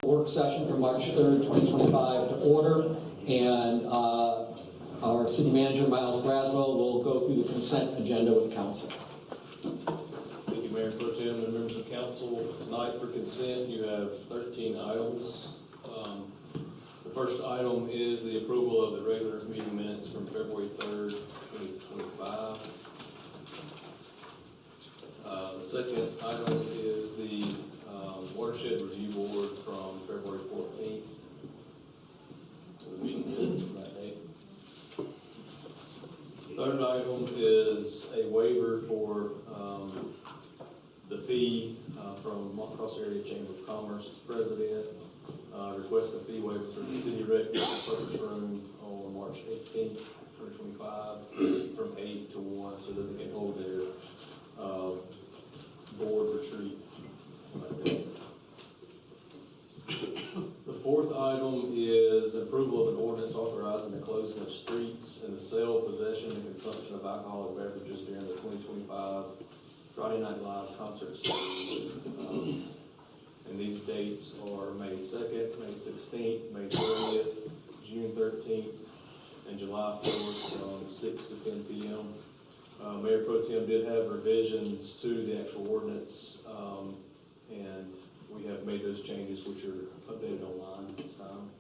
work session for March 3rd, 2025 to order, and our city manager, Miles Braswell, will go through the consent agenda with council. Thank you, Mayor Pro Tem and members of council. Tonight for consent, you have 13 items. The first item is the approval of the regular meeting minutes from February 3rd, 2025. The second item is the Watershed Review Board from February 14th. So the meeting minutes from that date. Third item is a waiver for the fee from Montcross Area Chamber of Commerce's president. Request a fee waiver for the city rec purpose room on March 18th, 2025 from 8 to 1 so that they can hold their board retreat. The fourth item is approval of an ordinance authorizing the closing of streets and the sale, possession, and consumption of alcoholic beverages during the 2025 Friday Night Live concert series. And these dates are May 2nd, May 16th, May 30th, June 13th, and July 4th from 6 to 10 p.m. Mayor Pro Tem did have revisions to the actual ordinance, and we have made those changes, which are updated online at this time.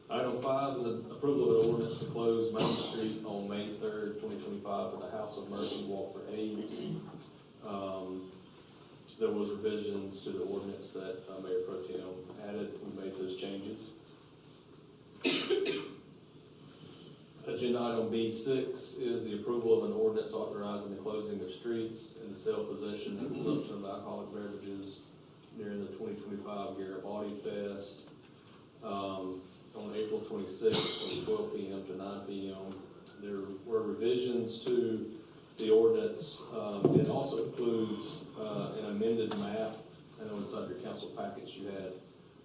Item 5 is an approval of an ordinance to close Main Street on May 3rd, 2025 for the House of Mercy Walk for AIDS. There was revisions to the ordinance that Mayor Pro Tem added. We made those changes. Agenda item B6 is the approval of an ordinance authorizing the closing of streets and the sale, possession, and consumption of alcoholic beverages during the 2025 Garibaldi Fest on April 26th from 12 p.m. to 9 p.m. There were revisions to the ordinance. It also includes an amended map. I know inside your council package you had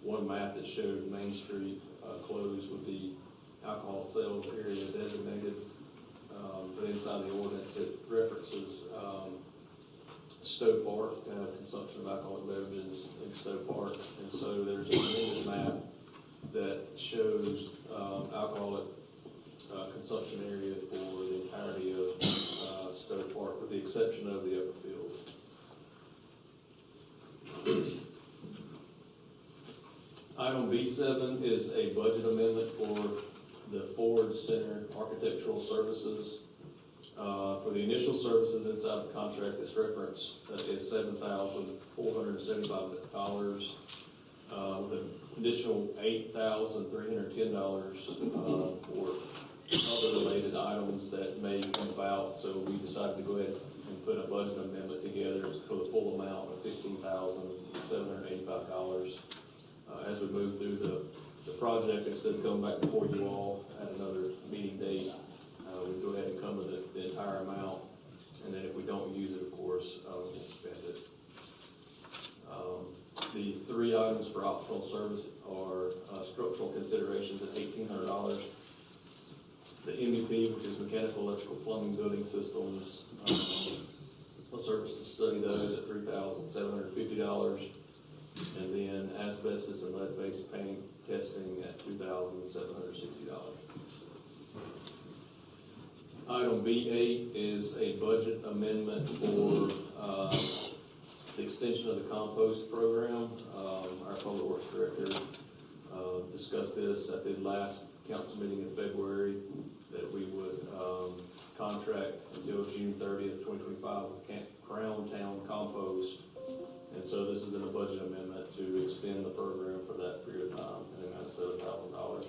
one map that showed Main Street closed with the alcohol sales area designated, but inside the ordinance it references Stowe Park, consumption of alcoholic beverages in Stowe Park, and so there's an amended map that shows alcoholic consumption area for the entirety of Stowe Park, with the exception of the upper field. Item B7 is a budget amendment for the Ford Center Architectural Services. For the initial services inside the contract, this reference is $7,475, with an additional $8,310 for other related items that may come about. So we decided to go ahead and put a budget amendment together for the full amount of $15,785. As we move through the project, instead of coming back before you all at another meeting date, we go ahead and come with the entire amount, and then if we don't use it, of course, we'll spend it. The three items for optional service are structural considerations at $1,800. The MEP, which is mechanical, electrical, plumbing, building systems, a service to study those at $3,750. And then asbestos and lead-based paint testing at $2,760. Item B8 is a budget amendment for the extension of the compost program. Our Public Works Director discussed this at the last council meeting in February, that we would contract until June 30th, 2025 with Crown Town Compost. And so this is in a budget amendment to extend the program for that period of time in the amount of $7,000.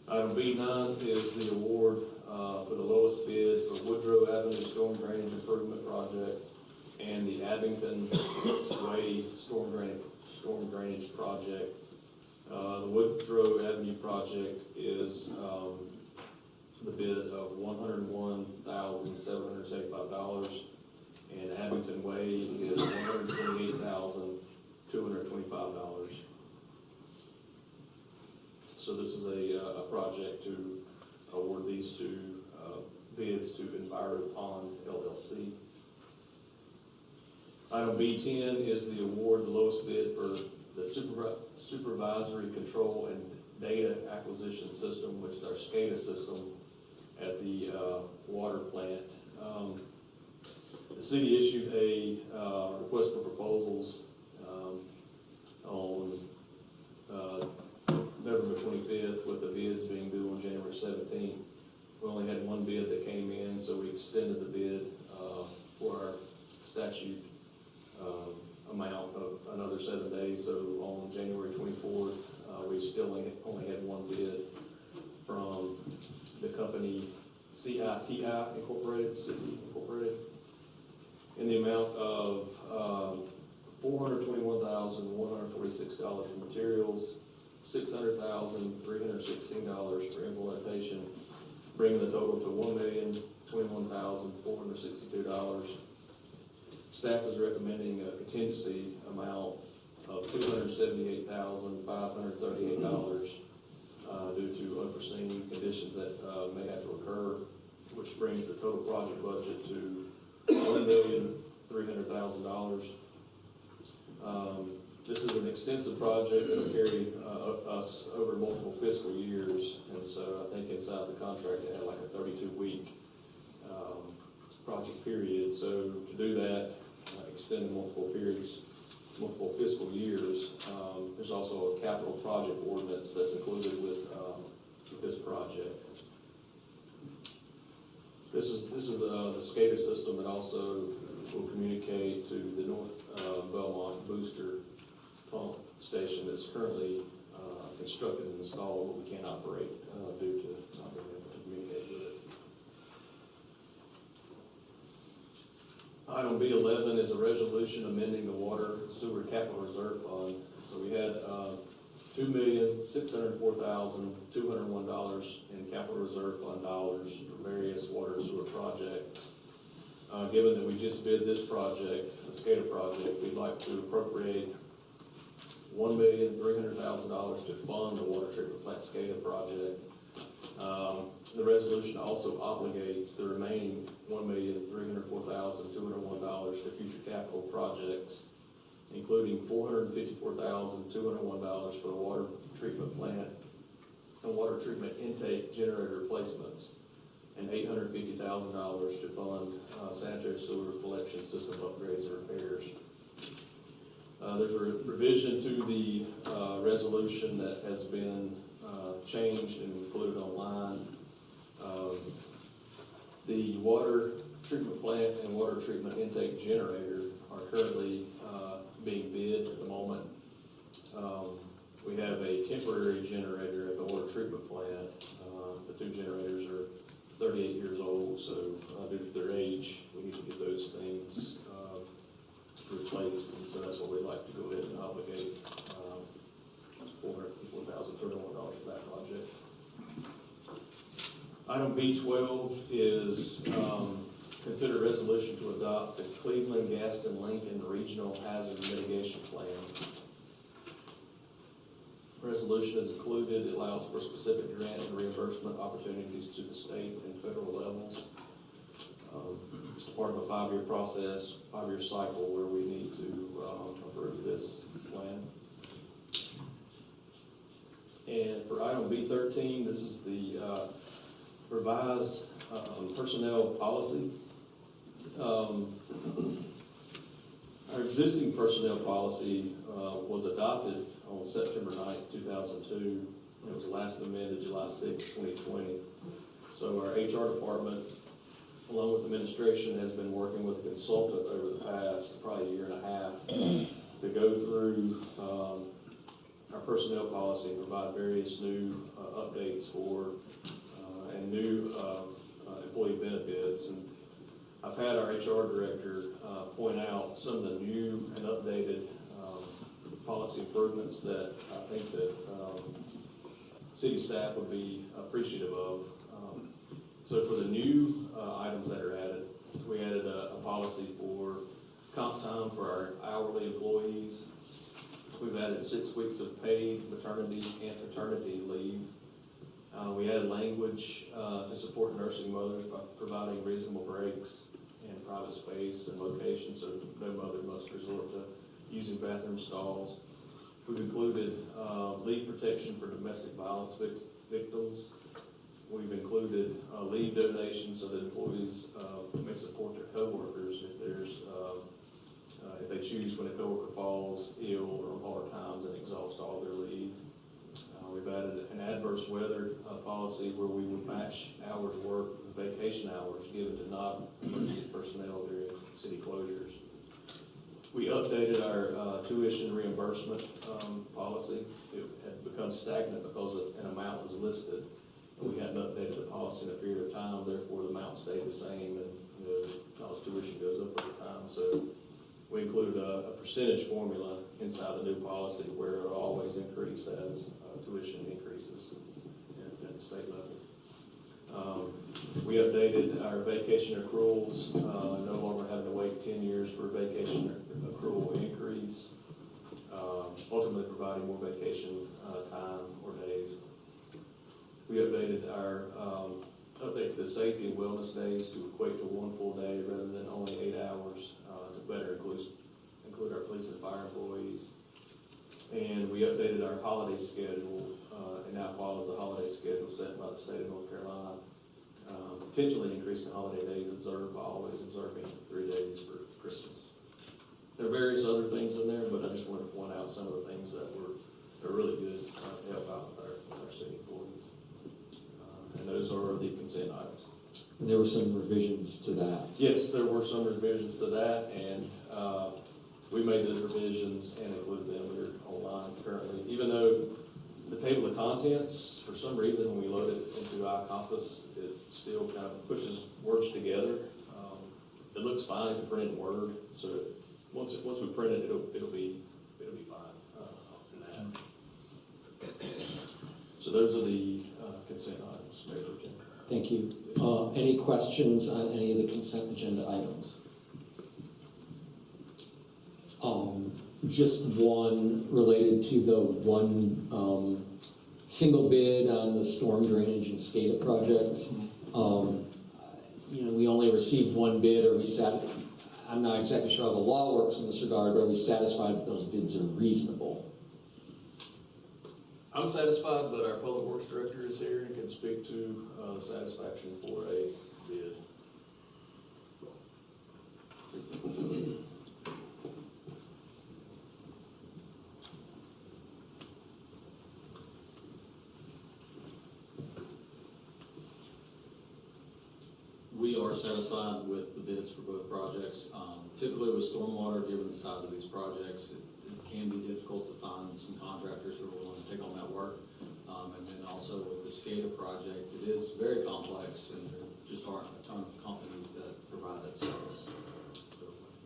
Item B9 is the award for the lowest bid for Woodrow Avenue Storm Drainage Improvement Project and the Abington Way Storm Drainage Project. The Woodrow Avenue project is the bid of $101,775. And Abington Way is $128,225. So this is a project to award these two bids to Enviro Pond LLC. Item B10 is the award, the lowest bid for the supervisory control and data acquisition system, which is our SCADA system at the water plant. The city issued a request for proposals on November 25th, with the bids being due on January 17th. We only had one bid that came in, so we extended the bid for our statute amount of another 7 days. So on January 24th, we still only had one bid from the company CITI Incorporated, in the amount of $421,146 for materials, $600,316 for implementation, bringing the total to $1,021,462. Staff is recommending a contingency amount of $278,538 due to unforeseen conditions that may have to occur, which brings the total project budget to $1,300,000. This is an extensive project that will carry us over multiple fiscal years, and so I think inside the contract it had like a 32-week project period. So to do that, extend multiple periods, multiple fiscal years, there's also a capital project ordinance that's included with this project. This is the SCADA system that also will communicate to the North Belmont booster pump station that's currently constructed and installed, but we can't operate due to not being able to communicate with it. Item B11 is a resolution amending the water sewer capital reserve fund. So we had $2,604,201 in capital reserve fund dollars for various water and sewer projects. Given that we just bid this project, the SCADA project, we'd like to appropriate $1,300,000 to fund the water treatment plant SCADA project. The resolution also obligates the remaining $1,304,201 to future capital projects, including $454,201 for the water treatment plant and water treatment intake generator replacements, and $850,000 to fund sanitary sewer collection system upgrades and repairs. There's a revision to the resolution that has been changed and included online. The water treatment plant and water treatment intake generator are currently being bid at the moment. We have a temporary generator at the water treatment plant. The two generators are 38 years old, so due to their age, we need to get those things replaced, and so that's what we'd like to go ahead and obligate $454,201 for that project. Item B12 is consider resolution to adopt the Cleveland, Gaston, Lincoln Regional Hazard Mitigation Plan. Resolution is included. It allows for specific grant and reimbursement opportunities to the state and federal levels. It's part of a 5-year process, 5-year cycle, where we need to approve this plan. And for item B13, this is the revised personnel policy. Our existing personnel policy was adopted on September 9th, 2002. It was last amended July 6th, 2020. So our HR department, along with administration, has been working with a consultant over the past probably year and a half to go through our personnel policy and provide various new updates for and new employee benefits. And I've had our HR director point out some of the new and updated policy improvements that I think that city staff would be appreciative of. So for the new items that are added, we added a policy for comp time for our hourly employees. We've added 6 weeks of paid maternity and paternity leave. We added language to support nursing mothers by providing reasonable breaks and private space and location, so no mother must resort to using bathroom stalls. We've included leave protection for domestic violence victims. We've included leave donations so that employees may support their coworkers if they choose when a coworker falls ill or on hard times and exhausts all their leave. We've added an adverse weather policy where we would match hours worked with vacation hours given to non-emergency personnel during city closures. We updated our tuition reimbursement policy. It had become stagnant because an amount was listed. We hadn't updated the policy in a period of time, therefore the amount stayed the same, and the college tuition goes up over time. So we included a percentage formula inside the new policy where it'll always increase as tuition increases at the state level. We updated our vacation accruals, no longer having to wait 10 years for a vacation accrual increase, ultimately providing more vacation time or days. We updated our update to the safety and wellness days to equate to 1 full day rather than only 8 hours to better include our police and fire employees. And we updated our holiday schedule. It now follows the holiday schedule set by the state of North Carolina, potentially increasing holiday days observed by always observing 3 days for Christmas. There are various other things in there, but I just wanted to point out some of the things that are really good to help out with our city employees. And those are the consent items. And there were some revisions to that. Yes, there were some revisions to that, and we made those revisions and included them here online currently. Even though the table of contents, for some reason, when we load it into iCompass, it still kind of pushes words together. It looks fine if you print it in Word, so once we print it, it'll be fine in that. So those are the consent items, Mayor Pro Tem. Thank you. Any questions on any of the consent agenda items? Just one related to the one single bid on the storm drainage and SCADA projects. We only received one bid. I'm not exactly sure how the law works in this regard, but are we satisfied that those bids are reasonable? I'm satisfied, but our Public Works Director is here and can speak to the satisfaction for a bid. We are satisfied with the bids for both projects. Typically with stormwater, given the size of these projects, it can be difficult to find some contractors who are willing to take on that work. And then also with the SCADA project, it is very complex and there just aren't a ton of companies that provide that service. So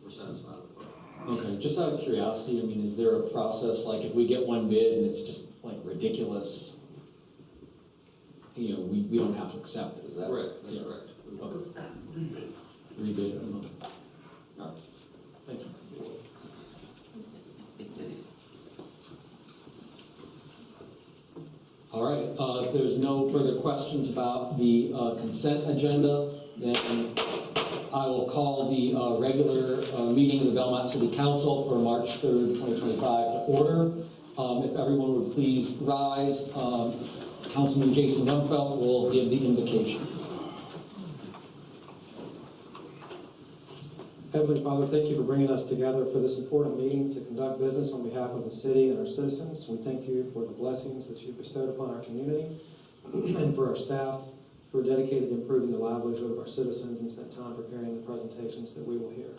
we're satisfied with both. Okay, just out of curiosity, is there a process, like if we get one bid and it's just like ridiculous, we don't have to accept it, is that? Correct, that's correct. Okay. Rebid. All right, thank you. All right, if there's no further questions about the consent agenda, then I will call the regular meeting of the Belmont City Council for March 3rd, 2025 to order. If everyone would please rise, Councilman Jason Rumfeld will give the invocation. Heavenly Father, thank you for bringing us together for this important meeting to conduct business on behalf of the city and our citizens. We thank you for the blessings that you've bestowed upon our community and for our staff who are dedicated to improving the livelihood of our citizens and spent time preparing the presentations that we will hear.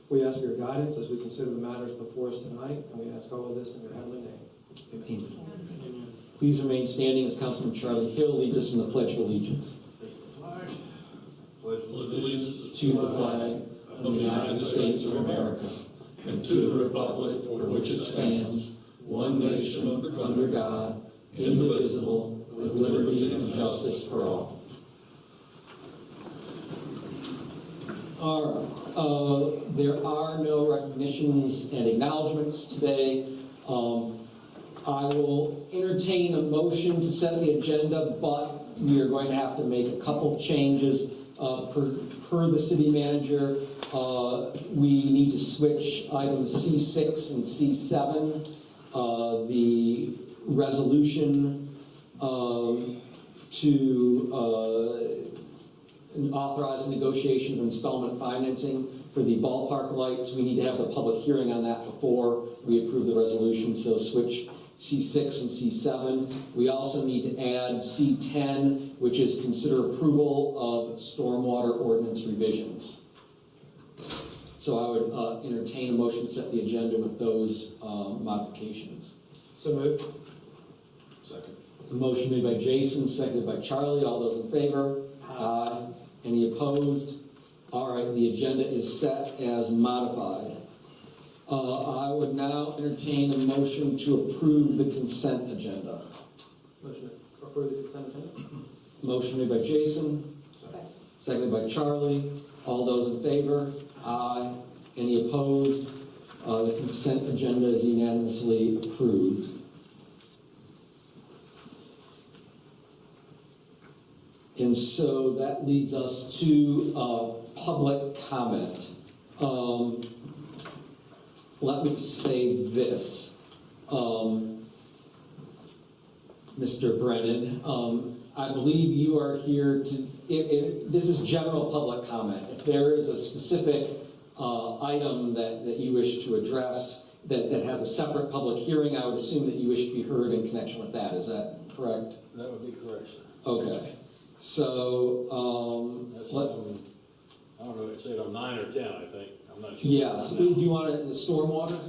We ask for your guidance as we consider the matters before us tonight, and we ask all of this in your heavenly name. Amen. Please remain standing as Councilman Charlie Hill leads us in the Pledge of Allegiance. Raise the flag. Pledge allegiance To the flag of the United States of America, and to the republic for which it stands, one nation, under God, indivisible, with liberty and justice for all. All right. There are no recognitions and acknowledgments today. I will entertain a motion to set the agenda, but we are going to have to make a couple changes Per the city manager, we need to switch items C6 and C7. The resolution to authorize negotiation of installment financing for the ballpark lights. We need to have the public hearing on that before we approve the resolution, so switch C6 and C7. We also need to add C10, which is consider approval of stormwater ordinance revisions. So I would entertain a motion to set the agenda with those modifications. So moved. Second. A motion made by Jason, seconded by Charlie. All those in favor? Aye. Any opposed? All right, the agenda is set as modified. I would now entertain a motion to approve the consent agenda. Motion to approve the consent agenda. Motion made by Jason, seconded by Charlie. All those in favor? Aye. Any opposed? The consent agenda is unanimously approved. And so that leads us to public comment. Let me say this, Mr. Brennan. I believe you are here to, this is general public comment. If there is a specific item that you wish to address that has a separate public hearing, I would assume that you wish to be heard in connection with that. Is that correct? That would be correct, sir. Okay. So, That's I don't know, it said on 9 or 10, I think. I'm not sure. yes. Do you want it in the stormwater?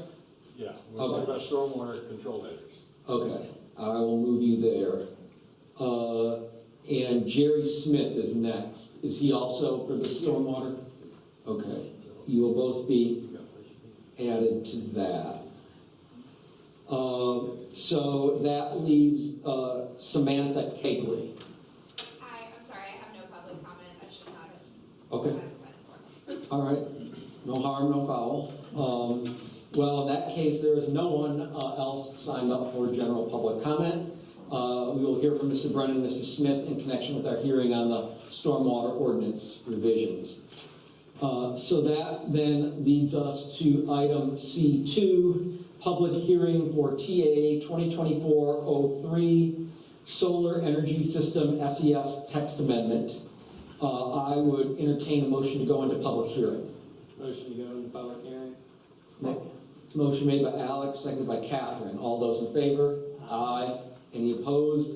Yeah, we're Okay. talking about stormwater control measures. Okay, I will move you there. And Jerry Smith is next. Is he also for the stormwater? Okay, you will both be added to that. So that leaves Samantha Cagley. Hi, I'm sorry, I have no public comment. That's just not it. Okay, What I'm signed for. all right. No harm, no foul. Well, in that case, there is no one else signed up for general public comment. We will hear from Mr. Brennan and Mr. Smith in connection with our hearing on the stormwater ordinance revisions. So that then leads us to item C2, public hearing for TA 2024-03, Solar Energy System SES text amendment. I would entertain a motion to go into public hearing. Motion to go into public hearing. Motion made by Alex, seconded by Catherine. All those in favor? Aye. Any opposed?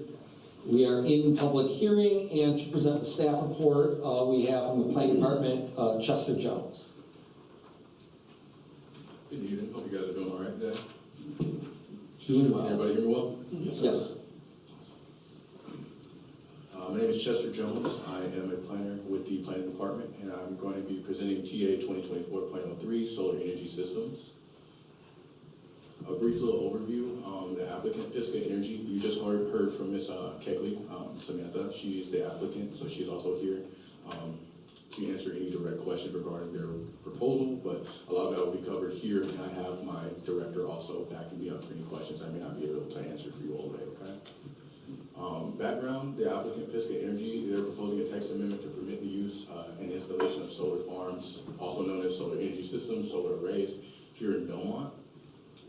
We are in public hearing, and to present the staff report, we have from the planning department, Chester Jones. Good evening. Hope you guys are doing all right today. Doing well. Everybody hear me well? Yes. My name is Chester Jones. I am a planner with the planning department, and I'm going to be presenting TA 2024.03 Solar Energy Systems. A brief little overview. The applicant, Pisca Energy, you just heard from Ms. Kegley, Samantha. She is the applicant, so she's also here to answer any direct questions regarding their proposal, but a lot of that will be covered here, and I have my director also backing me up for any questions I may not be able to answer for you all today, okay? Background, the applicant, Pisca Energy, they're proposing a text amendment to permit the use and installation of solar farms, also known as solar energy systems, solar arrays, here in Belmont.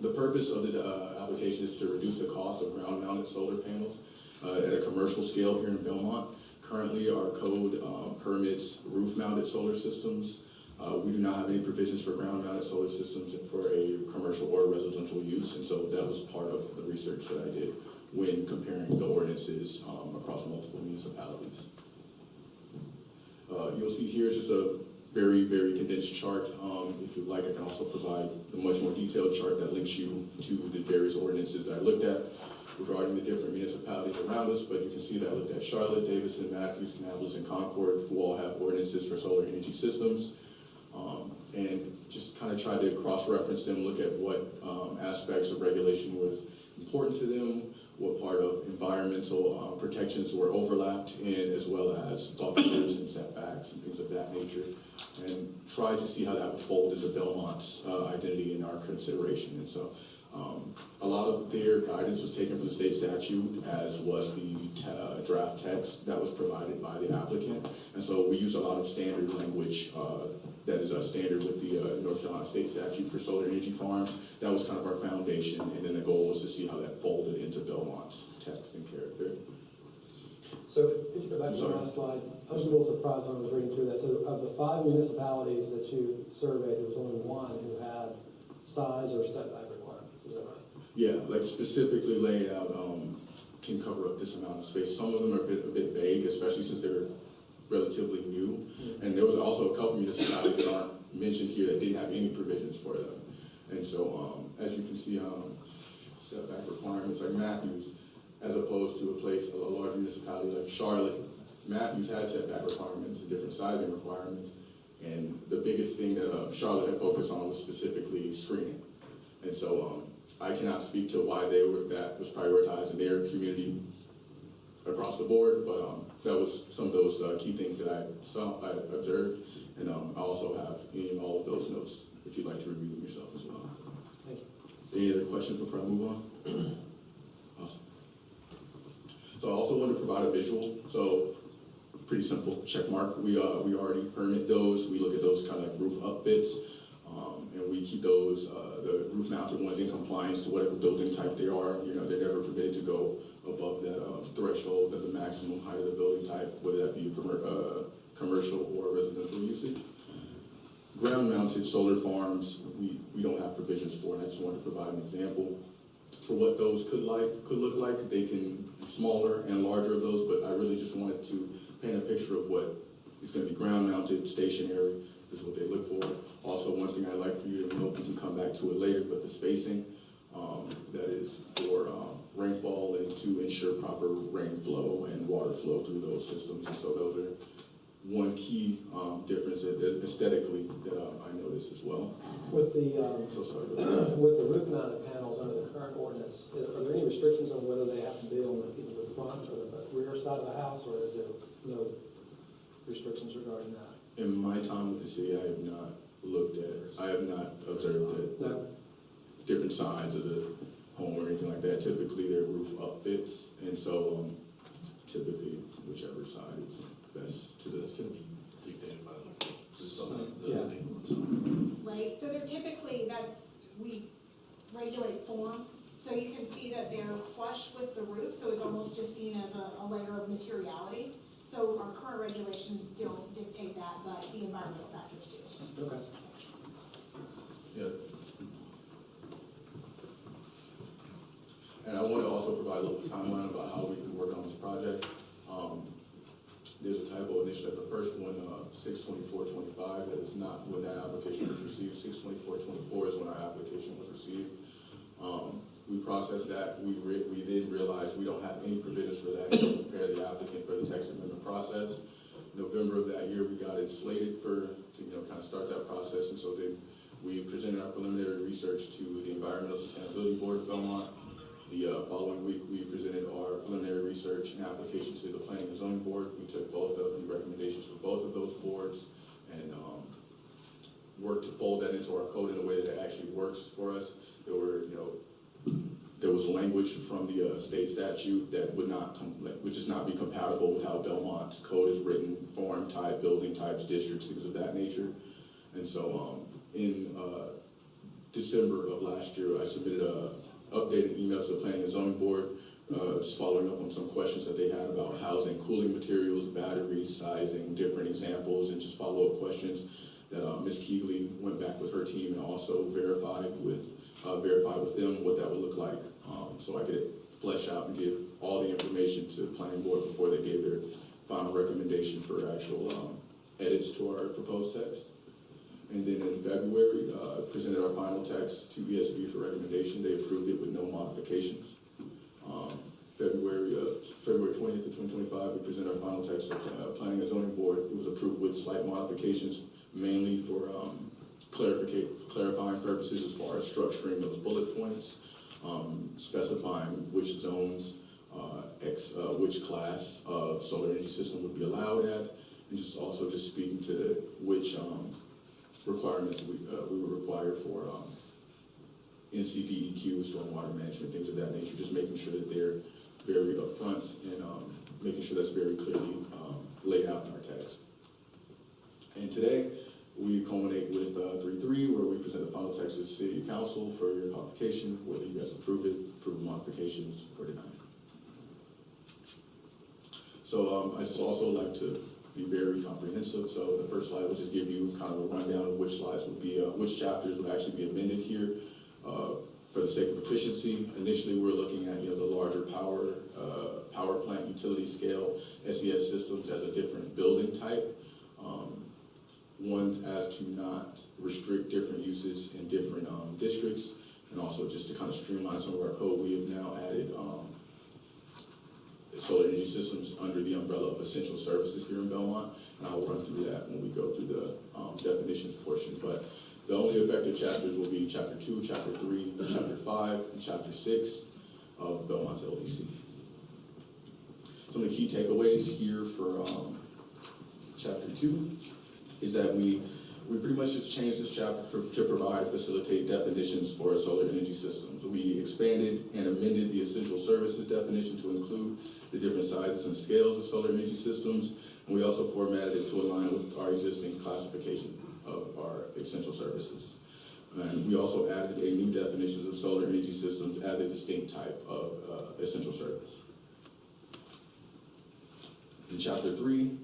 The purpose of this application is to reduce the cost of ground-mounted solar panels at a commercial scale here in Belmont. Currently, our code permits roof-mounted solar systems. We do not have any provisions for ground-mounted solar systems for a commercial or residential use, and so that was part of the research that I did when comparing the ordinances across multiple municipalities. You'll see here is just a very, very condensed chart. If you'd like, I can also provide a much more detailed chart that links you to the various ordinances that I looked at regarding the different municipalities around us, but you can see that I looked at Charlotte, Davidson, Matthews, Kannapolis, and Concord, who all have ordinances for solar energy systems, and just kind of tried to cross-reference them, look at what aspects of regulation was important to them, what part of environmental protections were overlapped in, as well as buffers and setbacks and things of that nature, and try to see how that would fold into Belmont's identity in our consideration. And so a lot of their guidance was taken from the state statute, as was the draft text that was provided by the applicant. And so we use a lot of standard language that is standard with the North Carolina State Statute for solar energy farms. That was kind of our foundation, and then the goal was to see how that folded into Belmont's text and character. So could you go back to the last slide? I was a little surprised when I was reading through that. So of the 5 municipalities that you surveyed, there was only one who had size or setback requirements, is that right? Yeah, like specifically laid out, can cover up this amount of space. Some of them are a bit vague, especially since they're relatively new. And there was also a couple municipalities that aren't mentioned here that didn't have any provisions for them. And so, as you can see, setback requirements like Matthews, as opposed to a large municipality like Charlotte, Matthews has setback requirements and different sizing requirements. And the biggest thing that Charlotte had focused on was specifically screening. And so, I cannot speak to why that was prioritized in their community across the board, but that was some of those key things that I observed, and I also have all of those notes if you'd like to review them yourself as well. Thank you. Any other questions before I move on? Awesome. So I also want to provide a visual. So pretty simple check mark. We already permit those. We look at those kind of like roof upfits. And we keep those, the roof-mounted ones in compliance to whatever building type they are. You know, they're never permitted to go above that threshold as the maximum height of the building type, whether that be commercial or residential usage. Ground-mounted solar farms, we don't have provisions for, and I just wanted to provide an example for what those could look like. They can be smaller and larger of those, but I really just wanted to paint a picture of what is going to be ground-mounted, stationary. This is what they look for. Also, one thing I'd like for you to note, we can come back to it later, but the spacing, that is for rainfall and to ensure proper rain flow and water flow through those systems. And so those are one key difference aesthetically that I noticed as well. With the So sorry. with the roof-mounted panels under the current ordinance, are there any restrictions on whether they have to be on either the front or the rear side of the house, or is there no restrictions regarding that? In my time with the city, I have not observed that No. different sides of the home or anything like that. Typically, they're roof upfits, and so typically, whichever side is best to That's this. gonna be dictated by Yeah. Right, so they're typically, we regulate form, so you can see that they're flush with the roof, so it's almost just seen as a layer of materiality. So our current regulations don't dictate that, but the environmental factors do. Okay. Yeah. And I want to also provide a little timeline about how we can work on this project. There's a typo initially. The first one, 6/24/25, that is not when that application was received. 6/24/24 is when our application was received. We processed that. We then realized we don't have any provisions for that to prepare the applicant for the text amendment process. November of that year, we got it slated to kind of start that process, and so then we presented our preliminary research to the Environmental Sustainability Board of Belmont. The following week, we presented our preliminary research and application to the Planning and Zoning Board. We took both of the recommendations for both of those boards and worked to fold that into our code in a way that it actually works for us. There was language from the state statute that would just not be compatible with how Belmont's code is written, form type, building types, districts, things of that nature. And so in December of last year, I submitted updated emails to the Planning and Zoning Board, just following up on some questions that they had about housing, cooling materials, batteries, sizing, different examples, and just follow-up questions that Ms. Keegley went back with her team and also verified with them what that would look like, so I could flesh out and give all the information to the Planning Board before they gave their final recommendation for actual edits to our proposed text. And then in February, presented our final text to ESB for recommendation. They approved it with no modifications. February 20th of 2025, we presented our final text to Planning and Zoning Board. It was approved with slight modifications, mainly for clarifying purposes as far as structuring those bullet points, specifying which zones, which class of solar energy system would be allowed at, and just speaking to which requirements we would require for NCDEQ, stormwater management, things of that nature, just making sure that they're very upfront and making sure that's very clearly laid out in our text. And today, we culminate with 3.3, where we present the final text to the City Council for your qualification, whether you guys approve it, approve modifications, or deny it. So I just also like to be very comprehensive. So the first slide will just give you kind of a rundown of which slides would be, which chapters would actually be amended here for the sake of efficiency. Initially, we're looking at the larger power plant utility scale SES systems as a different building type. One as to not restrict different uses in different districts, and also just to kind of streamline some of our code, we have now added solar energy systems under the umbrella of essential services here in Belmont, and I will run through that when we go through the definitions portion. But the only effective chapters will be Chapter 2, Chapter 3, Chapter 5, and Chapter 6 of Belmont's LDC. Some of the key takeaways here for Chapter 2 is that we pretty much just changed this chapter to provide, facilitate definitions for solar energy systems. We expanded and amended the essential services definition to include the different sizes and scales of solar energy systems, and we also formatted it to align with our existing classification of our essential services. And we also added a new definition of solar energy systems as a distinct type of essential service. In Chapter 3,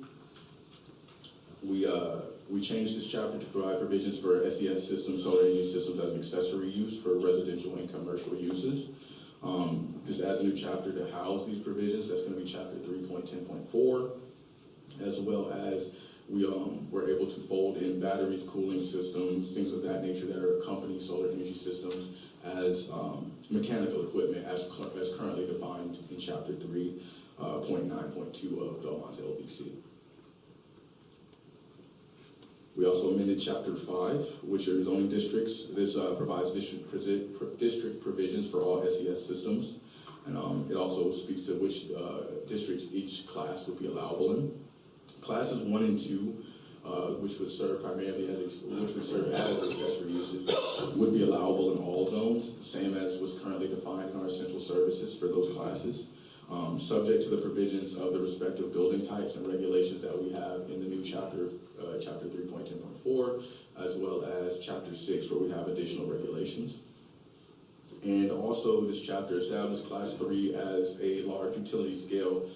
we changed this chapter to provide provisions for SES systems, solar energy systems as an accessory use for residential and commercial uses. This adds a new chapter to house these provisions. That's going to be Chapter 3.10.4, as well as we were able to fold in batteries, cooling systems, things of that nature that are accompanying solar energy systems as mechanical equipment as currently defined in Chapter 3.9.2 of Belmont's LDC. We also amended Chapter 5, which are zoning districts. This provides district provisions for all SES systems, and it also speaks to which districts each class would be allowable in. Classes 1 and 2, which would serve primarily as accessory uses, would be allowable in all zones, same as was currently defined in our essential services for those classes. Subject to the provisions of the respective building types and regulations that we have in the new chapter, Chapter 3.10.4, as well as Chapter 6, where we have additional regulations. And also, this chapter established Class 3 as a large utility scale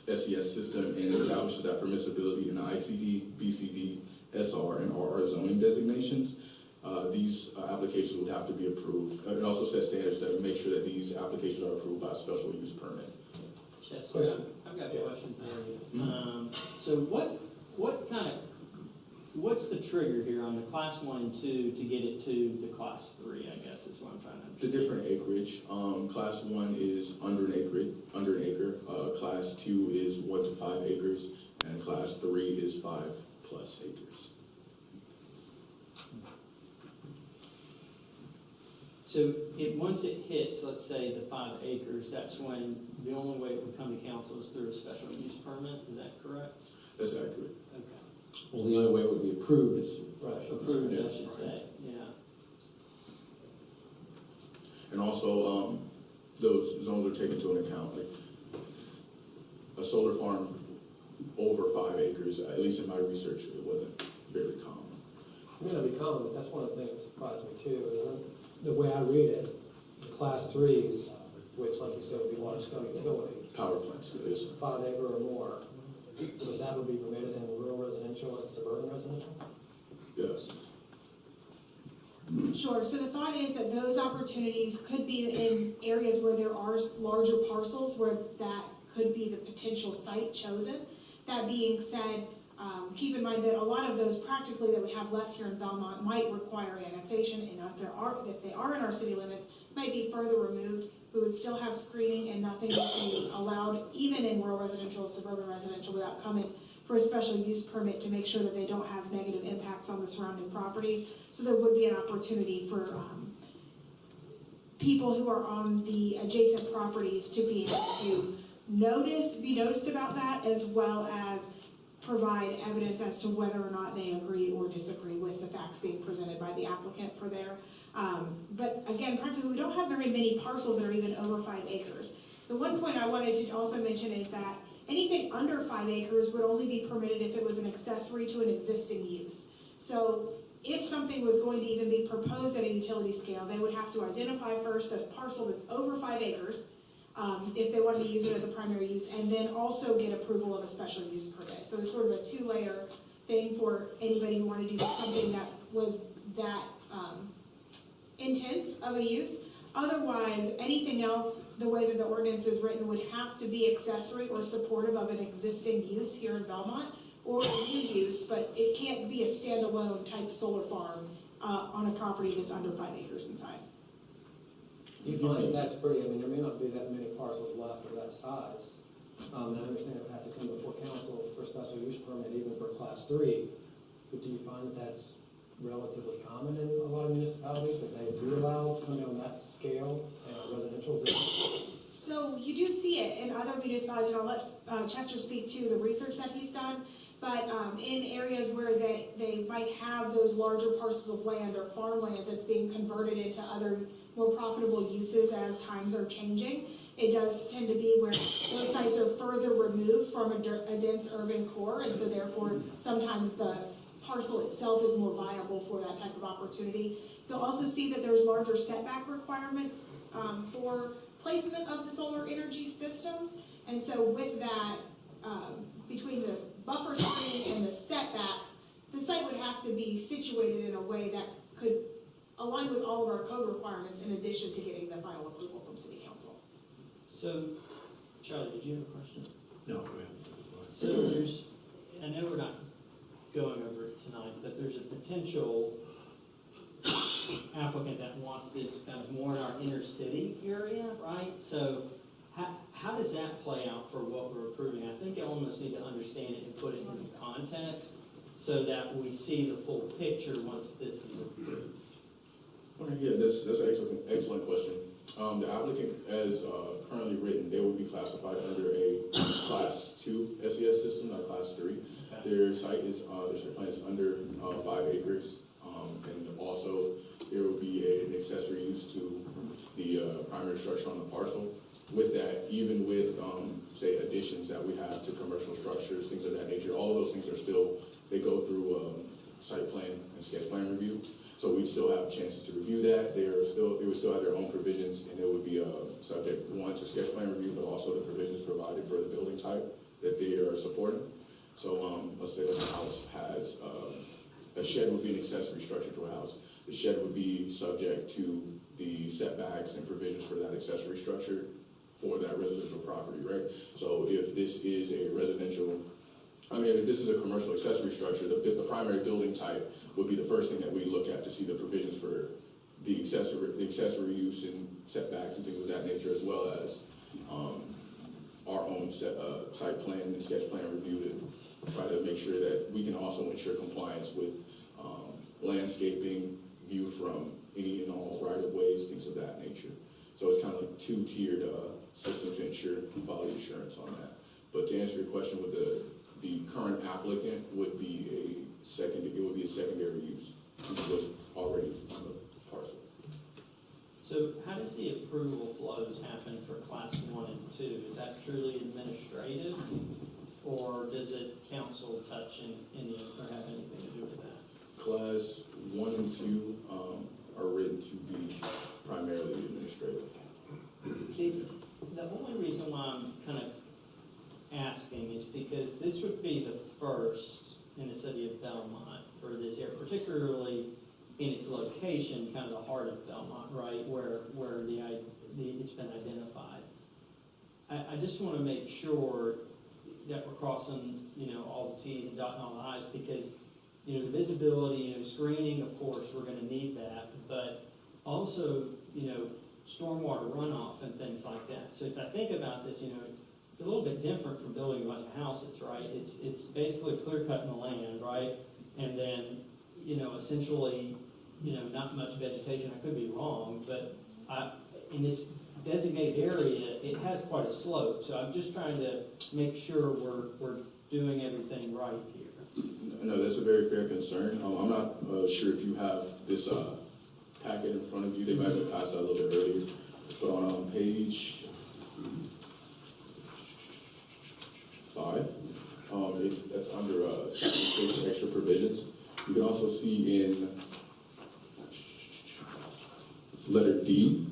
SES system and establishes that permissibility in the ICD, BCD, SR, and RR zoning designations. These applications would have to be approved. It also sets standards that make sure that these applications are approved by a special use permit. Yes, Question. I've got a question for you. Mm-hmm. So what's the trigger here on the Class 1 and 2 to get it to the Class 3, I guess is what I'm trying to The understand. different acreage. Class 1 is under an acre. Class 2 is 1 to 5 acres, and Class 3 is 5+ acres. So once it hits, let's say, the 5 acres, that's when the only way it would come to council is through a special use permit, is that correct? That's accurate. Okay. Well, the only way it would be approved is. Approved, I should say, yeah. And also, those zones are taken into account. Like a solar farm over 5 acres, at least in my research, it wasn't very common. It may not be common, but that's one of the things that surprised me too, is the way I read it, the Class 3s, which like you said would be large scale utility, Power plants, it is. 5 acre or more, but that would be permitted in rural residential and suburban residential? Yes. Sure, so the thought is that those opportunities could be in areas where there are larger parcels where that could be the potential site chosen. That being said, keep in mind that a lot of those practically that we have left here in Belmont might require annexation, and if they are in our city limits, might be further removed. We would still have screening and nothing would be allowed, even in rural residential, suburban residential, without coming for a special use permit to make sure that they don't have negative impacts on the surrounding properties. So there would be an opportunity for people who are on the adjacent properties to be able to be noticed about that, as well as provide evidence as to whether or not they agree or disagree with the facts being presented by the applicant for their. But again, practically, we don't have very many parcels that are even over 5 acres. The one point I wanted to also mention is that anything under 5 acres would only be permitted if it was an accessory to an existing use. So if something was going to even be proposed at a utility scale, they would have to identify first a parcel that's over 5 acres, if they wanted to use it as a primary use, and then also get approval of a special use permit. So it's sort of a 2-layer thing for anybody who wanted to do something that was that intense of a use. Otherwise, anything else, the way that the ordinance is written, would have to be accessory or supportive of an existing use here in Belmont, or a new use, but it can't be a standalone type solar farm on a property that's under 5 acres in size. Do you find that's pretty, I mean, there may not be that many parcels left of that size. And I understand it would have to come before council for a special use permit, even for class 3. But do you find that that's relatively common in a lot of municipalities, that they do allow something on that scale in a residential zone? So you do see it in other municipalities, and I'll let Chester speak to the research that he's done, but in areas where they might have those larger parcels of land or farmland that's being converted into other more profitable uses as times are changing, it does tend to be where those sites are further removed from a dense urban core, and so therefore sometimes the parcel itself is more viable for that type of opportunity. You'll also see that there's larger setback requirements for placement of the solar energy systems, and so with that, between the buffer screen and the setbacks, the site would have to be situated in a way that could align with all of our code requirements in addition to getting the final approval from City Council. So, Charlie, did you have a question? No, go ahead. So there's, I know we're not going over it tonight, but there's a potential applicant that wants this kind of more in our inner city area, right? So how does that play out for what we're approving? I think I almost need to understand it and put it into context so that we see the full picture once this is approved. Okay, yeah, that's an excellent question. The applicant, as currently written, they will be classified under a class 2 SES system, not class 3. Okay. Their site is, their site plan is under 5 acres, and also there will be an accessory use to the primary structure on the parcel. With that, even with, say, additions that we have to commercial structures, things of that nature, all of those things are still, they go through site plan and sketch plan review. So we'd still have chances to review that. They would still have their own provisions, and it would be subject, one, to sketch plan review, but also the provisions provided for the building type that they are supporting. So let's say that the house has, a shed would be an accessory structure to a house. The shed would be subject to the setbacks and provisions for that accessory structure for that residential property, right? So if this is a residential, if this is a commercial accessory structure, the primary building type would be the first thing that we look at to see the provisions for the accessory use and setbacks and things of that nature, as well as our own site plan and sketch plan review to try to make sure that we can also ensure compliance with landscaping, view from any and all right-of-ways, things of that nature. So it's kind of like 2-tiered system to ensure quality assurance on that. But to answer your question, with the current applicant would be a secondary use, which was already on the parcel. So how does the approval flows happen for class 1 and 2? Is that truly administrative, or does it council touch any or have anything to do with that? Class 1 and 2 are written to be primarily administrative. The only reason why I'm kind of asking is because this would be the first in the city of Belmont for this area, particularly in its location, kind of the heart of Belmont, right, where it's been identified. I just want to make sure that we're crossing, all the T's and dotting all the I's, because, the visibility, screening, of course, we're going to need that, but also, stormwater runoff and things like that. So if I think about this, it's a little bit different from building a bunch of houses, right? It's basically clear cutting the land, right? And then, essentially, not much vegetation. I could be wrong, but in this designated area, it has quite a slope. So I'm just trying to make sure we're doing everything right here. No, that's a very fair concern. I'm not sure if you have this packet in front of you. They might have passed out a little bit earlier. But on page 5. That's under chapter 6, extra provisions. You can also see in letter D,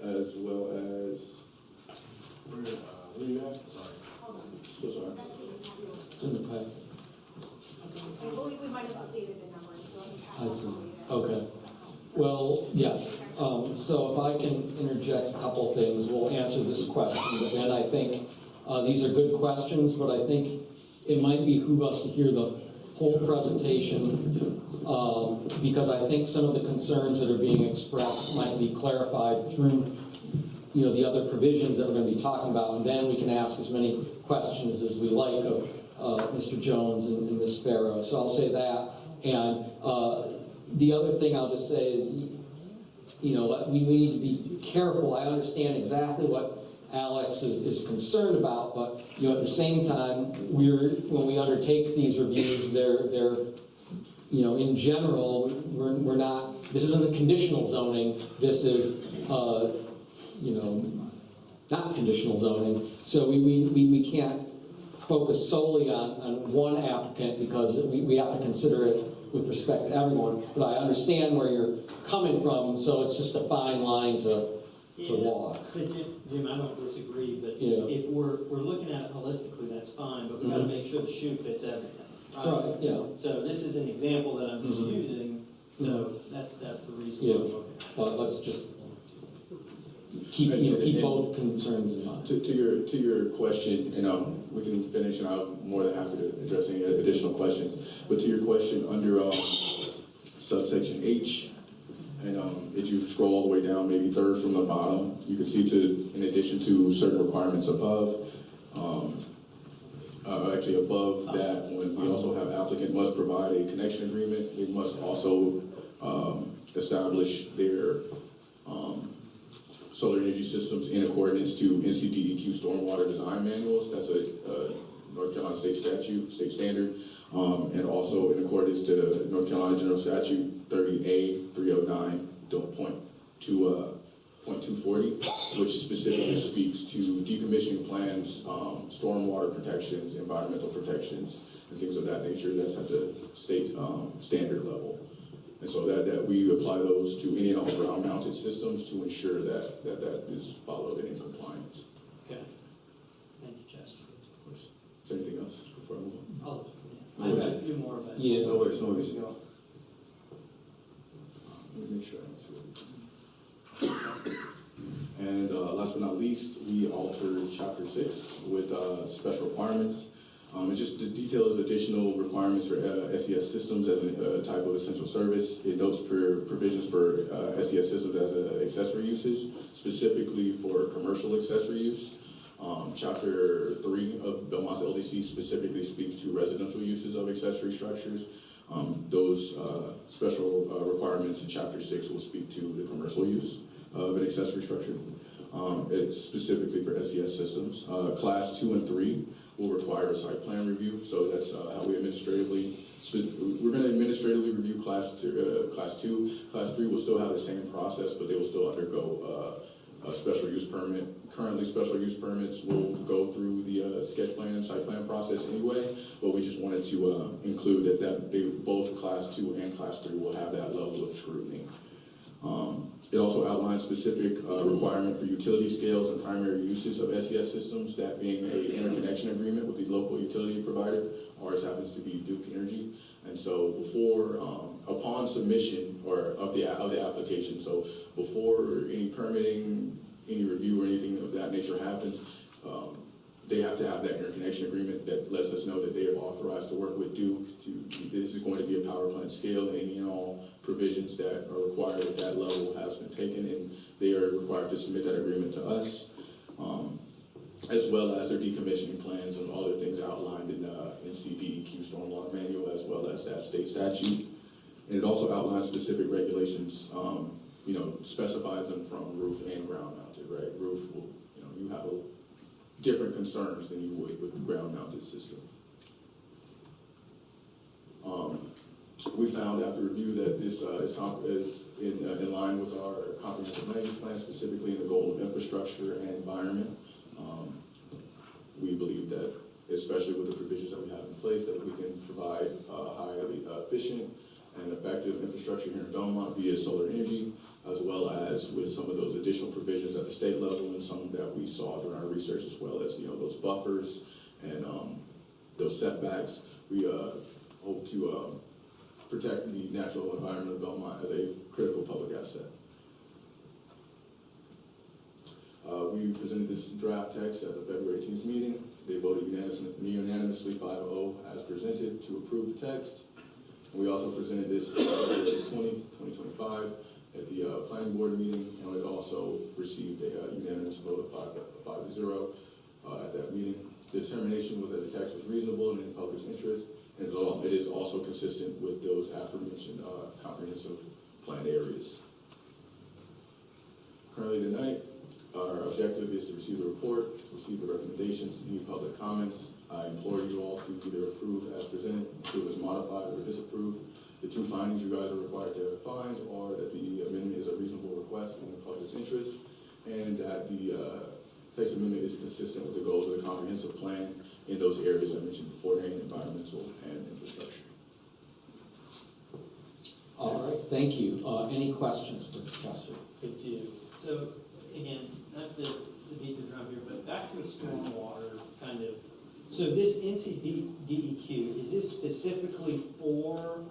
as well as, Where you at? Sorry. Hold on. so sorry. It's in the packet. We might have updated the numbers, so we I have see. Okay. Well, yes. So if I can interject a couple of things, we'll answer this question. But then I think these are good questions, but I think it might behoove us to hear the whole presentation because I think some of the concerns that are being expressed might be clarified through the other provisions that we're going to be talking about, and then we can ask as many questions as we like of Mr. Jones and Ms. Farrow. So I'll say that. And the other thing I'll just say is, we need to be careful. I understand exactly what Alex is concerned about, but at the same time, when we undertake these reviews, they're in general, we're not. This isn't a conditional zoning. This is not conditional zoning. So we can't focus solely on one applicant because we have to consider it with respect to everyone. But I understand where you're coming from, so it's just a fine line to walk. But Jim, I don't disagree, but Yeah. if we're looking at it holistically, that's fine, but we gotta make sure the shoe fits everything. Right, yeah. So this is an example that I'm just Mhm. using, so that's the reason Yeah. why I'm looking at it. But let's just keep both concerns in mind. To your question, and we can finish, and I'm more than happy to address any additional questions. But to your question, under subsection H, and if you scroll all the way down, maybe third from the bottom, you can see in addition to certain requirements above, actually above that, when we also have applicant must provide a connection agreement, they must also establish their solar energy systems in accordance to NCDEQ stormwater design manuals. That's a North Carolina state statute, state standard, and also in accordance to North Carolina General Statute 30A 309.240, which specifically speaks to decommissioning plans, stormwater protections, environmental protections, and things of that nature. That's at the state standard level. And so that we apply those to any and all ground-mounted systems to ensure that is followed and in compliance. Okay. Thank you, Chester. Of course. Is there anything else before I move on? I have a few more, but. Yeah. No worries, no worries. Let me make sure I answer it. And last but not least, we altered chapter 6 with special requirements. It just details additional requirements for SES systems as a type of essential service. It notes provisions for SES systems as an accessory usage, specifically for commercial accessory use. Chapter 3 of Belmont's LDC specifically speaks to residential uses of accessory structures. Those special requirements in chapter 6 will speak to the commercial use of an accessory structure. It's specifically for SES systems. Class 2 and 3 will require a site plan review, so that's how we we're going to administratively review class 2. Class 3 will still have the same process, but they will still undergo a special use permit. Currently, special use permits will go through the sketch plan and site plan process anyway, but we just wanted to include that both class 2 and class 3 will have that level of scrutiny. It also outlines specific requirement for utility scales and primary uses of SES systems, that being an interconnection agreement with the local utility provider. Ours happens to be Duke Energy. And so upon submission of the application, so before any permitting, any review or anything of that nature happens, they have to have that interconnection agreement that lets us know that they have authorized to work with Duke. This is going to be a power plant scale, and any and all provisions that are required at that level has been taken, and they are required to submit that agreement to us, as well as their decommissioning plans and other things outlined in NCDEQ stormwater manual, as well as that state statute. And it also outlines specific regulations, specifies them from roof and ground mounted, right? Roof will, you have different concerns than you would with the ground mounted system. We found after review that this is in line with our comprehensive land use plan, specifically in the goal of infrastructure and environment. We believe that especially with the provisions that we have in place, that we can provide highly efficient and effective infrastructure here in Belmont via solar energy, as well as with some of those additional provisions at the state level and some that we saw during our research, as well as, those buffers and those setbacks. We hope to protect the natural environment of Belmont as a critical public asset. We presented this draft text at the February 18th meeting. They voted unanimously 5-0 as presented to approve the text. And we also presented this February 2025 at the planning board meeting, and it also received a unanimous vote of 5-0 at that meeting. The determination was that the text was reasonable and in the public's interest, and it is also consistent with those aforementioned comprehensive planned areas. Currently tonight, our objective is to receive the report, receive the recommendations, any public comments. I implore you all to either approve as presented, approve as modified, or disapprove. The two findings you guys are required to find are that the amendment is a reasonable request in the public's interest, and that the text amendment is consistent with the goals of the comprehensive plan in those areas I mentioned beforehand, environmental and infrastructure. All right, thank you. Any questions for Chester? I do. So, again, not to beat the drum here, but back to the stormwater kind of. So this NCDEQ, is this specifically for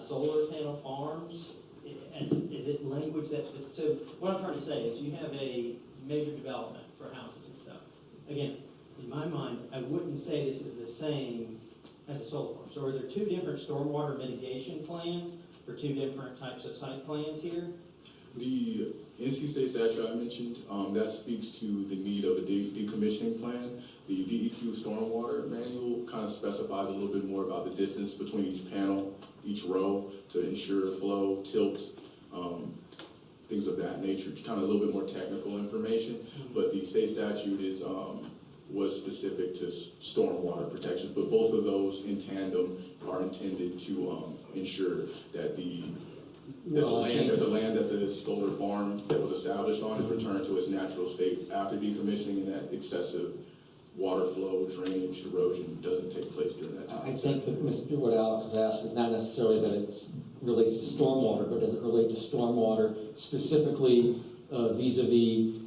solar panel farms? Is it language that's, so what I'm trying to say is you have a major development for houses and stuff. Again, in my mind, I wouldn't say this is the same as a solar farm. So are there two different stormwater mitigation plans for two different types of site plans here? The NC State statute I mentioned, that speaks to the need of a decommissioning plan. The DEQ stormwater manual kind of specifies a little bit more about the distance between each panel, each row, to ensure flow, tilt, things of that nature. Kind of a little bit more technical information, but the state statute is was specific to stormwater protections. But both of those in tandem are intended to ensure that the land that the solar farm that was established on is returned to its natural state after decommissioning, and that excessive water flow, drainage, erosion doesn't take place during that time. I think that what Alex was asking is not necessarily that it relates to stormwater, but does it relate to stormwater specifically vis-a-vis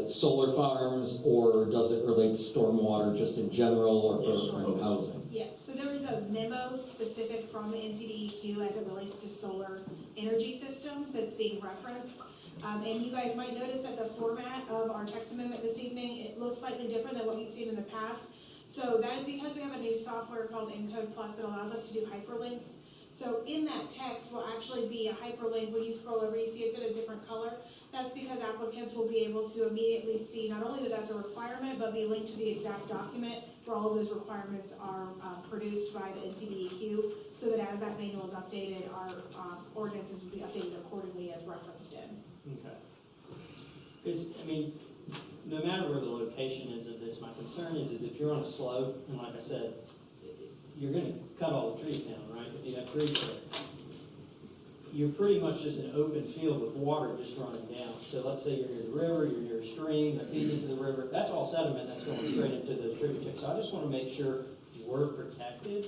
solar farms, or does it relate to stormwater just in general or for housing? Yeah, so there is a memo specific from the NCDEQ as it relates to solar energy systems that's being referenced. And you guys might notice that the format of our text amendment this evening, it looks slightly different than what you've seen in the past. So that is because we have a new software called Encode Plus that allows us to do hyperlinks. So in that text will actually be a hyperlink. When you scroll over, you see it's in a different color. That's because applicants will be able to immediately see not only that that's a requirement, but be linked to the exact document where all of those requirements are produced by the NCDEQ, so that as that manual is updated, our ordinances will be updated accordingly as referenced in. Okay. Because, I mean, no matter where the location is of this, my concern is if you're on a slope, and like I said, you're going to cut all the trees down, right? If you have trees there, you're pretty much just an open field with water just running down. So let's say you're near the river, you're near a stream that feeds into the river. That's all sediment that's going straight into those tributaries. So I just want to make sure we're protected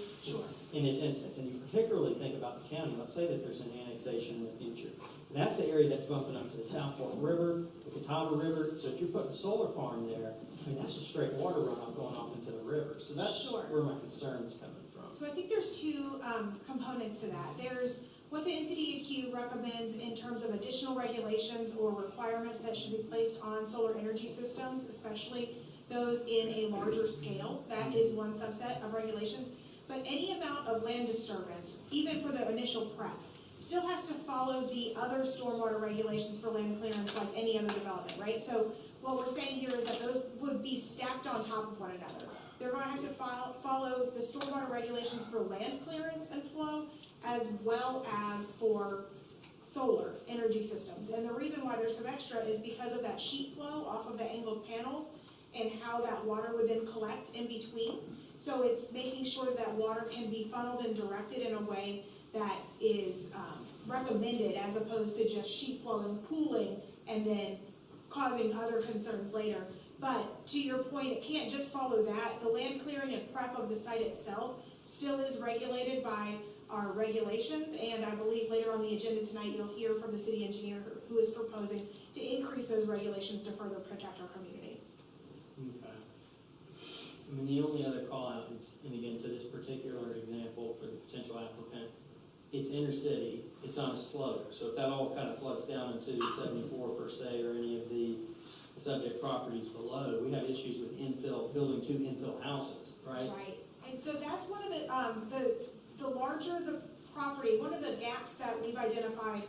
in this instance. And you particularly think about the county. Let's say that there's an annexation in the future. That's the area that's bumping up to the South Fork River, the Catawba River. So if you're putting a solar farm there, I mean, that's a straight water runoff going off into the river. So that's where my concern is coming from. So I think there's two components to that. There's what the NCDEQ recommends in terms of additional regulations or requirements that should be placed on solar energy systems, especially those in a larger scale. That is one subset of regulations. But any amount of land disturbance, even for the initial prep, still has to follow the other stormwater regulations for land clearance like any other development, right? So what we're saying here is that those would be stacked on top of one another. They're going to have to follow the stormwater regulations for land clearance and flow, as well as for solar energy systems. And the reason why there's some extra is because of that sheet flow off of the angled panels and how that water would then collect in between. So it's making sure that water can be funneled and directed in a way that is recommended, as opposed to just sheet flow and pooling and then causing other concerns later. But to your point, it can't just follow that. The land clearing and prep of the site itself still is regulated by our regulations, and I believe later on the agenda tonight, you'll hear from the city engineer who is proposing to increase those regulations to further protect our community. Okay. I mean, the only other call out is, and again, to this particular example for the potential applicant, it's inner city, it's on a slope, so if that all kind of floods down into 74 per se, or any of the subject properties below, we have issues with infill, building two infill houses, right? Right, and so that's one of the larger the property, one of the gaps that we've identified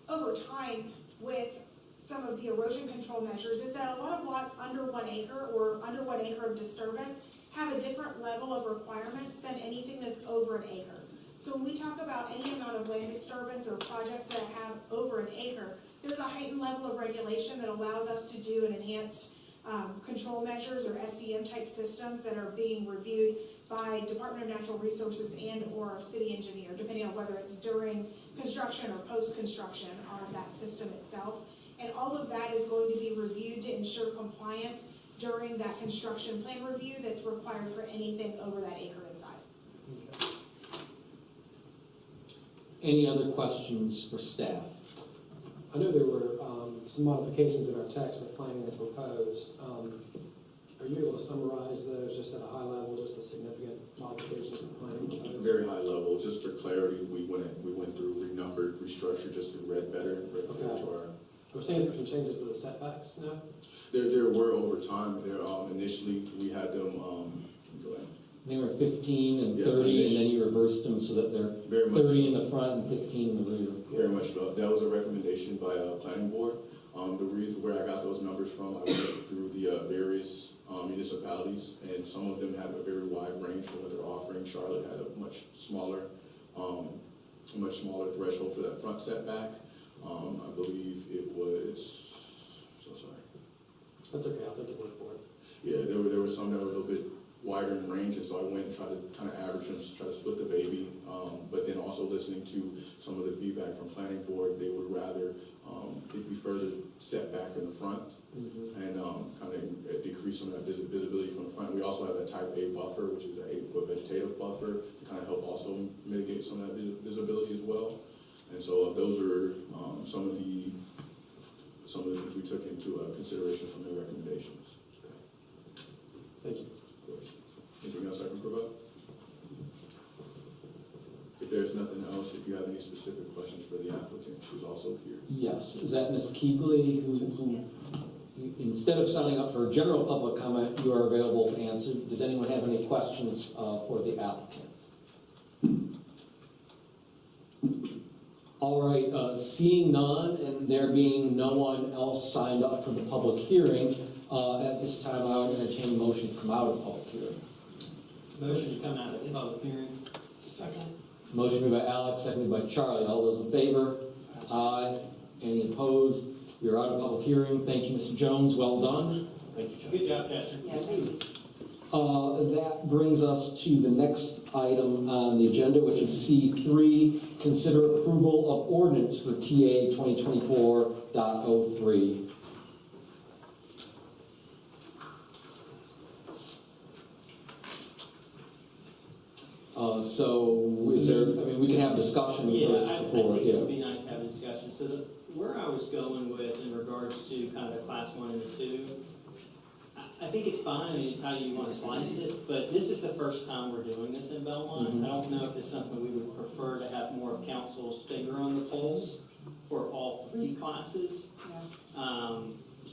over time with some of the erosion control measures is that a lot of lots under 1 acre or under 1 acre of disturbance have a different level of requirements than anything that's over an acre. So when we talk about any amount of land disturbance or projects that have over an acre, there's a heightened level of regulation that allows us to do an enhanced control measures or SCM type systems that are being reviewed by Department of Natural Resources and or our city engineer, depending on whether it's during construction or post-construction on that system itself. And all of that is going to be reviewed to ensure compliance during that construction plan review that's required for anything over that acre in size. Okay. Any other questions for staff? I know there were some modifications in our text that planning had proposed. Are you able to summarize those just at a high level, just the significant modifications that planning proposed? Very high level, just for clarity, we went through, renumbered, restructured, just to read better to our. We're saying there were some changes to the setbacks now? There were over time, initially, we had them, go ahead. They were 15 and Yeah, 30, and then you reversed them so that they're Very much. 30 in the front and 15 in the rear. Very much so. That was a recommendation by planning board. The reason where I got those numbers from, I went through the various municipalities, and some of them have a very wide range from what they're offering. Charlotte had a much smaller threshold for that front setback. I believe it was, so sorry. That's okay, I'll take your word for it. Yeah, there were some that were a little bit wider in range, and so I went and tried to kind of average them, try to split the baby. But then also listening to some of the feedback from planning board, they would rather it be further set back in the front and kind of decrease some of that visibility from the front. We also have a type A buffer, which is an 8-foot vegetative buffer to kind of help also mitigate some of that visibility as well. And so those are some of the things we took into consideration from their recommendations. Thank you. Anything else I can provide? If there's nothing else, if you have any specific questions for the applicant, who's also here. Yes, is that Ms. Keegley who instead of signing up for a general public comment, you are available to answer? Does anyone have any questions for the applicant? All right, seeing none and there being no one else signed up for the public hearing, at this time I would entertain a motion to come out of the public hearing. Motion to come out of the public hearing. Second. Motion made by Alex, seconded by Charlie. All those in favor? Aye. Any opposed? We are out of public hearing. Thank you, Mr. Jones. Well done. Thank you, Good job, Chester. Yeah, thank you. That brings us to the next item on the agenda, which is C3, consider approval of ordinance for TA 2024.03. So is there, I mean, we can have discussion Yeah, first I before, think it yeah. would be nice to have a discussion. So where I was going with in regards to kind of the class 1 and the 2, I think it's fine, I mean, it's how you want to slice it, but this is the first time we're doing this in Belmont. Mhm. I don't know if it's something we would prefer to have more of council's finger on the pulse for all 3 classes.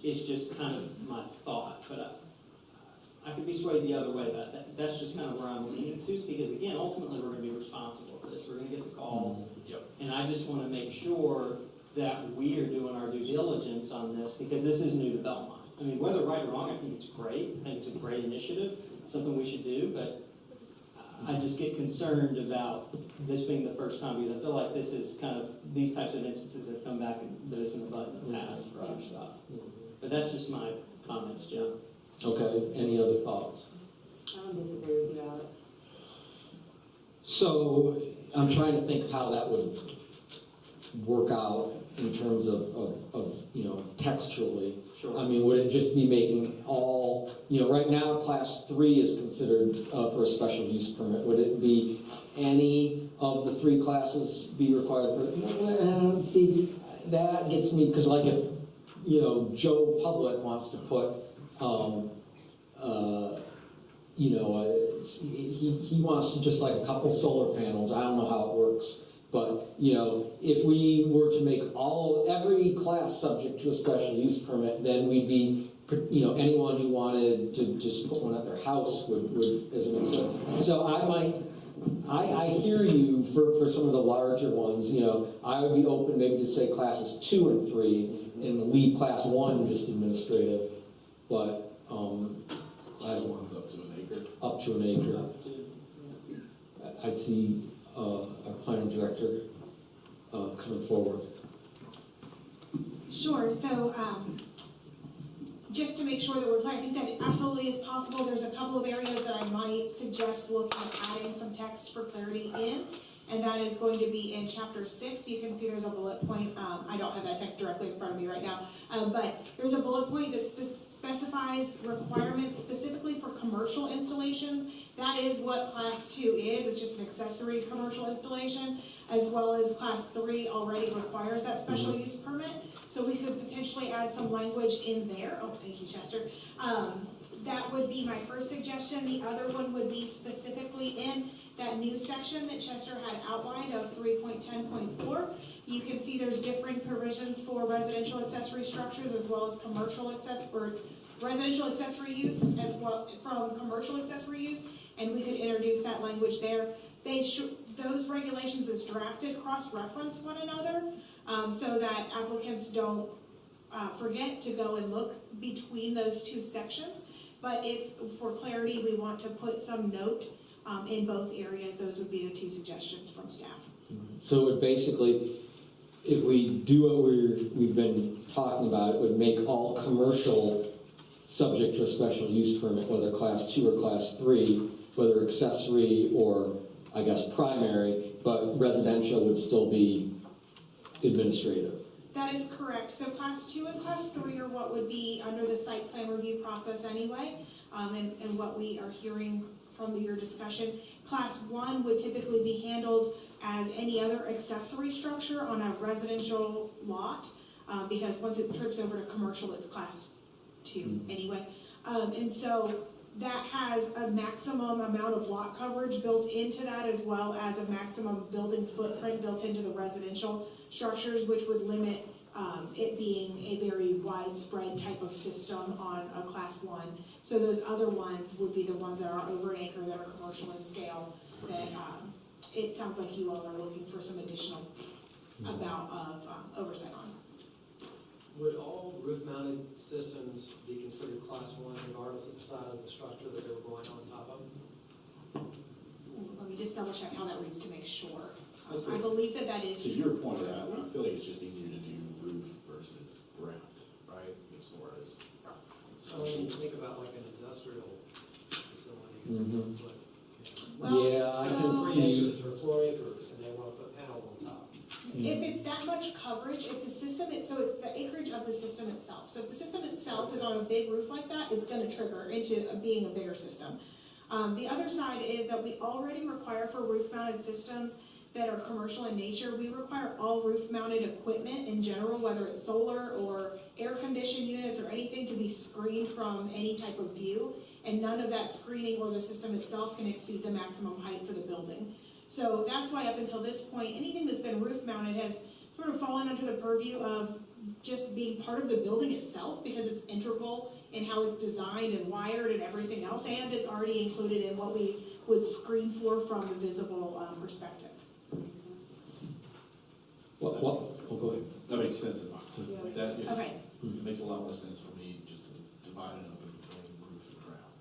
It's just kind of my thought, but I could be swayed the other way, but that's just kind of where I'm leaning to, because again, ultimately, we're going to be responsible for this. We're going to get the calls. Yep. And I just want to make sure that we are doing our due diligence on this, because this is new to Belmont. I mean, whether right or wrong, I think it's great. I think it's a great initiative, something we should do, but I just get concerned about this being the first time, because I feel like this is kind of, these types of instances have come back and bit us in the butt in the past for other stuff. But that's just my comments, Jim. Okay, any other thoughts? I don't disagree with you, Alex. So I'm trying to think how that would work out. in terms of, textually? Sure. I mean, would it just be making all, right now, class 3 is considered for a special use permit. Would it be any of the 3 classes be required for, see, that gets me, because like if, Joe Public wants to put, he wants to just like a couple solar panels, I don't know how it works. But, if we were to make every class subject to a special use permit, then we'd be, anyone who wanted to just put one at their house would as it makes sense. So I hear you for some of the larger ones, I would be open maybe to say classes 2 and 3 and leave class 1 just administrative. But, Class 1's up to an acre. up to an acre. I see our planning director coming forward. Sure, so, just to make sure that we're clear, I think that it absolutely is possible. There's a couple of areas that I might suggest looking at adding some text for clarity in, and that is going to be in chapter 6. You can see there's a bullet point. I don't have that text directly in front of me right now, but there's a bullet point that specifies requirements specifically for commercial installations. That is what class 2 is. It's just an accessory commercial installation, as well as class 3 already requires that special use permit. So we could potentially add some language in there. Oh, thank you, Chester. That would be my first suggestion. The other one would be specifically in that new section that Chester had outlined of 3.10.4. You can see there's different provisions for residential accessory structures as well as residential accessory use as well from commercial accessory use, and we could introduce that language there. Those regulations as drafted cross-reference one another so that applicants don't forget to go and look between those 2 sections. But if, for clarity, we want to put some note in both areas, those would be the 2 suggestions from staff. So it basically, if we do what we've been talking about, it would make all commercial subject to a special use permit, whether class 2 or class 3, whether accessory or, I guess, primary, but residential would still be administrative. That is correct. So class 2 and class 3 are what would be under the site plan review process anyway, and what we are hearing from your discussion. Class 1 would typically be handled as any other accessory structure on a residential lot, because once it trips over to commercial, it's class 2 anyway. And so that has a maximum amount of lot coverage built into that, as well as a maximum building footprint built into the residential structures, which would limit it being a very widespread type of system on a class 1. So those other ones would be the ones that are over an acre, that are commercial in scale, that it sounds like you all are looking for some additional amount of oversight on. Would all roof-mounted systems be considered class 1 regardless of the size of the structure that they were going on top of? Let me just double check how that reads to make sure. I believe that is. To your point of that, I feel like it's just easier to do roof versus ground, right? As far as. So when you think about like an industrial facility, Mhm. but, Well, Yeah, I can so- see. or 4 acres, and they want to put panels on top. If it's that much coverage, if the system, so it's the acreage of the system itself. So if the system itself is on a big roof like that, it's gonna trigger into being a bigger system. The other side is that we already require for roof-mounted systems that are commercial in nature, we require all roof-mounted equipment in general, whether it's solar or air-conditioned units or anything, to be screened from any type of view. And none of that screening or the system itself can exceed the maximum height for the building. So that's why up until this point, anything that's been roof-mounted has sort of fallen under the purview of just being part of the building itself, because it's integral in how it's designed and wired and everything else, and it's already included in what we would screen for from the visible perspective. What? Oh, go ahead. That makes sense in my opinion. Like that is, Okay. it makes a lot more sense for me just to divide it up between roof and ground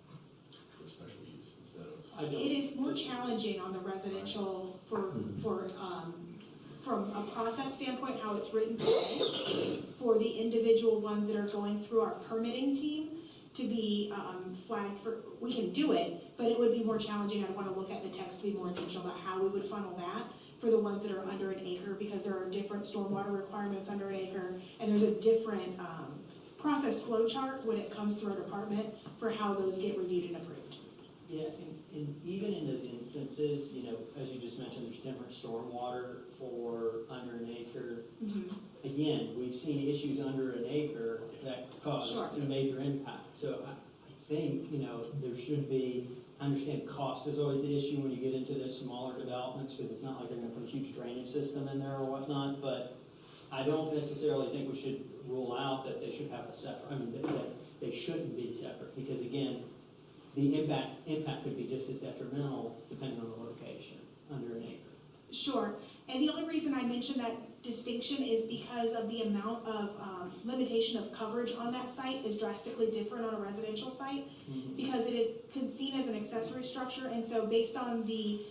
for special use instead of. It is more challenging on the residential from a process standpoint, how it's written today, for the individual ones that are going through our permitting team to be flagged for. We can do it, but it would be more challenging. I'd want to look at the text to be more intentional about how we would funnel that. for the ones that are under an acre, because there are different stormwater requirements under an acre, and there's a different process flow chart when it comes through our department for how those get reviewed and approved. Yes, and even in those instances, you know, as you just mentioned, there's different stormwater for under an acre. Again, we've seen issues under an acre that cause Sure. a major impact. So I think, you know, there should be, I understand cost is always the issue when you get into those smaller developments, because it's not like they're gonna put a huge drainage system in there or whatnot, but I don't necessarily think we should rule out that they should have a separate, I mean, that they shouldn't be separate, because again, the impact could be just as detrimental depending on the location under an acre. Sure, and the only reason I mention that distinction is because of the amount of limitation of coverage on that site is drastically different on a residential site, because it is seen as an accessory structure, and so based on the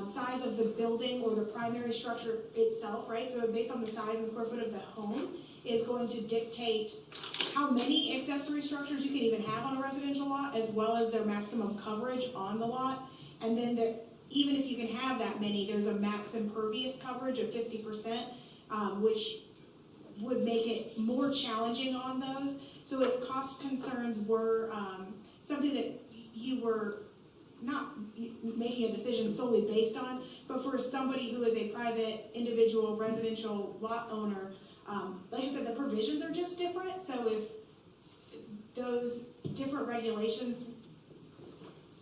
size of the building or the primary structure itself, right, so based on the size and square foot of the home, is going to dictate how many accessory structures you can even have on a residential lot, as well as their maximum coverage on the lot. And then even if you can have that many, there's a max impervious coverage of 50%, which would make it more challenging on those. So if cost concerns were something that you were not making a decision solely based on, but for somebody who is a private individual residential lot owner, like I said, the provisions are just different. So if those different regulations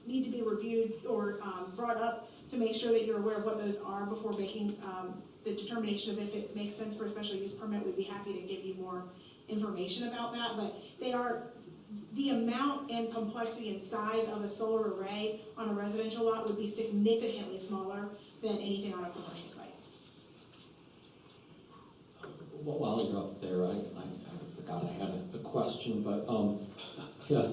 need to be reviewed or brought up to make sure that you're aware of what those are before making the determination of if it makes sense for a special use permit, we'd be happy to give you more information about that. But they are, the amount and complexity and size of a solar array on a residential lot would be significantly smaller than anything on a commercial site. Well, while you're up there, I forgot I had a question, but yeah,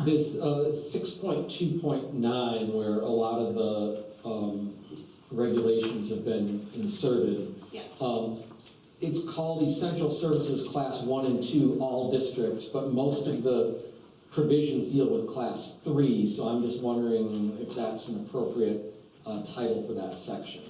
this 6.2.9, where a lot of the regulations have been inserted. Yes. It's called Essential Services Class 1 and 2, all districts, but most of the provisions deal with Class 3, so I'm just wondering if that's an appropriate title for that section.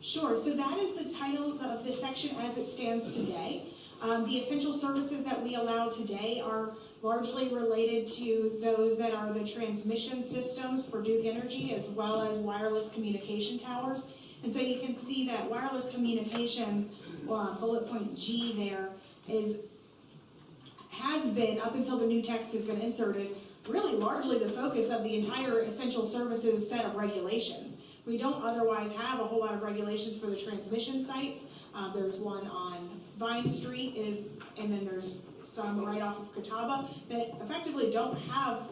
Sure, so that is the title of the section as it stands today. The essential services that we allow today are largely related to those that are the transmission systems for Duke Energy, as well as wireless communication towers. And so you can see that wireless communications, bullet point G there, has been, up until the new text has been inserted, really largely the focus of the entire essential services set of regulations. We don't otherwise have a whole lot of regulations for the transmission sites. There's one on Vine Street, and then there's some right off of Catawba that effectively don't have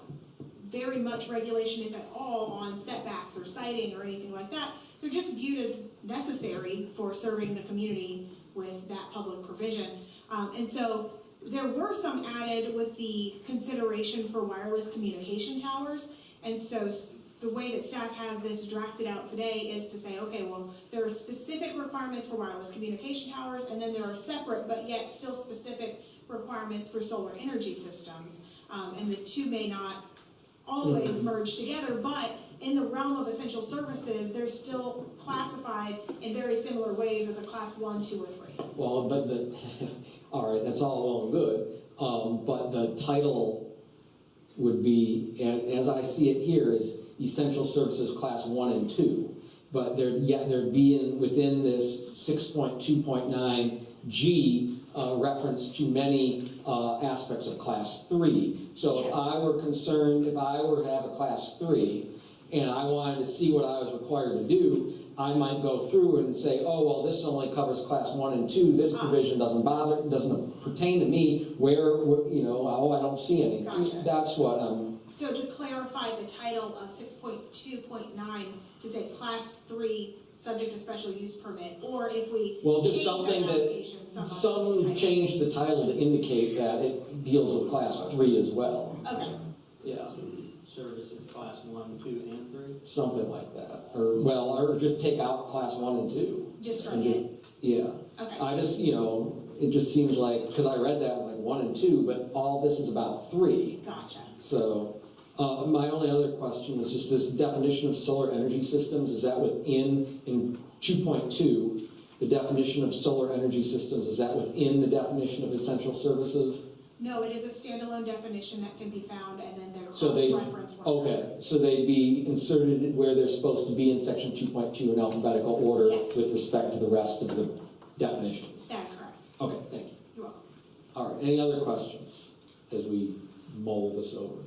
very much regulation, if at all, on setbacks or siting or anything like that. They're just viewed as necessary for serving the community with that public provision. And so there were some added with the consideration for wireless communication towers. And so the way that staff has this drafted out today is to say, okay, well, there are specific requirements for wireless communication towers, and then there are separate but yet still specific requirements for solar energy systems. And the two may not always merge together, but in the realm of essential services, they're still classified in very similar ways as a class 1, 2, or 3. Well, but all right, that's all well and good, but the title would be, as I see it here, is Essential Services Class 1 and 2. But there'd be within this 6.2.9 G reference to many aspects of Class 3. So if I were concerned, if I were to have a Class 3, and I wanted to see what I was required to do, I might go through and say, oh, well, this only covers Class 1 and 2. This provision doesn't pertain to me. Where you know, oh, I don't see any. Gotcha. That's what I'm. So to clarify the title of 6.2.9 to say Class 3 subject to special use permit, or if we just something that change the title to indicate that it deals with Class 3 as well. Okay. Yeah. Services Class 1, 2, and 3? Something like that. Or just take out Class 1 and 2. Just strike it? Yeah. Okay. I just, it just seems like, because I read that like 1 and 2, but all this is about 3. Gotcha. So, My only other question was just this definition of solar energy systems, is that within, in 2.2, the definition of solar energy systems, is that within the definition of essential services? No, it is a standalone definition that can be found, and then they're So they- cross-referenced. Okay, so they'd be inserted where they're supposed to be in section 2.2 in alphabetical order Yes. with respect to the rest of the definitions? That is correct. Okay, thank you. You're welcome. All right, any other questions as we mull this over?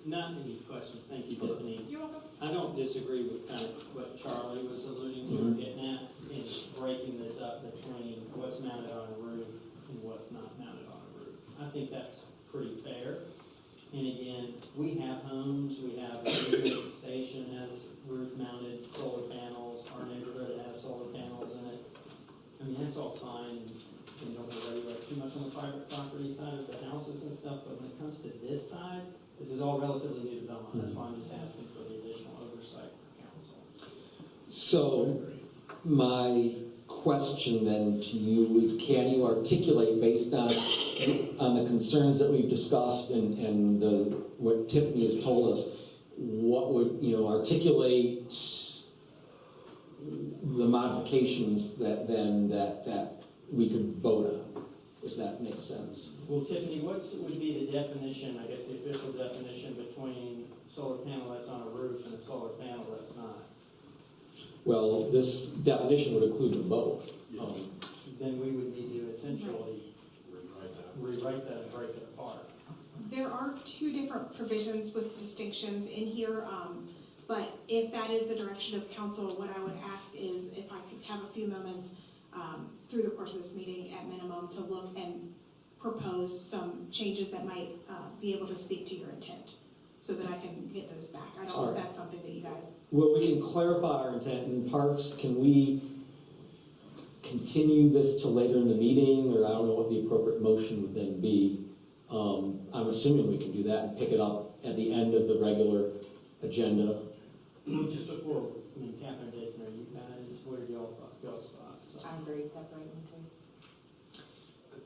Not any questions, thank you, Tiffany. You're welcome. I don't disagree with kind of what Charlie was alluding to or getting at in breaking this up between what's mounted on a roof and what's not mounted on a roof. I think that's pretty fair. And again, we have homes, we have a neighborhood station has roof-mounted solar panels, our neighborhood has solar panels in it. I mean, that's all fine, and don't worry about too much on the private property side of the houses and stuff, but when it comes to this side, this is all relatively new development. That's why I'm just asking for the additional oversight for council. So, my question then to you is, can you articulate based on the concerns that we've discussed and what Tiffany has told us, what would, articulate the modifications that we could vote on, if that makes sense? Well, Tiffany, what would be the definition, I guess the official definition between a solar panel that's on a roof and a solar panel that's not? Well, this definition would include them both. Then we would need to essentially rewrite that and break it apart. There are two different provisions with distinctions in here, but if that is the direction of council, what I would ask is if I could have a few moments through the course of this meeting at minimum to look and propose some changes that might be able to speak to your intent, so that I can get those back. I don't know if that's something that you guys... Well, we can clarify our intent in parks. Can we continue this till later in the meeting, or I don't know what the appropriate motion would then be? I'm assuming we can do that and pick it up at the end of the regular agenda. Just before, Catherine, Jason, are you guys, what are y'all's thoughts? So. I'm very separating too.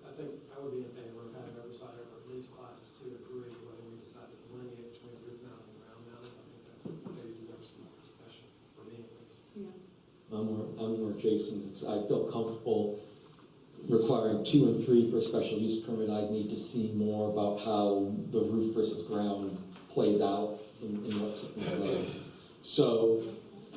I think I would be in favor of having oversight over at least classes 2 and 3, whether we decide to delineate between roof mounted and ground mounted. I think that's maybe deserves some more discussion, for me at least. Yeah. I'm more Jason. I feel comfortable requiring 2 and 3 for a special use permit. I'd need to see more about how the roof versus ground plays out in what's in play. So,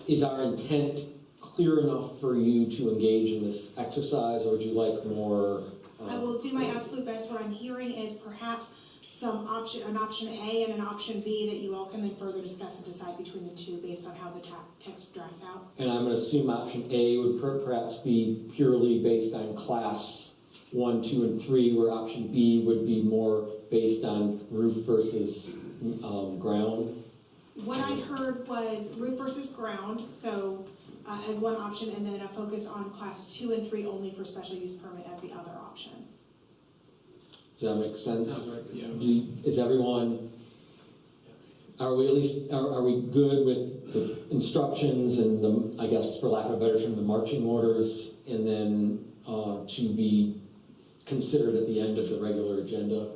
is our intent clear enough for you to engage in this exercise, or would you like more? I will do my absolute best. What I'm hearing is perhaps an option A and an option B that you all can then further discuss and decide between the two based on how the text drafts out. And I'm going to assume option A would perhaps be purely based on class 1, 2, and 3, where option B would be more based on roof versus ground. What I heard was roof versus ground, so as one option, and then a focus on class 2 and 3 only for special use permit as the other option. Does that make sense? Yeah. Is everyone, are we at least, are we good with the instructions and the, I guess for lack of a better term, the marching orders, and then to be considered at the end of the regular agenda?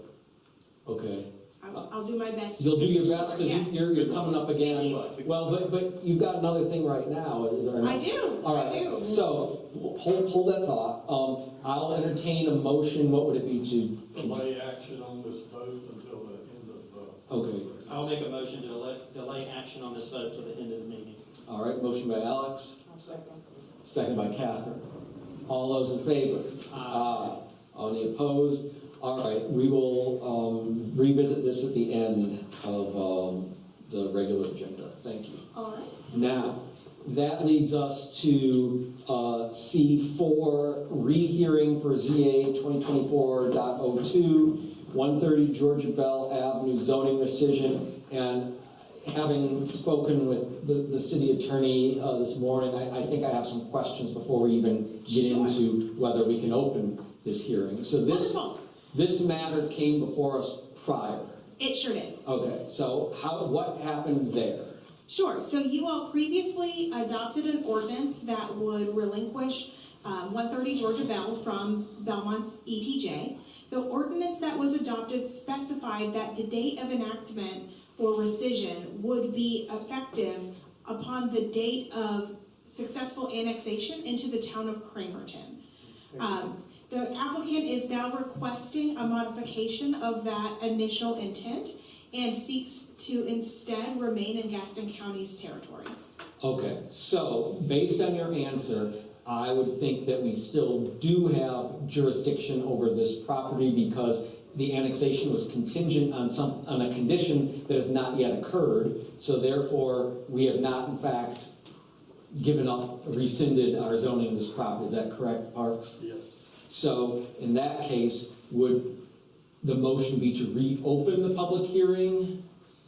Okay. I'll do my best. You'll do your to best, ensure- because yes. you're coming up again. Well, but you've got another thing right now, is there not? I do. All right, I do. so hold that thought. I'll entertain a motion. What would it be to? Delay action on this vote until the end of, Okay. I'll make a motion to delay action on this vote till the end of the meeting. All right, motion by Alex, I'll second. second by Catherine. All those in favor? Aye. Any opposed? All right, we will revisit this at the end of the regular agenda. Thank you. All right. Now, that leads us to C4, rehearing for ZA 2024.02, 130 Georgia Bell Avenue zoning rescission. And having spoken with the city attorney this morning, I think I have some questions before we even get into whether we can open this hearing. So this matter came before us prior. It sure did. Okay, so what happened there? Sure. So you all previously adopted an ordinance that would relinquish 130 Georgia Bell from Belmont's ETJ. The ordinance that was adopted specified that the date of enactment or recision would be effective upon the date of successful annexation into the town of Cramerton. The applicant is now requesting a modification of that initial intent and seeks to instead remain in Gaston County's territory. Okay, so based on your answer, I would think that we still do have jurisdiction over this property because the annexation was contingent on a condition that has not yet occurred. So therefore, we have not in fact given up, rescinded our zoning of this property. Is that correct, Parks? Yes. So in that case, would the motion be to reopen the public hearing?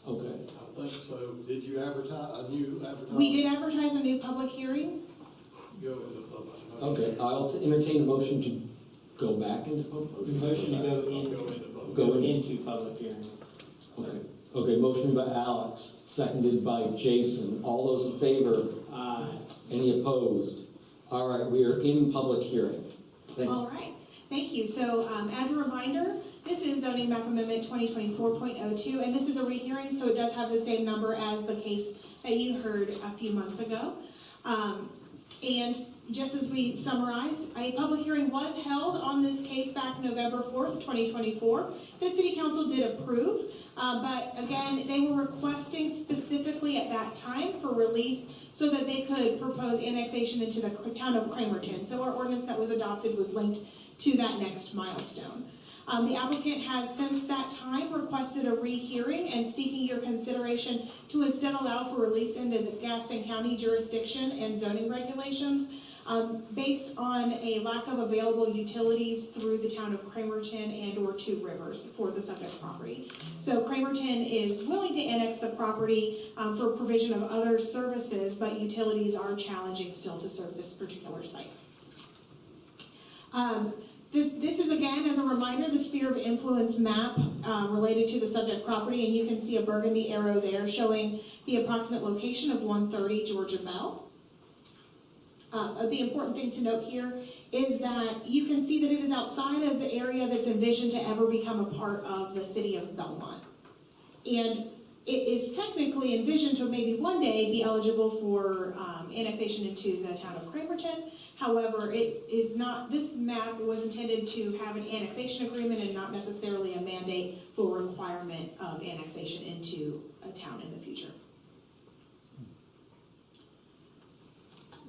Okay. I think so. Did you advertise, a new advertisement? We did advertise a new public hearing. Go into public. Okay, I'll entertain a motion to go back into public. Motion to go into public hearing. Okay. Okay, motion by Alex, seconded by Jason. All those in favor? Aye. Any opposed? All right, we are in public hearing. Thank you. All right, thank you. So as a reminder, this is zoning map amendment 2024.02, and this is a rehearing, so it does have the same number as the case that you heard a few months ago. And just as we summarized, a public hearing was held on this case back November 4th, 2024. The City Council did approve, but again, they were requesting specifically at that time for release so that they could propose annexation into the town of Cramerton. So our ordinance that was adopted was linked to that next milestone. The applicant has since that time requested a rehearing and seeking your consideration to instead allow for release into the Gaston County jurisdiction and zoning regulations based on a lack of available utilities through the town of Cramerton and or Two Rivers for the subject property. So Cramerton is willing to annex the property for provision of other services, but utilities are challenging still to serve this particular site. This is, again, as a reminder, the sphere of influence map related to the subject property, and you can see a burgundy arrow there showing the approximate location of 130 Georgia Bell. The important thing to note here is that you can see that it is outside of the area that's envisioned to ever become a part of the city of Belmont. And it is technically envisioned to maybe one day be eligible for annexation into the town of Cramerton. However, it is not, this map was intended to have an annexation agreement and not necessarily a mandate for requirement of annexation into a town in the future.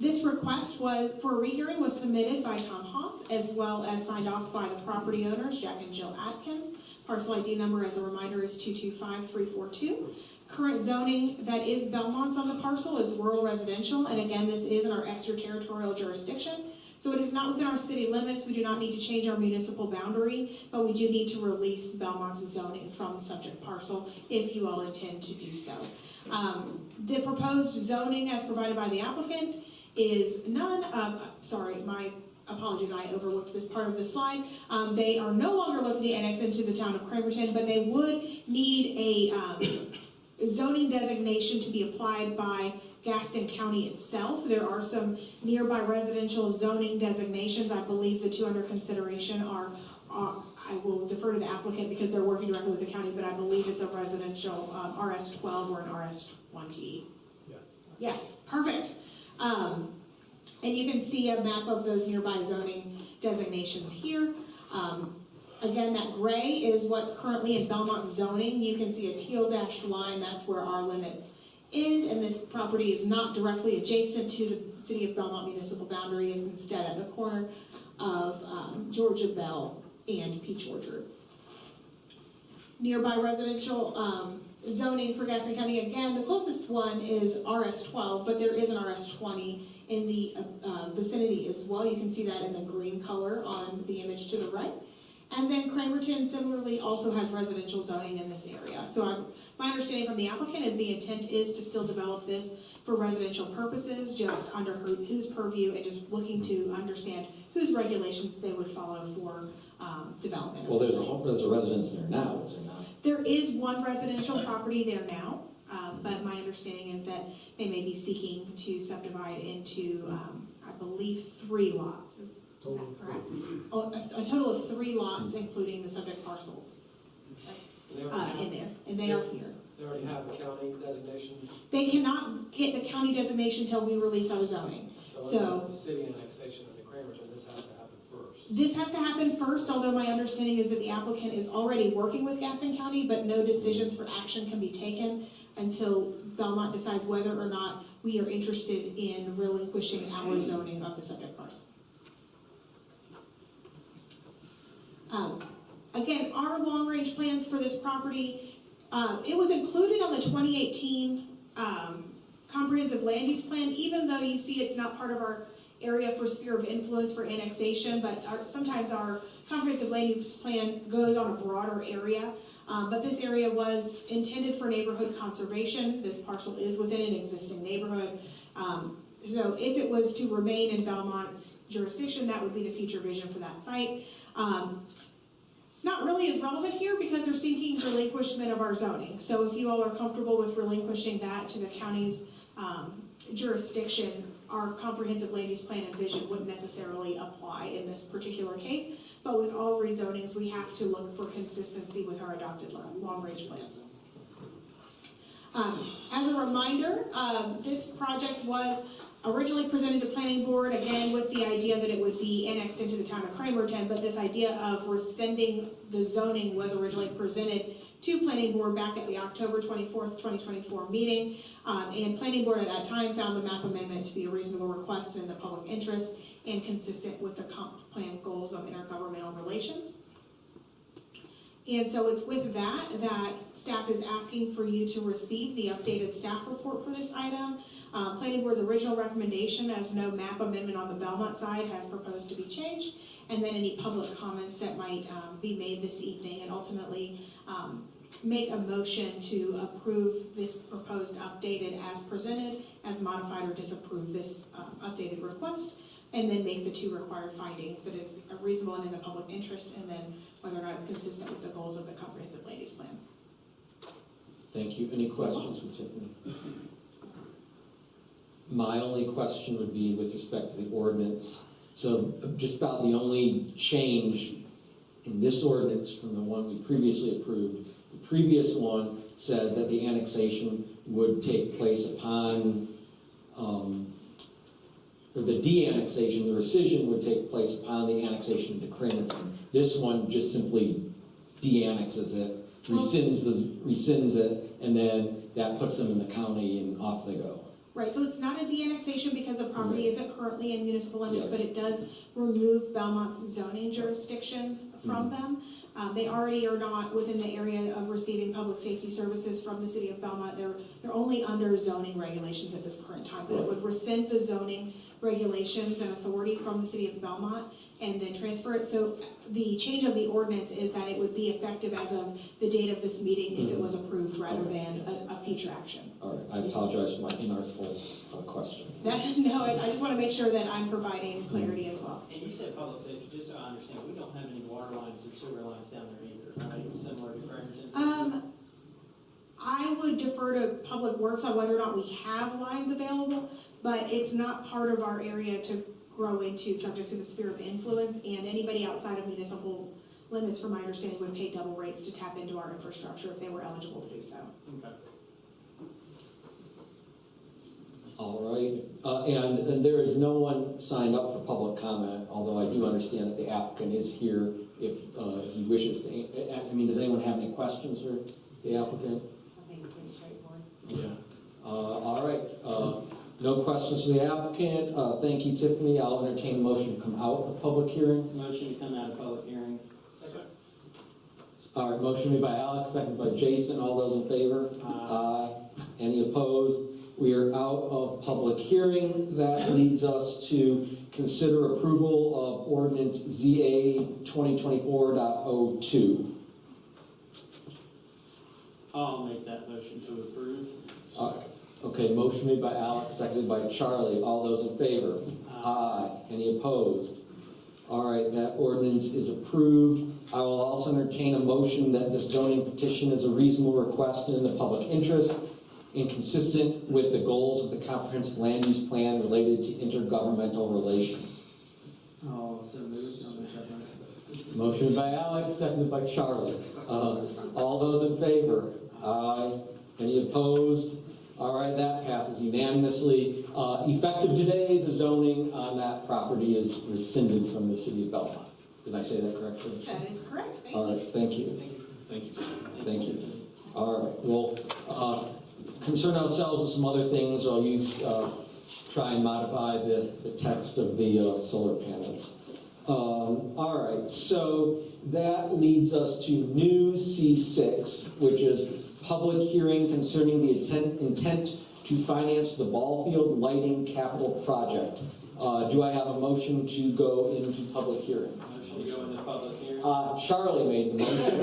This request for a rehearing was submitted by Tom Haas as well as signed off by the property owners, Jack and Jill Atkins. Parcel ID number, as a reminder, is 225342. Current zoning that is Belmont's on the parcel is rural residential, and again, this is in our extraterritorial jurisdiction. So it is not within our city limits. We do not need to change our municipal boundary, but we do need to release Belmont's zoning from the subject parcel if you all intend to do so. The proposed zoning as provided by the applicant is none of, sorry, my apologies, I overlooked this part of the slide. They are no longer looking to annex into the town of Cramerton, but they would need a zoning designation to be applied by Gaston County itself. There are some nearby residential zoning designations. I believe the two under consideration are I will defer to the applicant because they're working directly with the county, but I believe it's a residential RS-12 or an RS-20. Yeah. Yes, perfect. And you can see a map of those nearby zoning designations here. Again, that gray is what's currently in Belmont zoning. You can see a teal dashed line, that's where our limits end, and this property is not directly adjacent to the city of Belmont municipal boundary. It's instead at the corner of Georgia Bell and Peach Orchard. Nearby residential zoning for Gaston County, again, the closest one is RS-12, but there is an RS-20 in the vicinity as well. You can see that in the green color on the image to the right. And then Cramerton similarly also has residential zoning in this area. So my understanding from the applicant is the intent is to still develop this for residential purposes, just under whose purview, and just looking to understand whose regulations they would follow for development. Well, there's a residence there now, is there not? There is one residential property there now, but my understanding is that they may be seeking to subdivide into, I believe, 3 lots. Is that correct? Oh, a total of 3 lots, including the subject parcel in there, and they are here. They already have the county designation, They cannot get the county designation until we release our zoning. so the city annexation of the Cramerton, this has to happen first. This has to happen first, although my understanding is that the applicant is already working with Gaston County, but no decisions for action can be taken until Belmont decides whether or not we are interested in relinquishing our zoning of the subject parcel. Again, our long-range plans for this property, it was included on the 2018 comprehensive land use plan, even though you see it's not part of our area for sphere of influence for annexation, but sometimes our comprehensive land use plan goes on a broader area. But this area was intended for neighborhood conservation. This parcel is within an existing neighborhood. So if it was to remain in Belmont's jurisdiction, that would be the future vision for that site. It's not really as relevant here because they're seeking relinquishment of our zoning. So if you all are comfortable with relinquishing that to the county's jurisdiction, our comprehensive land use plan and vision wouldn't necessarily apply in this particular case. But with all rezonings, we have to look for consistency with our adopted long-range plans. As a reminder, this project was originally presented to planning board, again, with the idea that it would be annexed into the town of Cramerton, but this idea of rescinding the zoning was originally presented to planning board back at the October 24th, 2024 meeting. And planning board at that time found the map amendment to be a reasonable request in the public interest and consistent with the comp plan goals of intergovernmental relations. And so it's with that staff is asking for you to receive the updated staff report for this item. Planning board's original recommendation, as no map amendment on the Belmont side, has proposed to be changed, and then any public comments that might be made this evening, and ultimately make a motion to approve this proposed updated as presented, as modified, or disapprove this updated request, and then make the two required findings, that it's reasonable and in the public interest, and then whether or not it's consistent with the goals of the comprehensive land use plan. Thank you. Any questions from Tiffany? My only question would be with respect to the ordinance. So just about the only change in this ordinance from the one we previously approved, the previous one said that the annexation would take place upon, or the de-annexation, the rescission would take place upon the annexation to Cramerton. This one just simply de-annexes it, rescinds it, and then that puts them in the county and off they go. Right, so it's not a de-annexation because the property Right. isn't currently in municipal limits, Yes. but it does remove Belmont's zoning jurisdiction from them. They already are not within the area of receiving public safety services from the city of Belmont. They're only under zoning regulations at this current time. But it would rescind the zoning regulations and authority from the city of Belmont and then transfer it. So the change of the ordinance is that it would be effective as of the date of this meeting if it was approved rather than a future action. All right, I apologize for my inartful question. No, I just want to make sure that I'm providing clarity as well. And you said public safety, just so I understand, we don't have any water lines or sewer lines down there either, right? Similar to Cramerton? I would defer to Public Works on whether or not we have lines available, but it's not part of our area to grow into, subject to the sphere of influence, and anybody outside of municipal limits, from my understanding, would pay double rates to tap into our infrastructure if they were eligible to do so. Okay. All right, and there is no one signed up for public comment, although I do understand that the applicant is here if he wishes to. I mean, does anyone have any questions for the applicant? I think it's pretty straightforward. Yeah. All right, no questions for the applicant. Thank you, Tiffany. I'll entertain a motion to come out of public hearing. Motion to come out of public hearing. Second. All right, motion made by Alex, seconded by Jason. All those in favor? Aye. Any opposed? We are out of public hearing. That leads us to consider approval of ordinance ZA 2024.02. I'll make that motion to approve. Okay, motion made by Alex, seconded by Charlie. All those in favor? Aye. Any opposed? All right, that ordinance is approved. I will also entertain a motion that this zoning petition is a reasonable request and in the public interest and consistent with the goals of the comprehensive land use plan related to intergovernmental relations. Oh, so moved. Motion by Alex, seconded by Charlie. All those in favor? Aye. Any opposed? All right, that passes unanimously. Effective today, the zoning on that property is rescinded from the city of Belmont. Did I say that correctly? That is correct, thank All you. right, thank you. Thank you. Thank you. All right, we'll concern ourselves with some other things. I'll try and modify the text of the solar panels. All right, so that leads us to new C6, which is public hearing concerning the intent to finance the Ballfield lighting capital project. Do I have a motion to go into public hearing? Motion to go into public hearing? Charlie made the motion.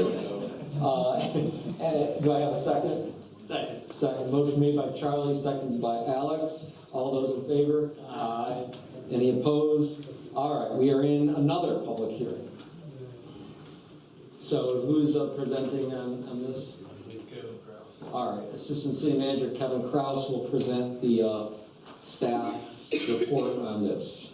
Do I have a second? Second. Second. Motion made by Charlie, seconded by Alex. All those in favor? Aye. Any opposed? All right, we are in another public hearing. So who's presenting on this? Kevin Kraus. All right, Assistant City Manager Kevin Kraus will present the staff report on this.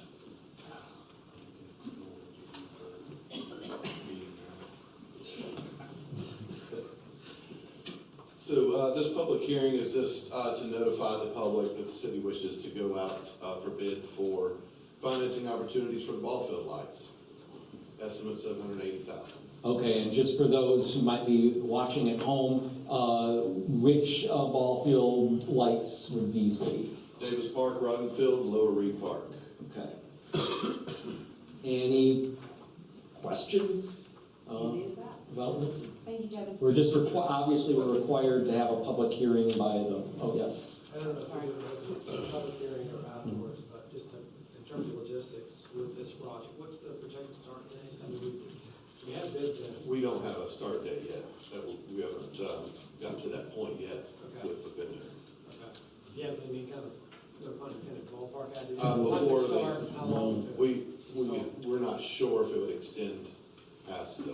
So this public hearing is just to notify the public that the city wishes to go out for bid for financing opportunities for the Ballfield lights. Estimate $780,000. Okay, and just for those who might be watching at home, which Ballfield lights would these be? Davis Park, Roddenfield, and Lower Reed Park. Okay. Any questions Easy as that. about this? Thank you, Kevin. We're just, obviously, we're required to have a public hearing by the, oh, yes. I don't know if it's a public hearing or afterwards, but just in terms of logistics with this project, what's the projected start date? I mean, we have bids in. We don't have a start date yet. We haven't gotten to that point yet with the vendor. Okay. Yeah, I mean, kind of, no pun intended, ballpark idea. Before Once it starts, how long? We're not sure if it would extend past the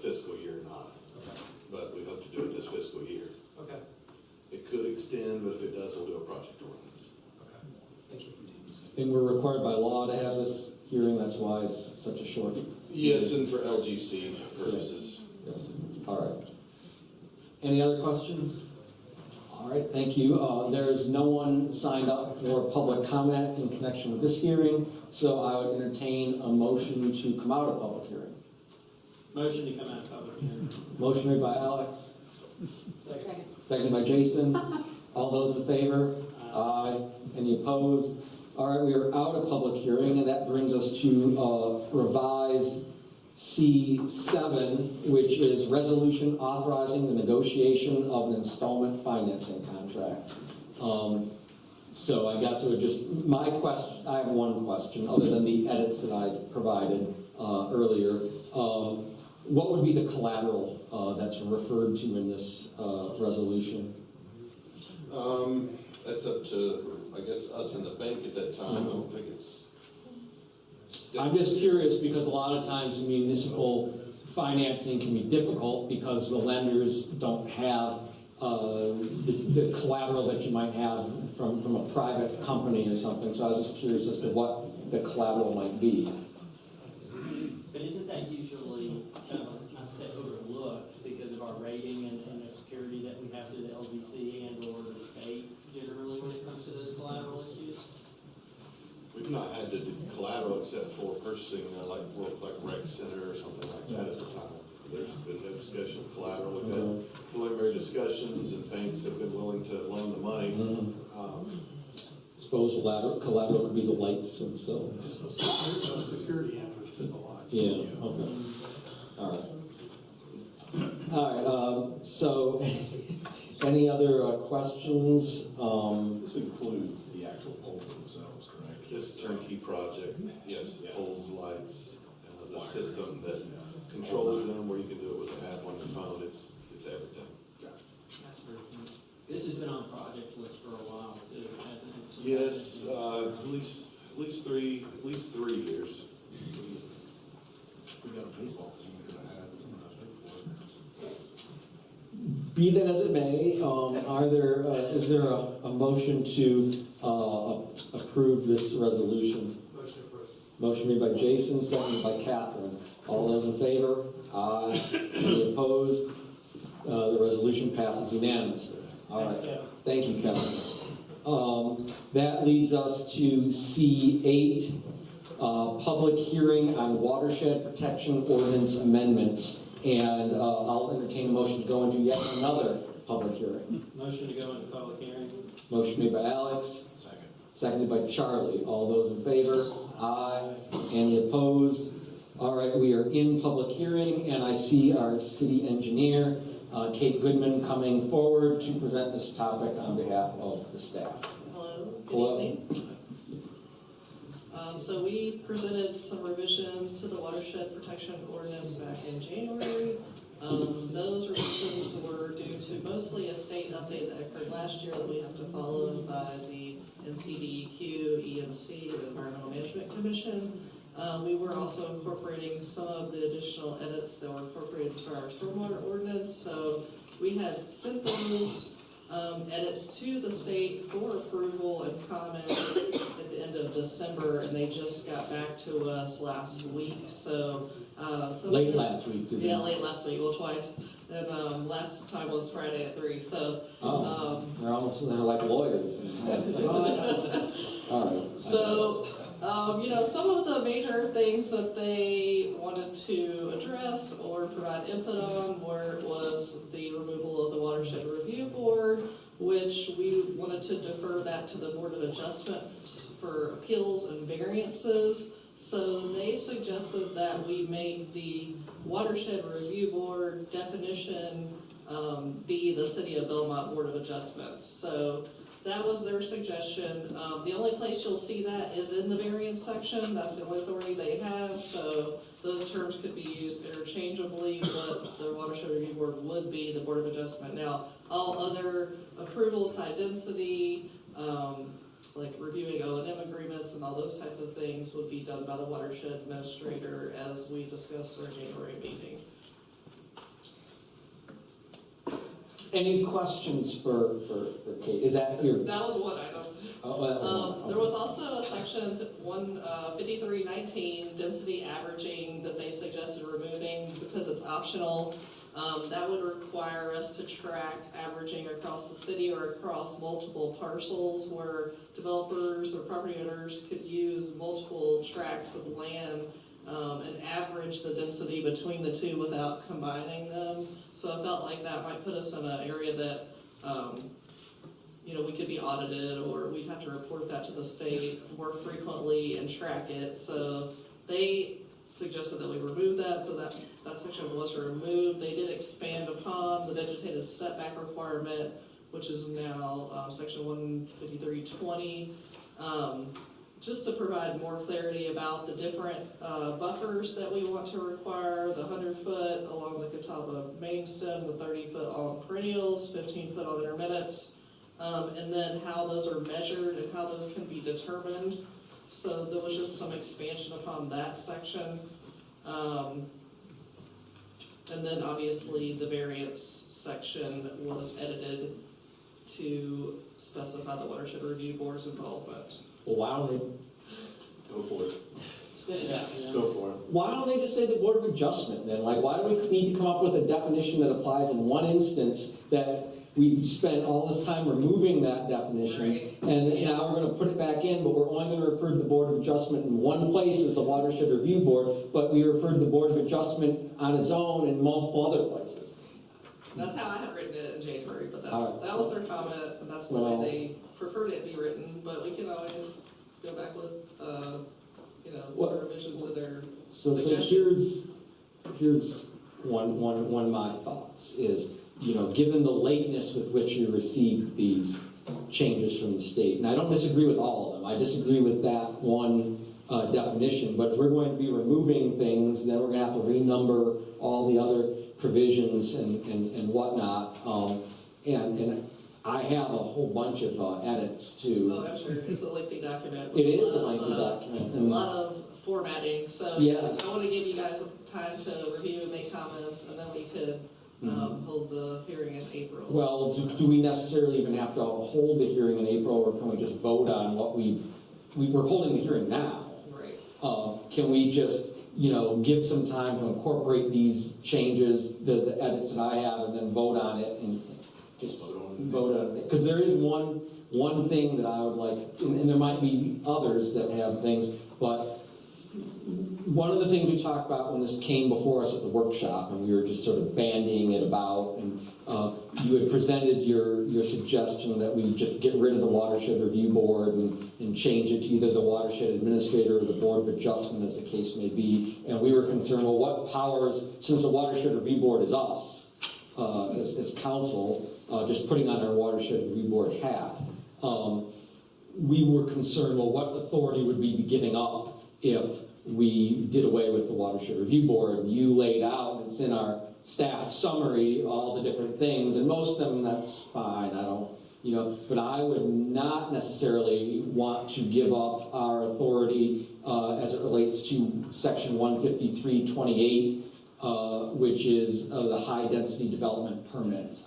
fiscal year or not, Okay. but we hope to do it this fiscal year. Okay. It could extend, but if it does, we'll do a project ordinance. Okay. Thank you. And we're required by law to have this hearing, that's why it's such a short. Yes, and for LGC purposes. Yes, all right. Any other questions? All right, thank you. There's no one signed up for public comment in connection with this hearing, so I would entertain a motion to come out of public hearing. Motion to come out of public hearing. Motion made by Alex, Second. seconded by Jason. All those in favor? Aye. Any opposed? All right, we are out of public hearing, and that brings us to revised C7, which is resolution authorizing the negotiation of an installment financing contract. So I guess it would just, my question, I have one question, other than the edits that I provided earlier. What would be the collateral that's referred to in this resolution? That's up to, I guess, us and the bank at that time. I don't think it's. I'm just curious because a lot of times municipal financing can be difficult because the lenders don't have the collateral that you might have from a private company or something. So I was just curious as to what the collateral might be. But isn't that usually kind of, not to say overlooked, because of our rating and the security that we have through the LVC and or the state generally when it comes to those collateral issues? We've not had to do collateral except for purchasing like rec center or something like that at the time. There's been no discussion of collateral. We've had preliminary discussions and banks have been willing to loan the money. Suppose collateral could be the lights themselves. Security interest in the lot. Yeah, okay. All right. All right, so any other questions? This includes the actual poles themselves, correct? This turnkey project, yes, poles, lights, the system that controls them, where you can do it with an app on your phone, it's everything. This has been on the project list for a while too, hasn't it? Yes, at least 3 years. We got a baseball team we could have had, some of that big Be that as it may, is there a motion to approve this resolution? Motion approved. Motion made by Jason, seconded by Catherine. All those in favor? Aye. Any opposed? The resolution passes unanimously. All Thanks, right. Kevin. Thank you, Kevin. That leads us to C8, public hearing on watershed protection ordinance amendments. And I'll entertain a motion to go into yet another public hearing. Motion to go into public hearing. Motion made by Alex, Second. seconded by Charlie. All those in favor? Aye. Any opposed? All right, we are in public hearing, and I see our city engineer, Kate Goodman, coming forward to present this topic on behalf of the staff. Hello, Hello. good evening. So we presented some revisions to the watershed protection ordinance back in January. Those revisions were due to mostly a state update that occurred last year that we have to follow by the NCDEQ, EMC, and Environmental Management Commission. We were also incorporating some of the additional edits that were incorporated to our stormwater ordinance. So we had sent those edits to the state for approval and comment at the end of December, and they just got back to us last week. So Late last week, didn't yeah, you? late last week, well, twice. And last time was Friday at 3. So They're like lawyers. All right. So, some of the major things that they wanted to address or provide input on was the removal of the Watershed Review Board, which we wanted to defer that to the Board of Adjustments for appeals and variances. So they suggested that we make the Watershed Review Board definition be the City of Belmont Board of Adjustments. So that was their suggestion. The only place you'll see that is in the variance section. That's the only authority they have. So those terms could be used interchangeably, but the Watershed Review Board would be the Board of Adjustment. Now, all other approvals, high density, like reviewing O&M agreements and all those type of things would be done by the Watershed Administrator as we discussed our January meeting. Any questions for Kate? Is that your? That was one item. Oh, that was one. There was also a section 5319 density averaging that they suggested removing because it's optional. That would require us to track averaging across the city or across multiple parcels where developers or property owners could use multiple tracts of land and average the density between the two without combining them. So I felt like that might put us in an area that, we could be audited or we'd have to report that to the state more frequently and track it. So they suggested that we remove that, so that section was removed. They did expand upon the vegetated setback requirement, which is now section 15320. Just to provide more clarity about the different buffers that we want to require, the 100-foot along the Catawba main stem, the 30-foot on perennials, 15-foot on intermittents, and then how those are measured and how those can be determined. So there was just some expansion upon that section. And then obviously the variance section was edited to specify the Watershed Review Board's involvement. Well, why don't they? Go for it. Yeah. Go for it. Why don't they just say the Board of Adjustment then? Like, why do we need to come up with a definition that applies in one instance that we spent all this time removing that definition, Right. and then now we're going to put it back in, but we're only going to refer to the Board of Adjustment in one place as the Watershed Review Board, but we refer to the Board of Adjustment on its own in multiple other places. That's how I had written it in January, but All right. that was their comment, and that's the Well- way they preferred it to be written, but we can always go back with, Well, a revision to their So suggestion. here's one of my thoughts is, given the lateness with which you received these changes from the state, and I don't disagree with all of them, I disagree with that one definition, but if we're going to be removing things, then we're going to have to renumber all the other provisions and whatnot, and I have a whole bunch of edits to. Oh, I'm sure, it's a lengthy document. It is a lengthy document. A lot of formatting, so Yes. I want to give you guys time to review and make comments, and then we could hold the hearing in April. Well, do we necessarily even have to hold the hearing in April, or can we just vote on what we're holding the hearing now? Right. Can we just, give some time to incorporate these changes, the edits that I have, and then vote on it it's Vote on it. vote on it. Because there is one thing that I would like, and there might be others that have things, but one of the things we talked about when this came before us at the workshop, and we were just sort of bandying it about, and you had presented your suggestion that we just get rid of the Watershed Review Board and change it to either the Watershed Administrator or the Board of Adjustment, as the case may be. And we were concerned, well, what powers, since the Watershed Review Board is us, as council, just putting on our Watershed Review Board hat, we were concerned, well, what authority would we be giving up if we did away with the Watershed Review Board? And you laid out, it's in our staff summary, all the different things, and most of them, that's fine, I don't, but I would not necessarily want to give up our authority as it relates to section 153.28, which is the high-density development permits.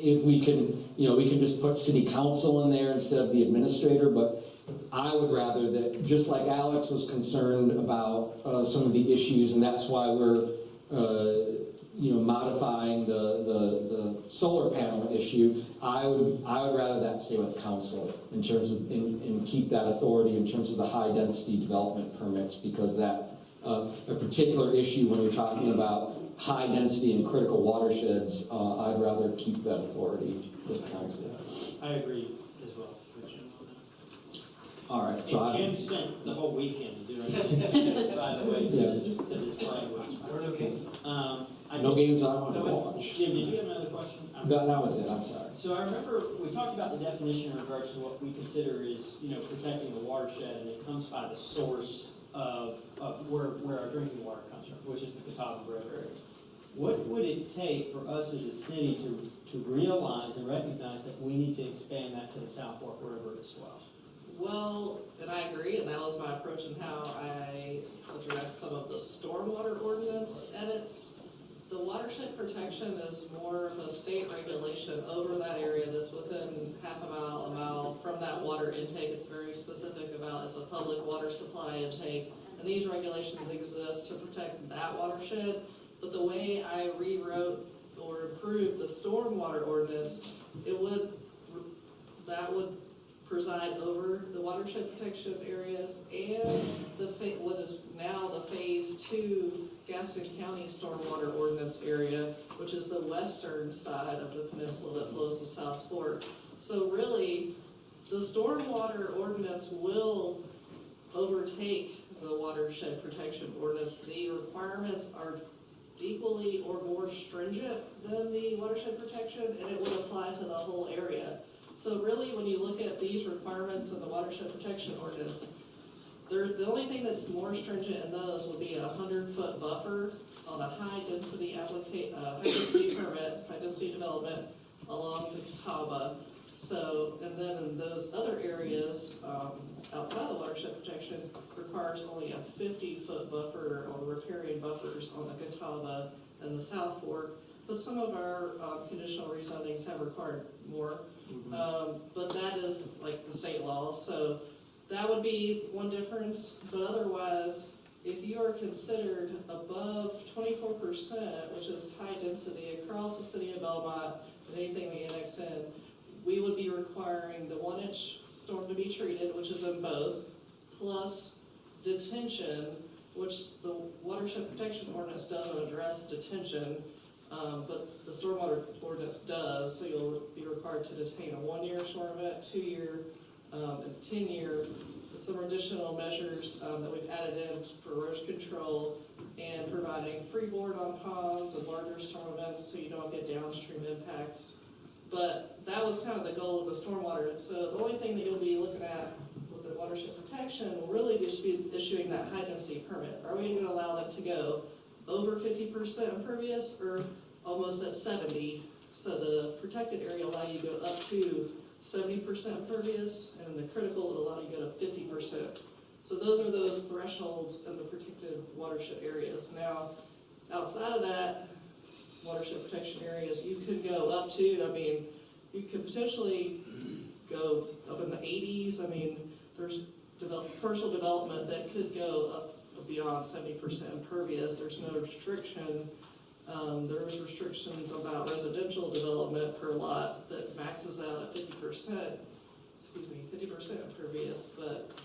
If we can, we can just put city council in there instead of the administrator, but I would rather that, just like Alex was concerned about some of the issues, and that's why we're, modifying the solar panel issue. I would rather that stay with council in terms of, and keep that authority in terms of the high density development permits, because that's a particular issue when you're talking about high density and critical watersheds. I'd rather keep that authority with council. I agree as well with Jim on that. All right, so And Jim spent the whole weekend doing this, by the way, to Yes. this language. no games I want to watch. Jim, did you have another question? That was it, I'm sorry. So I remember we talked about the definition in regards to what we consider is, protecting the watershed, and it comes by the source of where our drinking water comes from, which is the Catawba River area. What would it take for us as a city to realize and recognize that we need to expand that to the South Fork River as well? Well, and I agree, and that was my approach in how I addressed some of the stormwater ordinance edits. The watershed protection is more of a state regulation over that area that's within half a mile from that water intake. It's very specific about, it's a public water supply intake, and these regulations exist to protect that watershed. But the way I rewrote or improved the stormwater ordinance, that would preside over the watershed protection areas and what is now the Phase 2 Gaston County Stormwater Ordinance area, which is the western side of the peninsula that flows to South Fork. So really, the stormwater ordinance will overtake the watershed protection ordinance. The requirements are equally or more stringent than the watershed protection, and it would apply to the whole area. So really, when you look at these requirements in the watershed protection ordinance, the only thing that's more stringent in those would be a 100-foot buffer on a high-density permit, high-density development along the Catawba. So, and then in those other areas outside the watershed protection requires only a 50-foot buffer or riparian buffers on the Catawba and the South Fork. But some of our conditional rezonings have required more. But that is like the state law. So that would be one difference. But otherwise, if you are considered above 24%, which is high density across the city of Belmont, and anything we annex in, we would be requiring the 1-inch storm to be treated, which is in both, plus detention, which the watershed protection ordinance doesn't address detention, but the stormwater ordinance does. So you'll be required to detain a 1-year storm event, 2-year, and 10-year, with some additional measures that we've added in for erosion control and providing freeboard on ponds and larger storm events so you don't get downstream impacts. But that was kind of the goal of the stormwater. So the only thing that you'll be looking at with the watershed protection will really just be issuing that high density permit. Are we going to allow them to go over 50% impervious or almost at 70? So the protected area will allow you to go up to 70% impervious, and in the critical it will allow you to go to 50%. So those are those thresholds in the protected watershed areas. Now, outside of that, watershed protection areas, you could go up to, you could potentially go up in the 80s. There's commercial development that could go up beyond 70% impervious. There's no restriction There's restrictions about residential development per lot that maxes out at 50%, 50% impervious, but,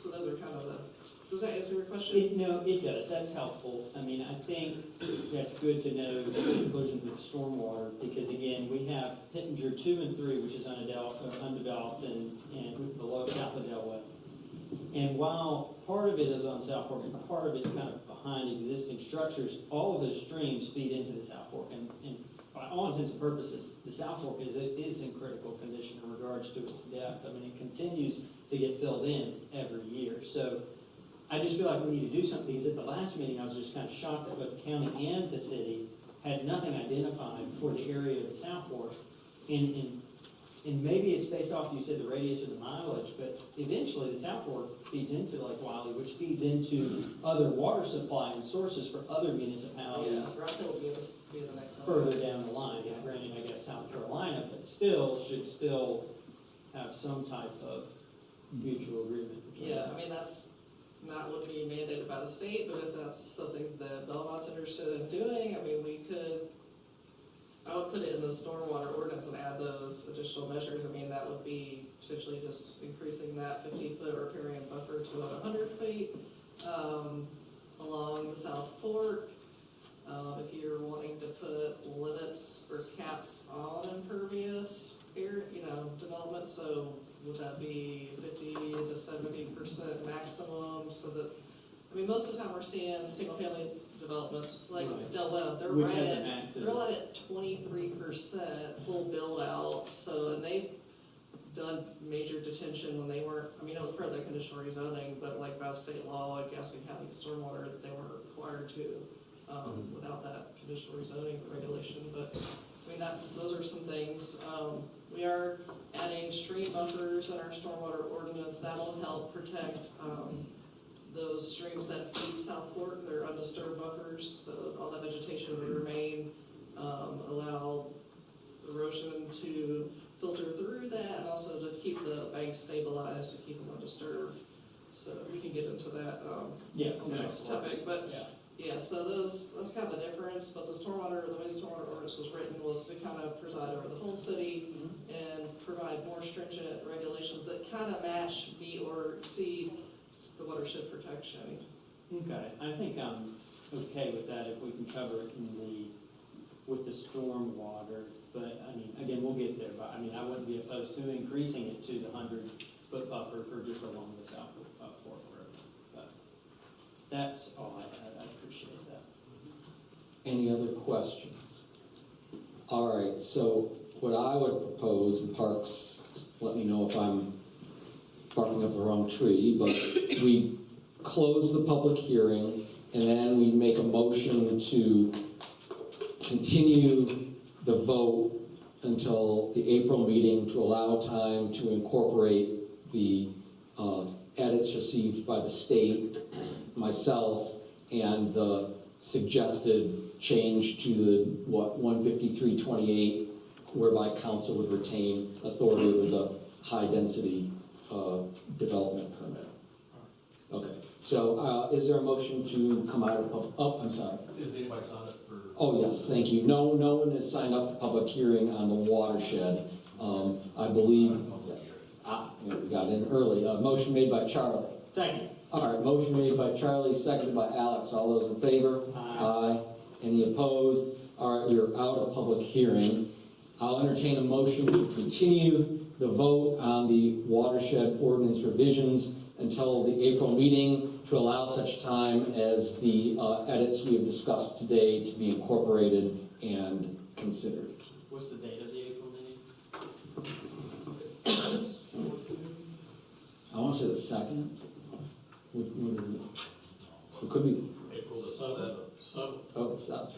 so those are kind of the, does that answer your question? No, it does, that's helpful. I mean, I think that's good to know the conclusion with stormwater, because again, we have Pittenger 2 and 3, which is undeveloped and below South of Delaware. And while part of it is on South Fork and part of it's kind of behind existing structures, all of those streams feed into the South Fork. And by all intents and purposes, the South Fork is in critical condition in regards to its depth. I mean, it continues to get filled in every year. So I just feel like we need to do something, because at the last meeting, I was just kind of shocked that both the county and the city had nothing identified for the area of the South Fork. And maybe it's based off, you said, the radius or the mileage, but eventually the South Fork feeds into Lake Wiley, which feeds into other water supply and sources for other municipalities Rockville will be the next one. further down the line. Yeah, granted, I guess South Carolina, but should still have some type of mutual agreement between Yeah, them. I mean, that's not what be mandated by the state, but if that's something that Belmont's interested in doing, I mean, I would put it in the stormwater ordinance and add those additional measures. I mean, that would be potentially just increasing that 50-foot riparian buffer to 100 feet along the South Fork. If you're wanting to put limits or caps on impervious area, development, so would that be 50 to 70% maximum? So that, I mean, most of the time we're seeing single-family developments like Right. Del Webb, they're Which right has at an active- they're right at 23% full build out. So, and they've done major detention when they weren't, I mean, it was part of their conditional rezoning, but like by state law, I guess in county stormwater, they weren't required to, without that conditional rezoning regulation. But I mean, those are some things. We are adding stream buffers in our stormwater ordinance. That'll help protect, those streams that feed South Fork. They're undisturbed buffers, so all that vegetation would remain, allow erosion to filter through that, and also to keep the banks stabilized, to keep them undisturbed. So we can get into that, Yeah. on the next topic, but yeah, so that's kind of the difference. But the way the stormwater ordinance was written was to kind of preside over the whole city and provide more stringent regulations that kind of match, meet, or exceed the watershed protection. Okay, I think I'm okay with that if we can cover it with the storm water. But, I mean, again, we'll get there, but, I mean, I wouldn't be opposed to increasing it to the 100-foot buffer for just along the South Fork Road. But that's all I had. I appreciate that. Any other questions? All right, so what I would propose, and Parks, let me know if I'm barking up the wrong tree, but we close the public hearing, and then we make a motion to continue the vote until the April meeting to allow time to incorporate the edits received by the state, myself, and the suggested change to the 15328, whereby council would retain authority over the high-density development permit. Okay, so is there a motion to come out of public? Oh, I'm sorry. Is anybody signed up for? Oh, yes, thank you. No one has signed up for public hearing on the watershed. I believe, yes. We got in early. Motion made by Charlie. Second. All right, motion made by Charlie, seconded by Alex. All those in favor? Aye. Any opposed? All right, we are out of public hearing. I'll entertain a motion to continue the vote on the watershed ordinance revisions until the April meeting to allow such time as the edits we have discussed today to be incorporated and considered. What's the date of the April meeting? I want to say the second. It could be, April the 7th. oh, it's not.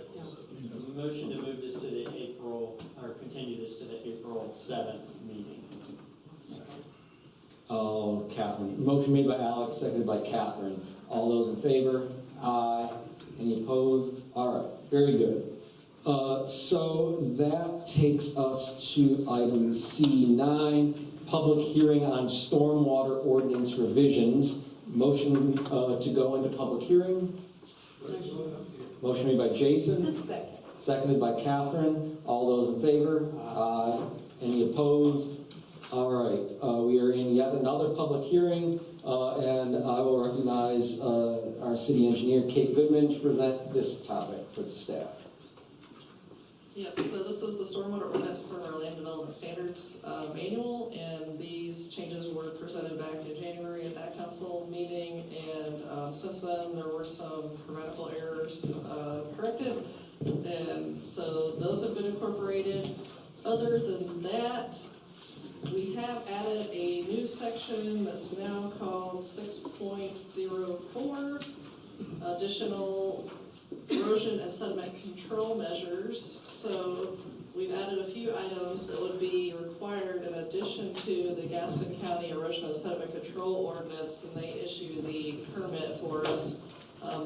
Motion to move this to the April, or continue this to the April 7th meeting. Oh, Catherine. Motion made by Alex, seconded by Catherine. All those in favor? Aye. Any opposed? All right, very good. So that takes us to item C9, public hearing on stormwater ordinance revisions. Motion to go into public hearing. Motion made by Jason, Second. seconded by Catherine. All those in favor? Aye. Any opposed? All right, we are in yet another public hearing, and I will recognize our city engineer, Kate Goodman, to present this topic for the staff. Yep, so this is the stormwater ordinance for our land development standards manual, and these changes were presented back in January at that council meeting, and since then, there were some grammatical errors corrected, and so those have been incorporated. Other than that, we have added a new section that's now called 6.04, additional erosion and sediment control measures. So we've added a few items that would be required in addition to the Gaston County Erosion and Sediment Control Ordinance, and they issue the permit for us.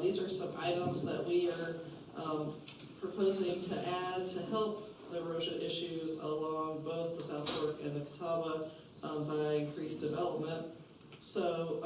These are some items that we are proposing to add to help the erosion issues along both the South Fork and the Catawba by increased development. So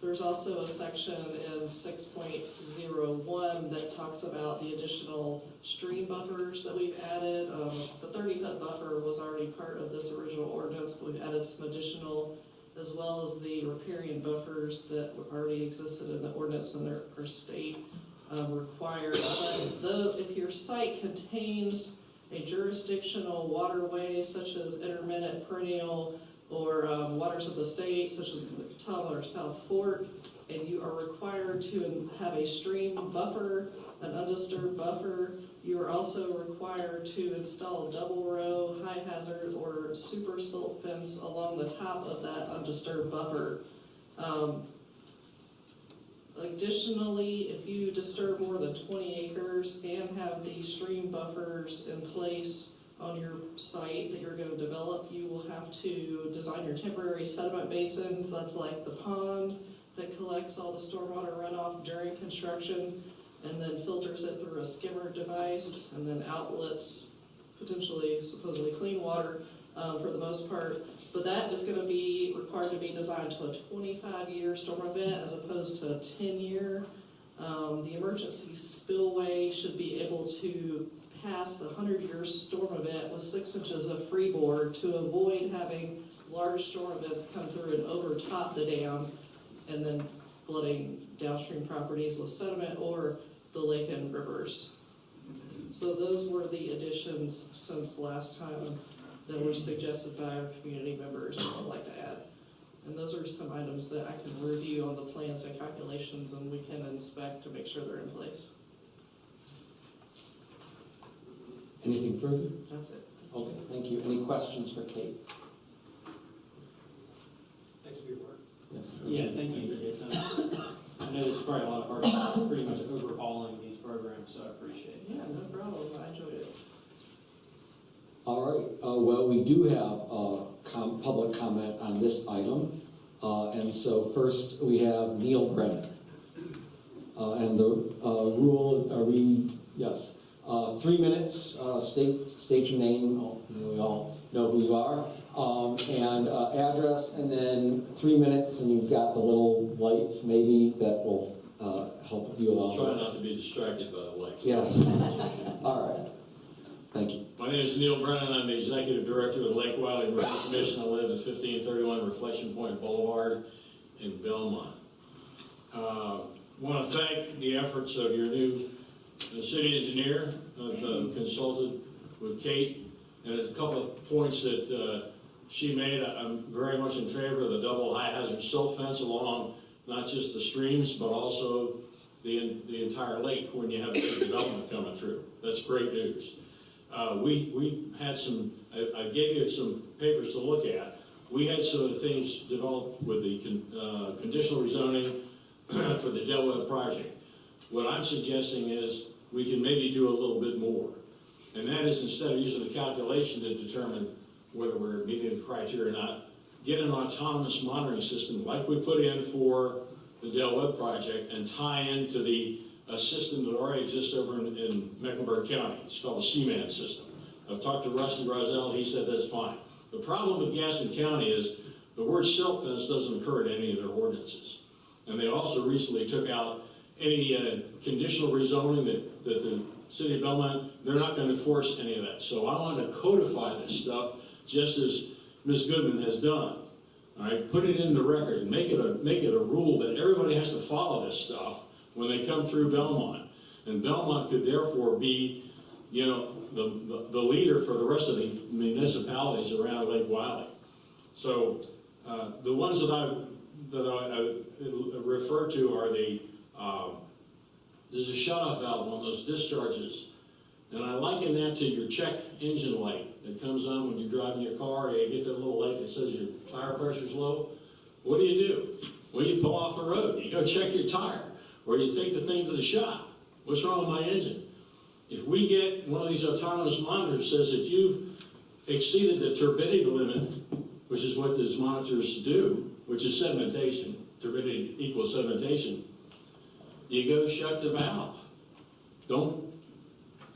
there's also a section in 6.01 that talks about the additional stream buffers that we've added. The 30-foot buffer was already part of this original ordinance, but we've added some additional, as well as the riparian buffers that already existed in the ordinance and are state required. But though, if your site contains a jurisdictional waterway such as intermittent, perennial, or waters of the state such as the Catawba or South Fork, and you are required to have a stream buffer, an undisturbed buffer, you are also required to install double row, high hazard, or super silt fence along the top of that undisturbed buffer. Additionally, if you disturb more than 20 acres and have these stream buffers in place on your site that you're going to develop, you will have to design your temporary sediment basin. That's like the pond that collects all the stormwater runoff during construction and then filters it through a skimmer device, and then outlets potentially, supposedly clean water for the most part. But that is going to be required to be designed to a 25-year storm event as opposed to a 10-year. The emergency spillway should be able to pass the 100-year storm event with 6 inches of freeboard to avoid having large storm events come through and overtop the dam and then flooding downstream properties with sediment or the lake and rivers. So those were the additions since last time that were suggested by our community members that I'd like to add. And those are some items that I can review on the plans and calculations, and we can inspect to make sure they're in place. Anything further? That's it. Okay, thank you. Any questions for Kate? Thanks for your work. Yes. Yeah, thank you, Jason. I know this is probably a lot of hard work, pretty much overhauling these programs, so I appreciate it. Yeah, no problem. I enjoyed it. All right, well, we do have public comment on this item. And so first we have Neil Brennan. And the rule, are we, yes. 3 minutes, state your name, we all know who you are, and address, and then 3 minutes, and you've got the little lights maybe that will help you along. Try not to be distracted by the lights. Yes. All right. Thank you. My name is Neil Brennan. I'm the Executive Director of the Lake Wiley Erosion Commission. I live at 1531 Reflection Point Boulevard in Belmont. Want to thank the efforts of your new city engineer. I've consulted with Kate, and there's a couple of points that she made. I'm very much in favor of the double high hazard silt fence along not just the streams, but also the entire lake when you have big development coming through. That's great news. We had some, I gave you some papers to look at. We had some of the things developed with the conditional rezoning for the Del Webb project. What I'm suggesting is we can maybe do a little bit more. And that is, instead of using the calculation to determine whether we're meeting the criteria or not, get an autonomous monitoring system like we put in for the Del Webb project and tie into the system that already exists over in Mecklenburg County. It's called the C-Man system. I've talked to Rusty Brazel, he said that's fine. The problem with Gaston County is the word silt fence doesn't occur in any of their ordinances. And they also recently took out any conditional rezoning that the city of Belmont, they're not gonna enforce any of that. So I want to codify this stuff, just as Ms. Goodman has done. All right, put it in the record, and make it a rule that everybody has to follow this stuff when they come through Belmont. And Belmont could therefore be, you know, the leader for the rest of the municipalities around Lake Wiley. So the ones that I refer to are there's a shut-off valve on those discharges. And I liken that to your check engine light that comes on when you're driving your car, and you get that little light that says your tire pressure's low. What do? Well, you pull off the road, you go check your tire, or you take the thing to the shop. What's wrong with my engine? If we get one of these autonomous monitors that says that you've exceeded the turbidity limit, which is what these monitors do, which is sedimentation, turbidity equals sedimentation, you go shut the valve. Don't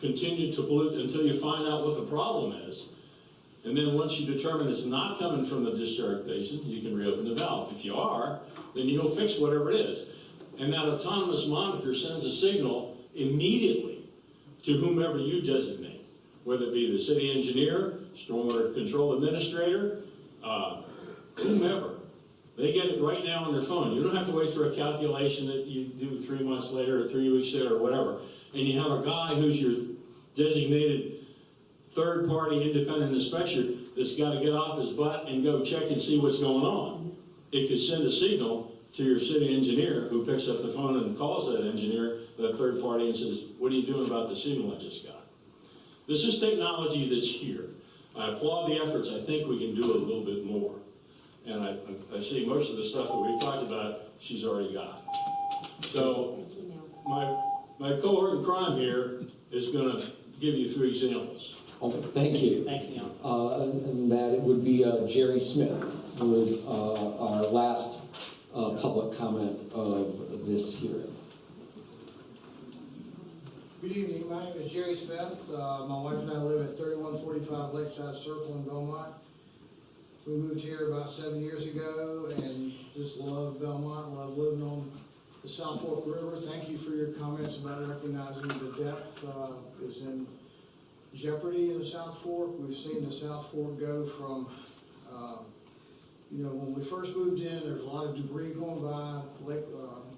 continue to pollute until you find out what the problem is. And then once you determine it's not coming from the discharge basin, you can reopen the valve. If you are, then you go fix whatever it is. And that autonomous monitor sends a signal immediately to whomever you designate, whether it be the city engineer, stormwater control administrator, whomever. They get it right now on their phone. You don't have to wait for a calculation that you do 3 months later or 3 weeks later or whatever. And you have a guy who's your designated third-party independent inspector that's got to get off his butt and go check and see what's going on. It could send a signal to your city engineer, who picks up the phone and calls that engineer, that third party, and says, what are you doing about the signal I just got? This is technology that's here. I applaud the efforts. I think we can do a little bit more. And I see most of the stuff that we've talked about, she's already got. So my cohort in crime here is going to give you 3 examples. Okay, thank you. Thanks, Neil. And that it would be Jerry Smith, who is our last public comment of this hearing. Good evening, my name is Jerry Smith. My wife and I live at 3145 Lakeside Circle in Belmont. We moved here about 7 years ago and just love Belmont, love living on the South Fork River. Thank you for your comments about recognizing the depth is in jeopardy in the South Fork. We've seen the South Fork go from, when we first moved in, there's a lot of debris going by.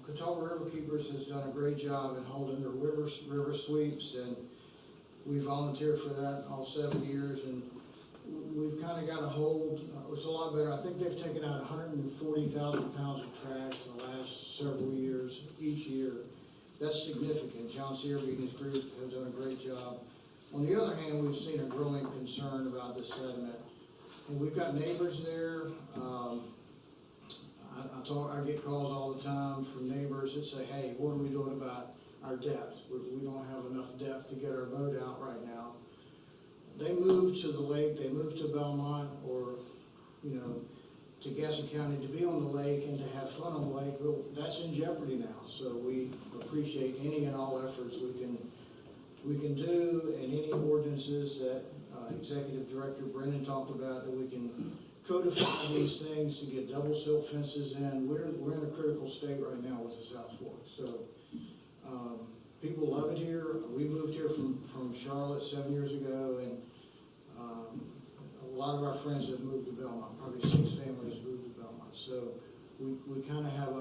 Catawba River Keepers has done a great job in holding their river sweeps, and we volunteered for that all 7 years, and we've kind of got a hold. It's a lot better. I think they've taken out 140,000 pounds of trash the last several years, each year. That's significant. John Searby and his group have done a great job. On the other hand, we've seen a growing concern about this sediment. And we've got neighbors there. I get calls all the time from neighbors that say, hey, what are we doing about our depth? We don't have enough depth to get our boat out right now. They moved to the lake, they moved to Belmont, or, to Gaston County to be on the lake and to have fun on the lake. Well, that's in jeopardy now. So we appreciate any and all efforts we can do, and any ordinances that Executive Director Brendan talked about, that we can codify these things to get double silt fences in. We're in a critical state right now with the South Fork. So people love it here. We moved here from Charlotte 7 years ago, and a lot of our friends have moved to Belmont. Probably 6 families moved to Belmont. So we kind of have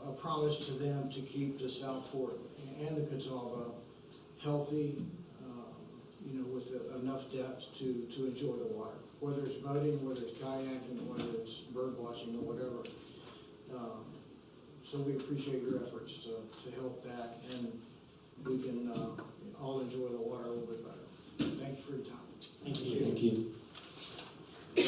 a promise to them to keep the South Fork and the Catawba healthy, with enough depth to enjoy the water. Whether it's boating, whether it's kayaking, whether it's bird watching or whatever. So we appreciate your efforts to help that, and we can all enjoy the water a little bit better. Thank you for your time. Thank you. Thank you.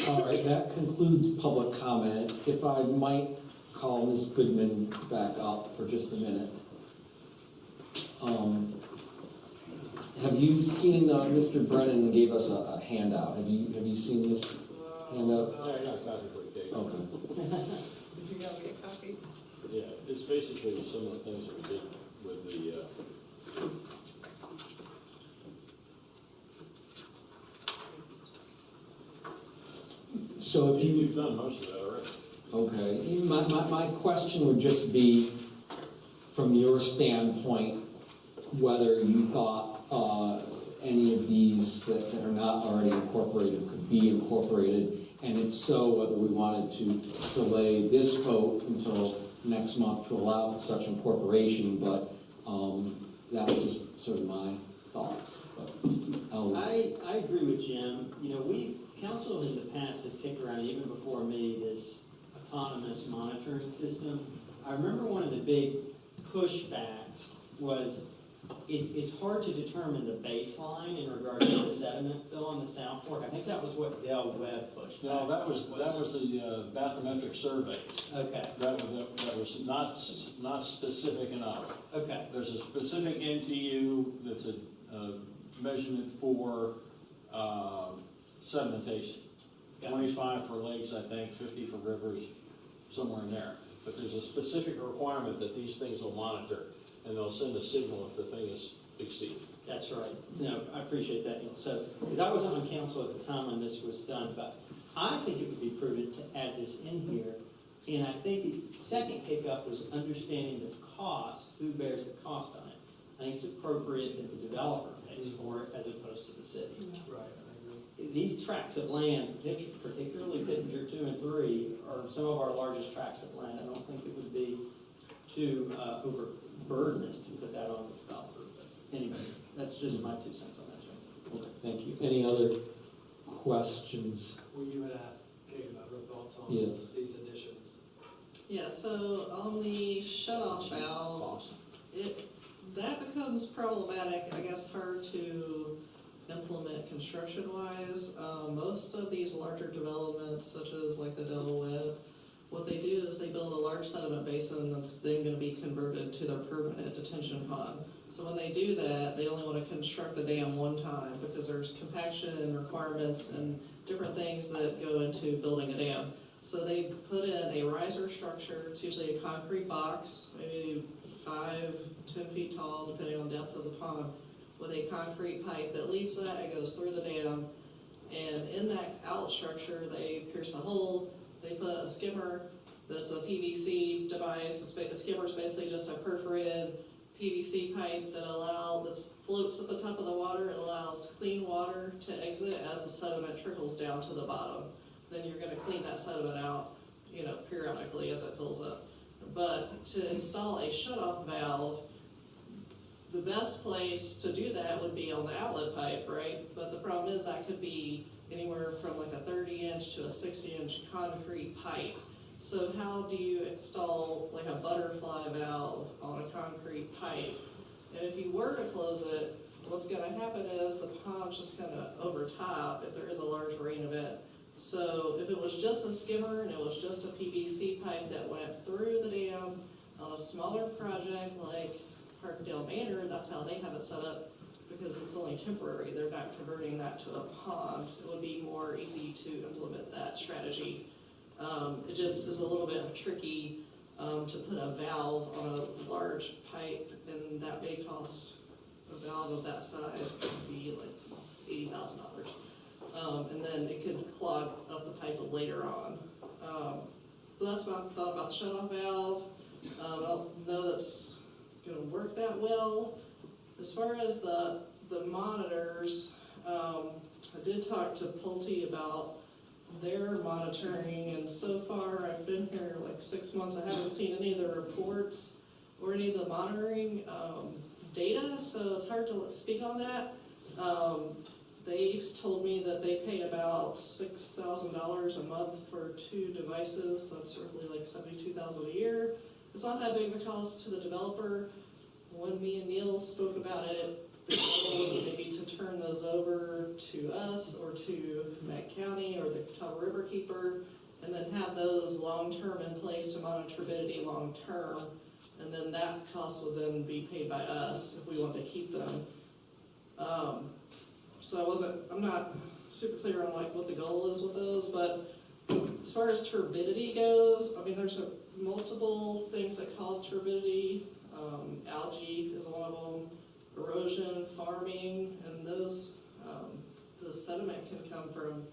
All right, that concludes public comment. If I might call Ms. Goodman back up for just a minute. Have you seen, Mr. Brennan gave us a handout. Have you seen this handout? Yeah, okay. Did you have me a copy? Yeah, it's basically some of the things that we did with the, So if you've done most of that already. Okay, my question would just be, from your standpoint, whether you thought any of these that are not already incorporated could be incorporated, and if so, whether we wanted to delay this vote until next month to allow for such incorporation, but that was just sort of my thoughts. But I agree with Jim. You know, council in the past has kicked around, even before me, this autonomous monitoring system. I remember one of the big pushbacks was it's hard to determine the baseline in regard to the sediment fill on the South Fork. I think that was what Del Webb pushed back. No, that was the bathymetric surveys. Okay, That was not specific enough. okay, There's a specific NTU that's a measurement for sedimentation. Got it. 25 for lakes, I think, 50 for rivers, somewhere in there. But there's a specific requirement that these things will monitor, and they'll send a signal if the thing is exceeded. that's right. No, I appreciate that, Neil. So, because I was on council at the time when this was done, but I think it would be prudent to add this in here. And I think the second hiccup was understanding the cost, who bears the cost on it. I think it's appropriate that the developer pays for it as opposed to the city. Right, I agree. These tracts of land, particularly Pittenger 2 and 3, are some of our largest tracts of land. I don't think it would be too overburden us to put that on the developer. But anyway, that's just my 2 cents on that, Jim. okay, thank you. Any other questions? Well, you had asked Kate about her thoughts on Yes. these additions. Yeah, so on the shut-off valve, that becomes problematic, I guess, hard to implement construction-wise. Most of these larger developments, such as like the Del Webb, what they do is they build a large sediment basin that's then going to be converted to their permanent detention pond. So when they do that, they only want to construct the dam one time because there's compaction requirements and different things that go into building a dam. So they put in a riser structure. It's usually a concrete box, maybe 5-10 feet tall, depending on depth of the pond, with a concrete pipe that leaves that. It goes through the dam, and in that outlet structure, they pierce a hole. They put a skimmer that's a PVC device. A skimmer is basically just a perforated PVC pipe that floats at the top of the water. It allows clean water to exit as the sediment trickles down to the bottom. Then you're going to clean that sediment out, periodically as it fills up. But to install a shutoff valve, the best place to do that would be on the outlet pipe, right? But the problem is that could be anywhere from like a 30-inch to a 60-inch concrete pipe. So how do you install like a butterfly valve on a concrete pipe? And if you were to close it, what's going to happen is the pond's just going to overtop if there is a large rain event. So if it was just a skimmer and it was just a PVC pipe that went through the dam on a smaller project like Parkdale Manor, that's how they have it set up, because it's only temporary. They're not converting that to a pond. It would be more easy to implement that strategy. It just is a little bit tricky to put a valve on a large pipe, and that may cost a valve of that size could be like $80,000. And then it could clog up the pipe later on. So that's my thought about the shutoff valve. I don't know that's going to work that well. As far as the monitors, I did talk to Pulte about their monitoring, and so far I've been here like 6 months. I haven't seen any of the reports or any of the monitoring data, so it's hard to speak on that. They've told me that they pay about $6,000 a month for 2 devices. That's roughly like $72,000 a year. It's not that big of a cost to the developer. When me and Neil spoke about it, the goal was maybe to turn those over to us or to Mack County or the Catawba River Keeper, and then have those long-term in place to monitor turbidity long-term. And then that cost would then be paid by us if we wanted to keep them. So I'm not super clear on like what the goal is with those, but as far as turbidity goes, I mean, there's multiple things that cause turbidity. Algae is one of them, erosion, farming, and those, the sediment can come from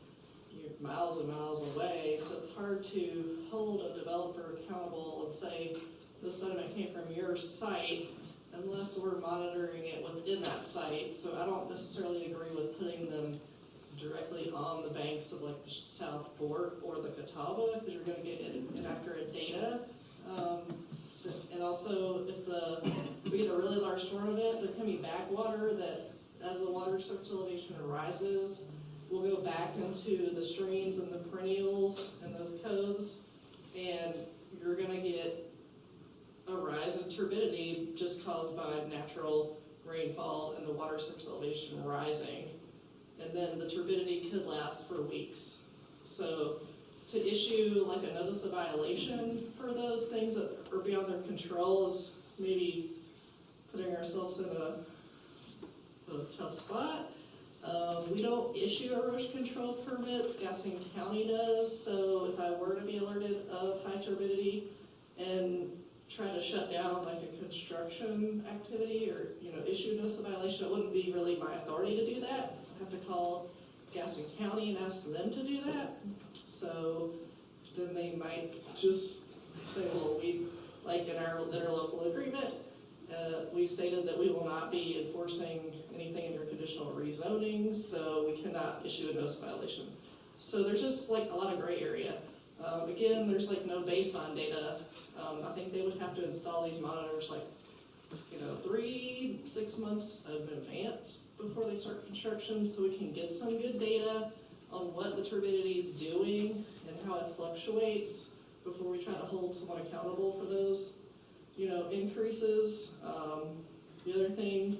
miles and miles away, so it's hard hard to hold a developer accountable and say, the sediment came from your site unless we're monitoring it within that site. So I don't necessarily agree with putting them directly on the banks of like the South Fork or the Catawba, because you're gonna get inaccurate data. And also, if we get a really large storm event, there can be backwater that, as the water surface elevation rises, will go back into the streams and the perennials and those coves, and you're gonna get a rise in turbidity just caused by natural rainfall and the water surface elevation rising. And then the turbidity could last for weeks. So to issue like a notice of violation for those things that are beyond their control is maybe putting ourselves in a tough spot. We don't issue erosion control permits, Gaston County does, so if I were to be alerted of high turbidity and try to shut down like a construction activity or, issue notice of violation, it wouldn't be really my authority to do that. I'd have to call Gaston County and ask them to do that. So then they might just say, well, we, like in our interlocal agreement, we stated that we will not be enforcing anything in your conditional rezoning, so we cannot issue a notice of violation. So there's just like a lot of gray area. Again, there's like no baseline data. I think they would have to install these monitors like, 3-6 months in advance before they start construction, so we can get some good data on what the turbidity is doing and how it fluctuates before we try to hold someone accountable for those, increases. The other thing,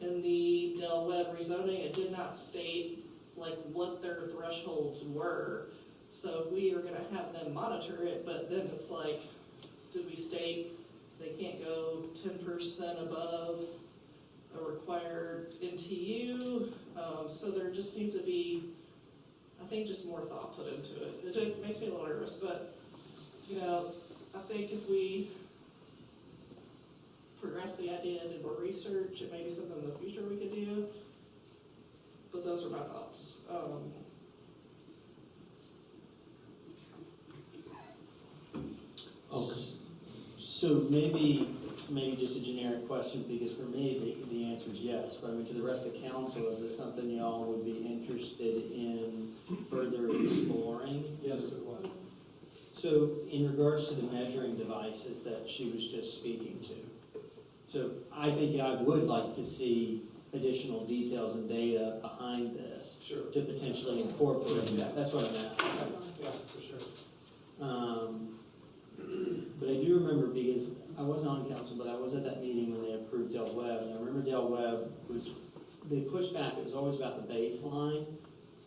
in the Del Webb rezoning, it did not state like what their thresholds were. So if we are gonna have them monitor it, but then it's like, did we state they can't go 10% above a required NTU? So there just needs to be, I think, just more thought put into it. It makes me a little nervous, but, I think if we progress the idea and do more research, it may be something in the future we could do. But those are my thoughts. Okay. So maybe just a generic question, because for me, the answer is yes. But I mean, to the rest of council, is this something y'all would be interested in further exploring? Yes, it was. So in regards to the measuring devices that she was just speaking to, so I think I would like to see additional details and data behind this. Sure. To potentially incorporate that. That's what I'm asking. Yeah, for sure. But I do remember, because I wasn't on council, but I was at that meeting when they approved Del Webb, and I remember Del Webb they pushed back, it was always about the baseline,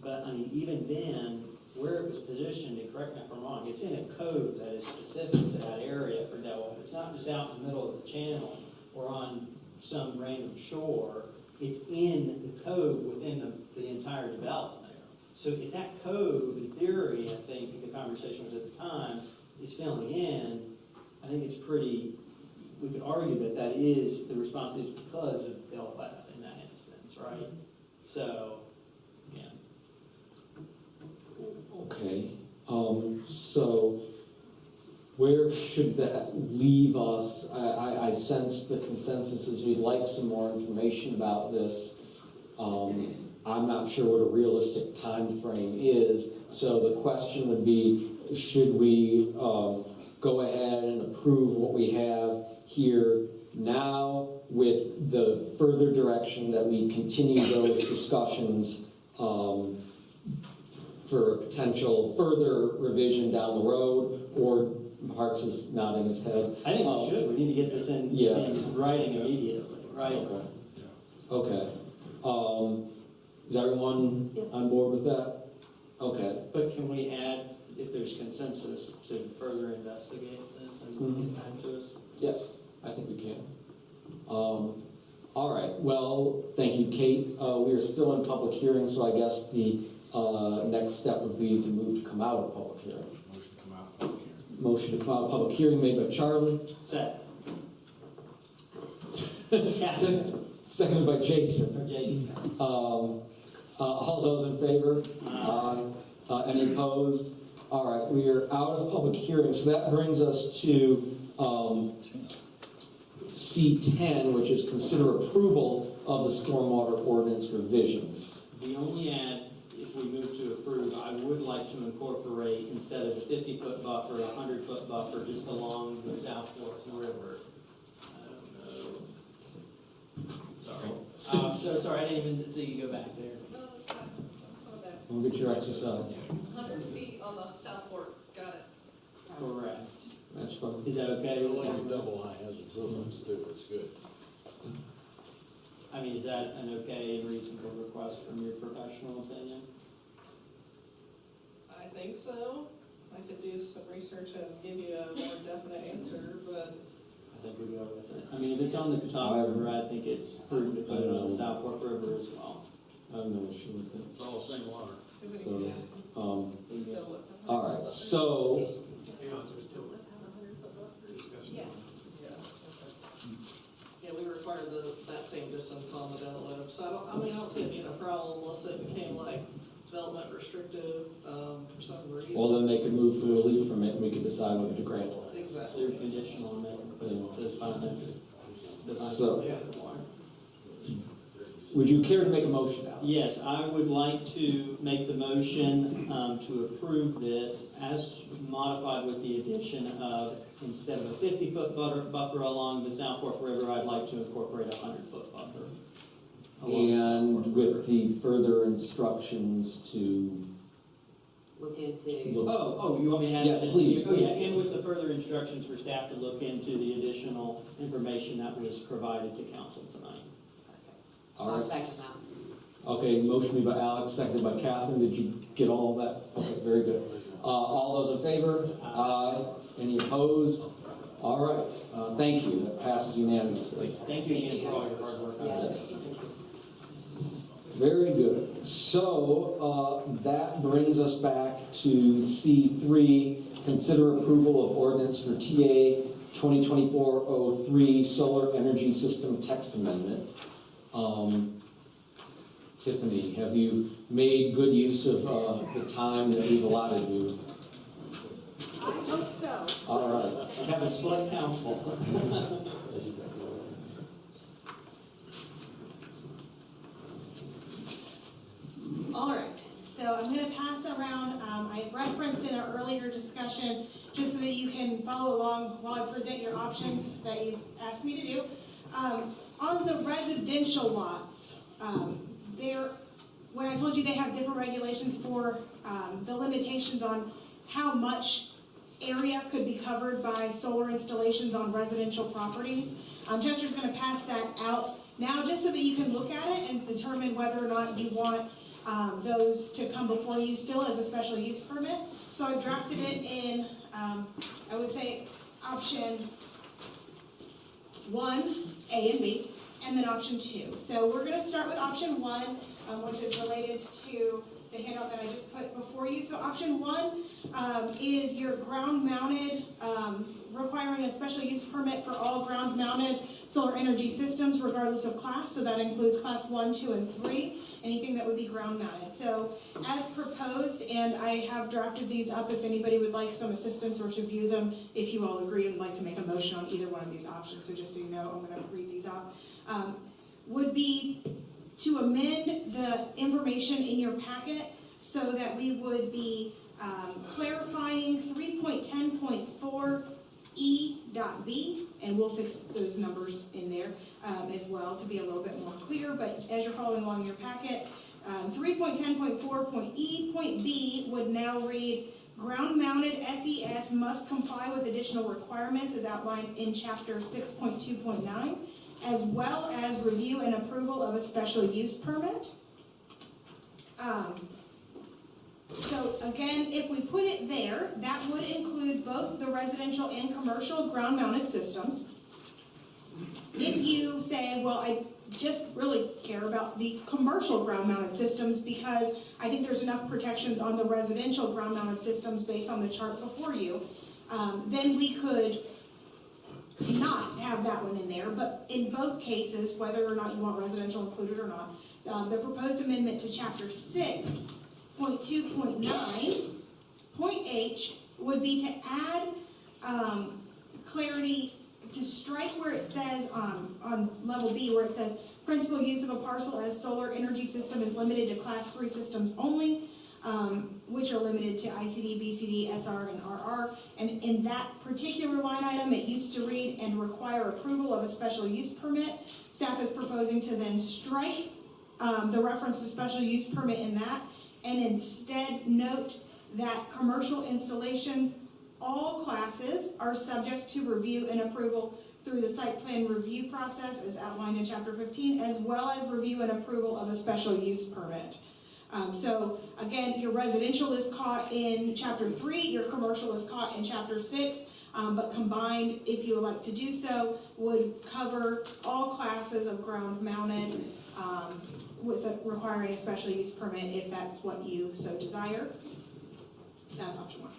but I mean, even then, where it was positioned, and correct me if I'm wrong, it's in a code that is specific to that area for Del Webb. It's not just out in the middle of the channel or on some random shore, it's in the code within the entire development there. So if that code, in theory, I think the conversation was at the time, is filling in, I think it's pretty, we could argue that is the responsibility because of Del Webb in that instance, right? So, yeah. Okay, so where should that leave us? I sense the consensus is we'd like some more information about this. I'm not sure what a realistic time frame is, so the question would be, should we go ahead and approve what we have here now with the further direction that we continue those discussions for potential further revision down the road, or Parks is nodding his head. I think we should. We need to get this in writing immediately, right? Okay. Okay. Is everyone on board with that? Okay. But can we add, if there's consensus, to further investigate this and get back to us? Yes, I think we can. All right. Well, thank you, Kate. We are still in public hearing, so I guess the next step would be to move to come out of public hearing. Motion to come out of public hearing. Motion to come out of public hearing made by Charlie. Seconded by Jason. All those in favor? Aye. Any opposed? All right, we are out of public hearing, so that brings us to C10, which is consider approval of the stormwater ordinance revisions. The only add, if we move to approve, I would like to incorporate, instead of a 50-foot buffer, a 100-foot buffer just along the South Fork River. I don't know. Sorry. So sorry, I didn't even see you go back there. No, that's fine. Go back. We'll get your exercise. 100 feet on the South Fork, got it. Correct. That's fun. Is that okay? double high hazard zones too, it's good. I mean, is that an okay and reasonable request from your professional opinion? I think so. I could do some research and give you a more definite answer, but I think we go with it. I mean, if it's on the Catawba River, I think it's prudent to put it on the South Fork River as well. I have no issue with it. It's all the same water. So, all all right, so, Hang on, there's still discussion. Yes. Yeah, we require that same distance on the Delta Loop, so I don't see it being a problem unless it became like development restrictive, for some reason. well, then they could move for relief from it, and we could decide whether to grant it. Exactly. They're conditional on that, those 500. So- Would you care to make a motion, Alex? Yes, I would like to make the motion to approve this as modified with the addition of, instead of a 50-foot buffer along the South Fork River, I'd like to incorporate a 100-foot buffer. And with the further instructions to Look into. look. Oh, you want me to add? Yeah, this? please, Oh, yeah, please. and with the further instructions for staff to look into the additional information that was provided to council tonight. All I'll right. second that. Okay, motion made by Alex, seconded by Catherine. Did you get all of that? Okay, very good. All those in favor? Aye. Any opposed? All right, thank you. That passes unanimously. Thank you again for all your hard work on Yes. this. Very good. So that brings us back to C3, consider approval of ordinance for TA 2024-03 solar energy system text amendment. Tiffany, have you made good use of the time that we've allotted you? I hope so. All right. Have a split council. All right, so I'm going to pass around, I referenced in our earlier discussion, just so that you can follow along while I present your options that you've asked me to do. On the residential lots, when I told you they have different regulations for the limitations on how much area could be covered by solar installations on residential properties, Chester's going to pass that out now just so that you can look at it and determine whether or not you want those to come before you still as a special use permit. So I've drafted it in, I would say, option 1, A and B, and then option 2. So we're going to start with option 1, which is related to the handout that I just put before you. So option 1 is your ground-mounted, requiring a special use permit for all ground-mounted solar energy systems regardless of class. So that includes class 1, 2, and 3, anything that would be ground-mounted. So as proposed, and I have drafted these up if anybody would like some assistance or to view them, if you all agree and would like to make a motion on either one of these options. So just so you know, I'm going to read these off. Would be to amend the information in your packet so that we would be clarifying 3.10.4 E.B, and we'll fix those numbers in there as well to be a little bit more clear, but as you're following along in your packet, 3.10.4.E.B would now read, ground-mounted SES must comply with additional requirements as outlined in chapter 6.2.9, as well as review and approval of a special use permit. So again, if we put it there, that would include both the residential and commercial ground-mounted systems. If you say, well, I just really care about the commercial ground-mounted systems because I think there's enough protections on the residential ground-mounted systems based on the chart before you, then we could not have that one in there. But in both cases, whether or not you want residential included or not, the proposed amendment to chapter 6.2.9 Point H would be to add clarity, to strike where it says, on level B, where it says, principal use of a parcel as solar energy system is limited to class 3 systems only, which are limited to ICD, BCD, SR, and RR. And in that particular line item, it used to read, and require approval of a special use permit. Staff is proposing to then strike the reference to special use permit in that, and instead note that commercial installations, all classes, are subject to review and approval through the site plan review process as outlined in Chapter 15, as well as review and approval of a special use permit. So again, your residential is caught in Chapter 3, your commercial is caught in Chapter 6, but combined, if you would like to do so, would cover all classes of ground mounted with requiring a special use permit if that's what you so desire. That's option 1.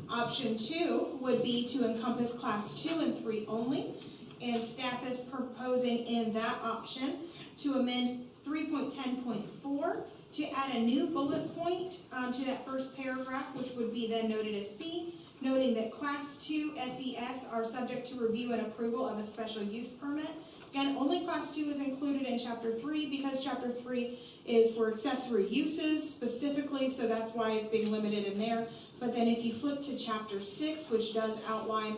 Option 2 would be to encompass class 2 and 3 only, and staff is proposing in that option to amend 3.10.4 to add a new bullet point to that first paragraph, which would be then noted as C, noting that class 2 SES are subject to review and approval of a special use permit. Again, only class 2 is included in Chapter 3 because Chapter 3 is for accessory uses specifically, so that's why it's being limited in there. But then if you flip to Chapter 6, which does outline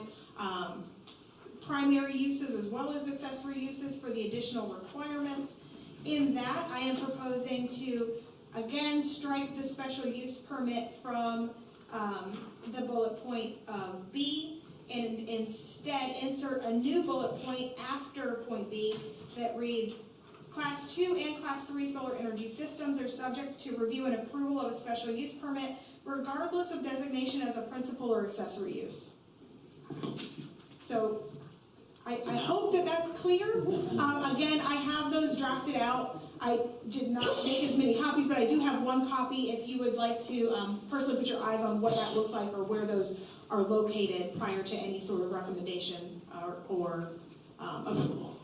primary uses as well as accessory uses for the additional requirements, in that I am proposing to, again, strike the special use permit from the bullet point of B, and instead insert a new bullet point after point B that reads, Class 2 and Class 3 solar energy systems are subject to review and approval of a special use permit, regardless of designation as a principal or accessory use. So I hope that that's clear. Again, I have those drafted out. I did not make as many copies, but I do have one copy if you would like to personally put your eyes on what that looks like or where those are located prior to any sort of recommendation or approval.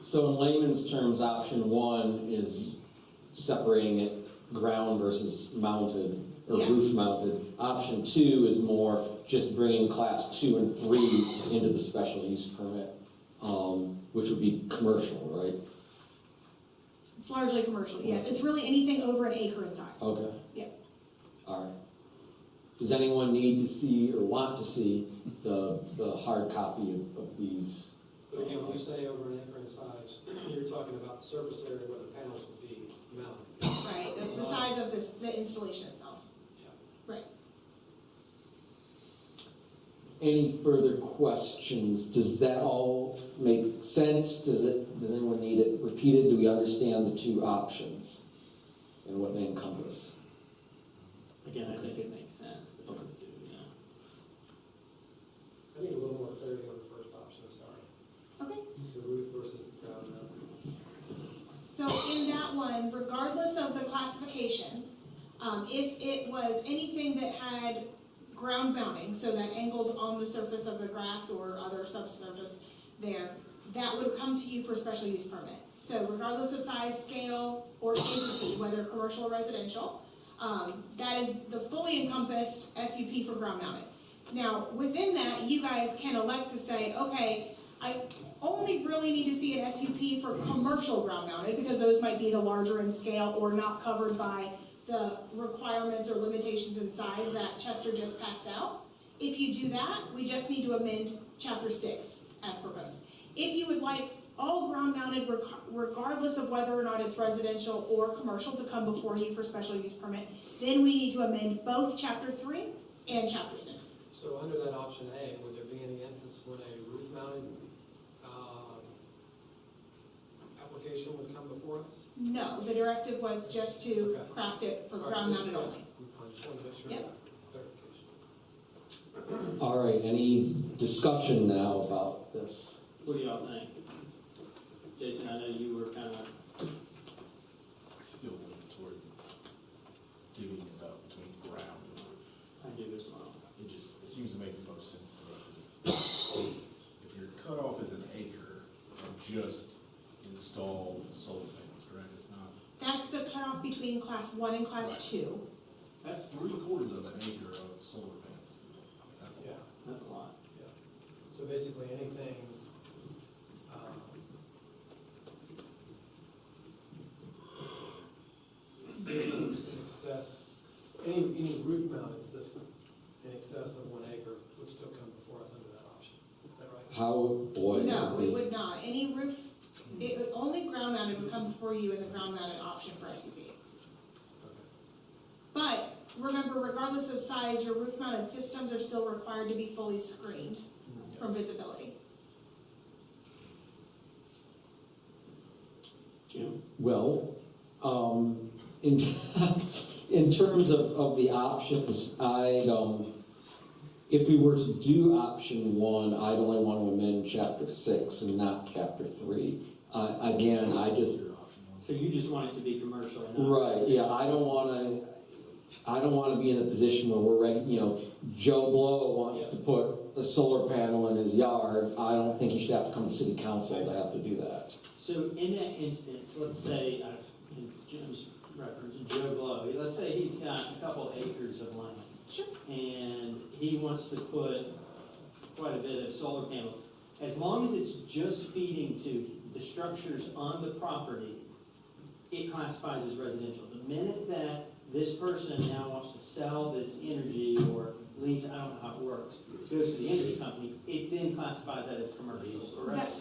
So in layman's terms, option 1 is separating it ground versus mounted, or Yes. roof mounted. Option 2 is more just bringing class 2 and 3 into the special use permit, which would be commercial, right? It's largely commercial, yes. It's really anything over an acre in size. Okay. Yep. All right. Does anyone need to see or want to see the hard copy of these? Again, when you say over an acre in size, you're talking about the surface area where the panels would be mounted. Right, the size of the installation itself. Yeah. Right. Any further questions? Does that all make sense? Does anyone need it repeated? Do we understand the two options and what they encompass? Again, I think it makes sense. Okay. I need a little more clarity on the first option, I'm sorry. Okay. The roof versus the ground mount. So in that one, regardless of the classification, if it was anything that had ground mounting, so that angled on the surface of the grass or other subsurface there, that would come to you for a special use permit. So regardless of size, scale, or entity, whether commercial or residential, that is the fully encompassed SUP for ground mounted. Now, within that, you guys can elect to say, okay, I only really need to see an SUP for commercial ground mounted because those might be the larger in scale or not covered by the requirements or limitations in size that Chester just passed out. If you do that, we just need to amend Chapter 6 as proposed. If you would like all ground mounted, regardless of whether or not it's residential or commercial, to come before you for special use permit, then we need to amend both Chapter 3 and Chapter 6. So under that option A, would there be any emphasis when a roof mounted application would come before us? No, the directive was just to Okay. craft it for All right, ground just- mounted only. I just wanted to make sure Yep. that clarification. All right, any discussion now about this? What do y'all think? Jason, I know you were kind of, Still leaning toward divvying it up between ground and roof. I do as well. It seems to make the most sense to me. 'Cause if your cutoff is an acre, you just install solar panels, correct? It's not. That's the cutoff between Class 1 and Class 2. That's 3/4 of an acre of solar panels. Yeah, That's a lot. yeah. So basically anything, in excess, any roof mounted system in excess of 1 acre would still come before us under that option. Is that right? How, boy. No, it would not. Any roof, only ground mounted would come before you in the ground mounted option for SUV. Okay. But remember, regardless of size, your roof mounted systems are still required to be fully screened from visibility. Jim? Well, in, in terms of the options, if we were to do option 1, I'd only want to amend chapter 6 and not chapter 3. Again, I just, So you just want it to be commercial and not? right, yeah, I don't want to be in a position where we're ready, Joe Blow wants to put a solar panel in his yard. I don't think he should have to come to city council to have to do that. So in that instance, let's say, in Jim's reference, Joe Blow, let's say he's got a couple acres of land. Sure. And he wants to put quite a bit of solar panels. As long as it's just feeding to the structures on the property, it classifies as residential. The minute that this person now wants to sell this energy or lease, I don't know how it works, goes to the energy company, it then classifies that as commercial, correct?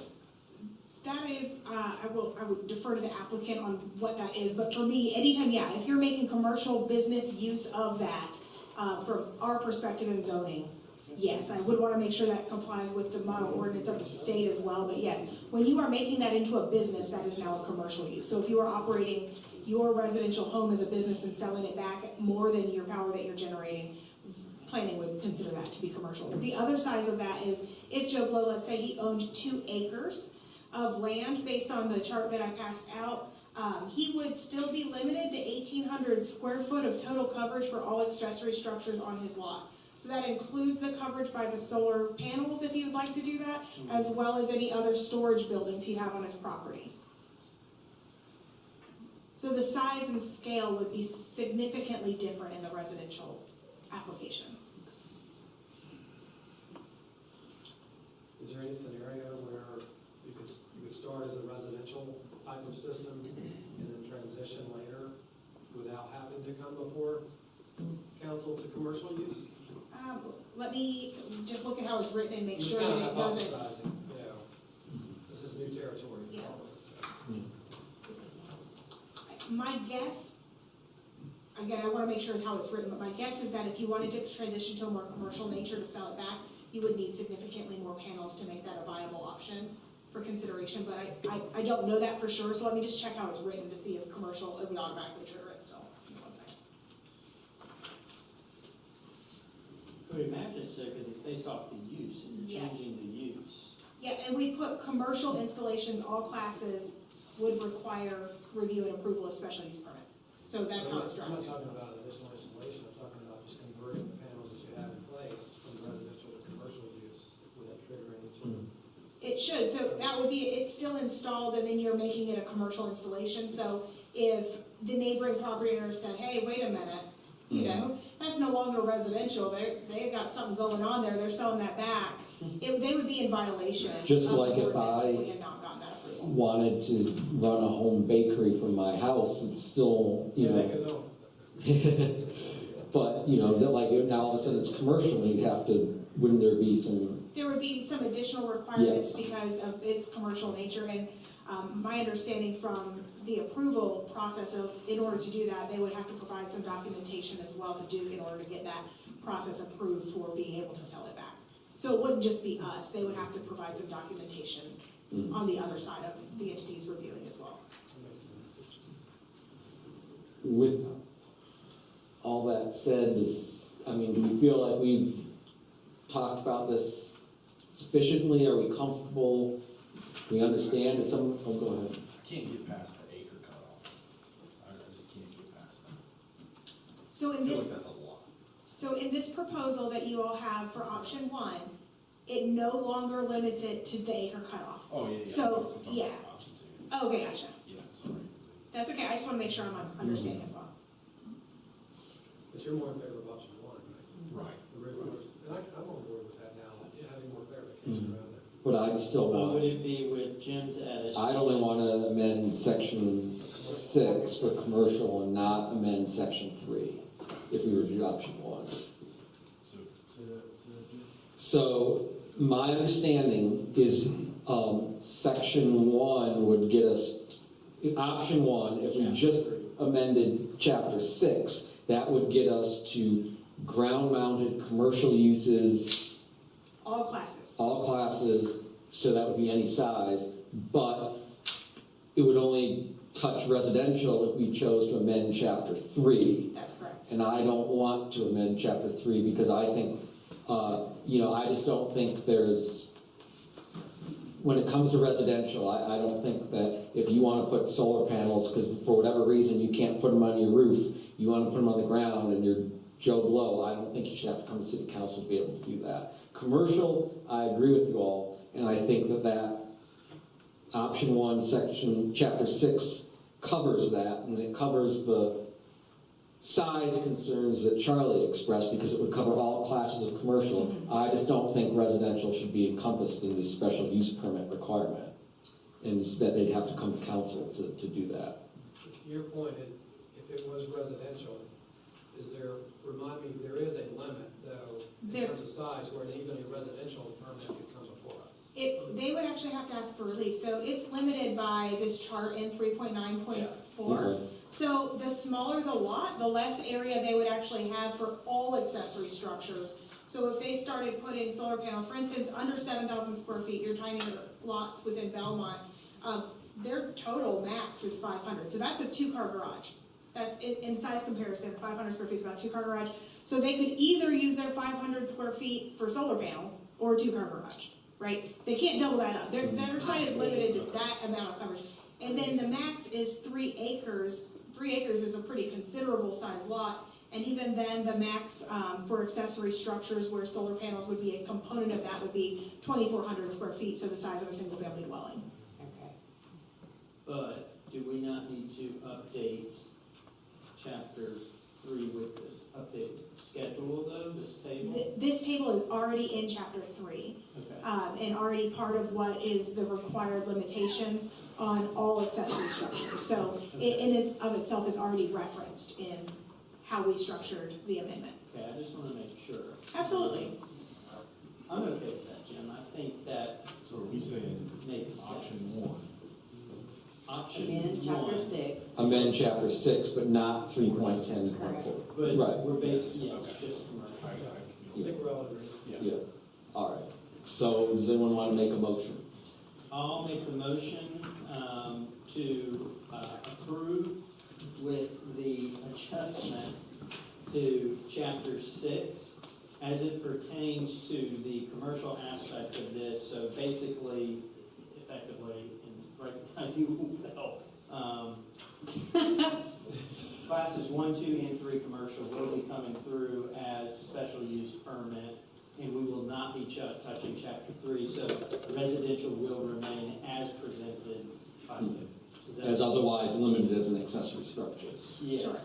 That is, I would defer to the applicant on what that is, but for me, anytime, if you're making commercial business use of that, from our perspective in zoning, yes, I would want to make sure that complies with the model ordinance of the state as well, but yes, when you are making that into a business, that is now a commercial use. So if you are operating your residential home as a business and selling it back more than your power that you're generating, planning would consider that to be commercial. But the other side of that is, if Joe Blow, let's say he owned 2 acres of land based on the chart that I passed out, he would still be limited to 1,800 square foot of total coverage for all accessory structures on his lot. So that includes the coverage by the solar panels, if he would like to do that, as well as any other storage buildings he'd have on his property. So the size and scale would be significantly different in the residential application. Is there any scenario where you could start as a residential type of system and then transition later without having to come before council to commercial use? Let me just look at how it's written and make Just sure kind that of it doesn't. hypothesizing, this is new territory for Yeah. all of us. My guess, again, I want to make sure how it's written, but my guess is that if you wanted to transition to a more commercial nature to sell it back, you would need significantly more panels to make that a viable option for consideration, but I don't know that for sure, so let me just check how it's written to see if commercial, it would automatically trigger it still. Give me 1 second. I would imagine so, because it's based off the use, and you're Yeah. changing the use. Yeah, and we put commercial installations, all classes would require review and approval of special use permit. So that's how it's I'm not drafted. talking about additional installation, I'm talking about just converting the panels that you have in place from residential to commercial use without triggering any sort of. It should, so that would be, it's still installed and then you're making it a commercial installation. So if the neighboring property owner said, hey, wait a minute, that's no longer residential, they've got something going on there, they're selling that back, they would be in violation. Just of the like if ordinance I we had not gotten that approval. wanted to run a home bakery from my house, it's still, but, that like now all of a sudden it's commercial, you'd have to, wouldn't there be some? There would be some additional requirements Yes. because of its commercial nature, and my understanding from the approval process of, in order to do that, they would have to provide some documentation as well to Duke in order to get that process approved for being able to sell it back. So it wouldn't just be us, they would have to provide some documentation on the other side of the entities reviewing as well. With all that said, do you feel like we've talked about this sufficiently? Are we comfortable? We understand? Is some, oh, go ahead. I can't get past the acre cutoff. I just can't get past that. So I in feel this, like that's a lot. so in this proposal that you all have for option 1, it no longer limits it to the acre cutoff. Oh, yeah, yeah. So, I'm talking yeah. about option 2. Oh, okay, gotcha. Yeah, sorry. That's okay, I just want to make sure I'm understanding as well. But you're more in favor of option 1, right? Right. I'd still What would want, it be with Jim's edit? I'd only want to amend section 6 for commercial and not amend section 3, if we were to do option 1. So, my understanding is, section 1 would get us, option 1, if we just amended chapter 6, that would get us to ground-mounted commercial uses, All classes. all classes, so that would be any size, but it would only touch residential if we chose to amend chapter 3. That's correct. And I don't want to amend chapter 3 because I think, I just don't think there's, when it comes to residential, I don't think that if you want to put solar panels, because for whatever reason you can't put them on your roof, you want to put them on the ground and you're Joe Blow, I don't think you should have to come to city council to be able to do that. Commercial, I agree with you all, and I think that option 1, chapter 6 covers that, and it covers the size concerns that Charlie expressed because it would cover all classes of commercial. I just don't think residential should be encompassed in this special use permit requirement, and just that they'd have to come to council to do that. To your point, if it was residential, remind me, there is a limit though, in terms of size, where even a residential permit could come before us. They would actually have to ask for relief, so it's limited by this chart in 3.9.4. Okay. So the smaller the lot, the less area they would actually have for all accessory structures. So if they started putting solar panels, for instance, under 7,000 square feet, your tinier lots within Belmont, their total max is 500. So that's a 2-car garage. That in size comparison, 500 square feet is about a 2-car garage. So they could either use their 500 square feet for solar panels or a 2-car garage, right? They can't double that up. Their site is limited to that amount of coverage. And then the max is 3 acres. 3 acres is a pretty considerable size lot. And even then, the max for accessory structures where solar panels would be a component of that would be 2,400 square feet, so the size of a single-family dwelling. Okay. But do we not need to update chapter 3 with this updated schedule though, this table? This table is already in chapter 3, Okay. and already part of what is the required limitations on all accessory structures. So it in and of itself is already referenced in how we structured the amendment. Okay, I just want to make sure. Absolutely. I'm okay with that, Jim. I think that So are we saying makes option sense. 1? I'm in chapter 6. Amend chapter 6, but not 3.10.4. But Right. we're basically, yes, Okay. just commercial. I think we're all agreed. Yeah, all right. So does anyone want to make a motion? I'll make the motion to approve with the adjustment to chapter 6 as it pertains to the commercial aspect of this. So basically, effectively, and right beside you, classes 1, 2, and 3 commercial will be coming through as special use permit, and we will not be touching chapter 3, so residential will remain as presented by Tiffany. Is that- As otherwise limited as an accessory structure. Yes. Sure.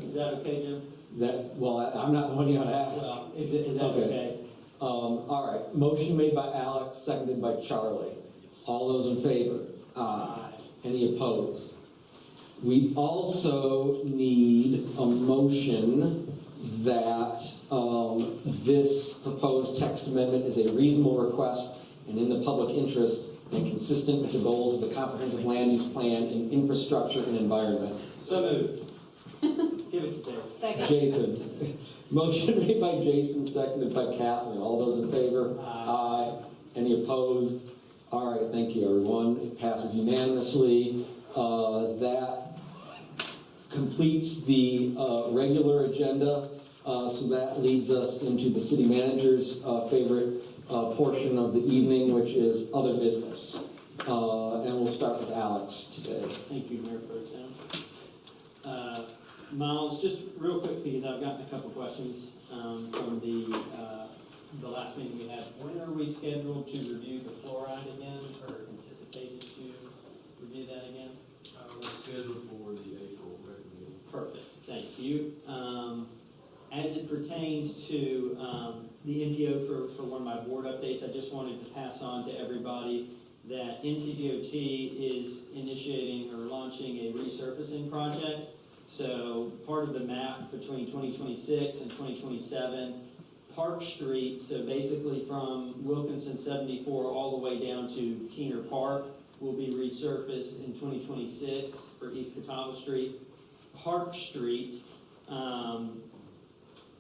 Is that okay, Jim? I'm not the one you ought to ask. Well, is that Okay. okay? All right, motion made by Alex, seconded by Charlie. All those in favor? Aye. Any opposed? We also need a motion that this proposed text amendment is a reasonable request and in the public interest and consistent with the goals of the comprehensive land use plan and infrastructure and environment. So moved. Give it to Dave. Second. Jason. Motion made by Jason, seconded by Catherine. All those in favor? Aye. Any opposed? All right, thank you, everyone. It passes unanimously. That completes the regular agenda. So that leads us into the city manager's favorite portion of the evening, which is other business. And we'll start with Alex today. Thank you, Mayor Pro Tem. Miles, just real quick, because I've gotten a couple questions from the last meeting we had. When are we scheduled to review the fluoride again, or anticipated to review that again? We're scheduled for the April regular meeting. Perfect, thank you. As it pertains to the NPO for one of my board updates. I just wanted to pass on to everybody that NCDOT is initiating or launching a resurfacing project. So part of the map between 2026 and 2027, Park Street, so basically from Wilkinson 74 all the way down to Keener Park, will be resurfaced in 2026 for East Catawba Street. Park Street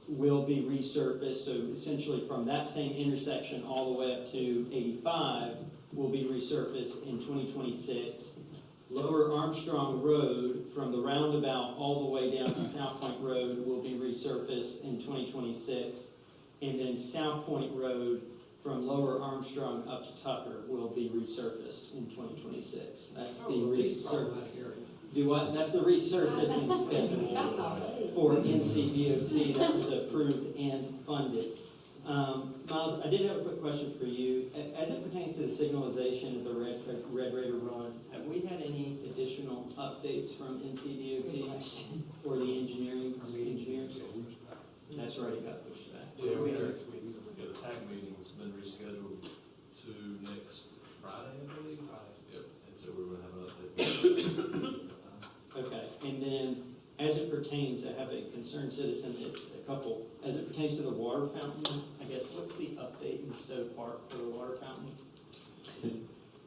will be resurfaced, so essentially from that same intersection all the way up to 85 will be resurfaced in 2026. Lower Armstrong Road from the roundabout all the way down to South Point Road will be resurfaced in 2026. And then South Point Road from Lower Armstrong up to Tucker will be resurfaced in 2026 . That's the resurfacing. Do what? That's the resurfacing schedule for NCDOT that was approved and funded. Miles, I did have a quick question for you. As it pertains to the signalization of the Red River Run, have we had any additional updates from NCDOT or the engineers? That's right, it got pushed back. Yeah, the TAC meeting's been rescheduled to next Friday, I believe. Yep, and so we're gonna have an update. Okay, and then as it pertains, I have a concerned citizen, as it pertains to the water fountain, I guess, what's the update in Stowe Park for the water fountain?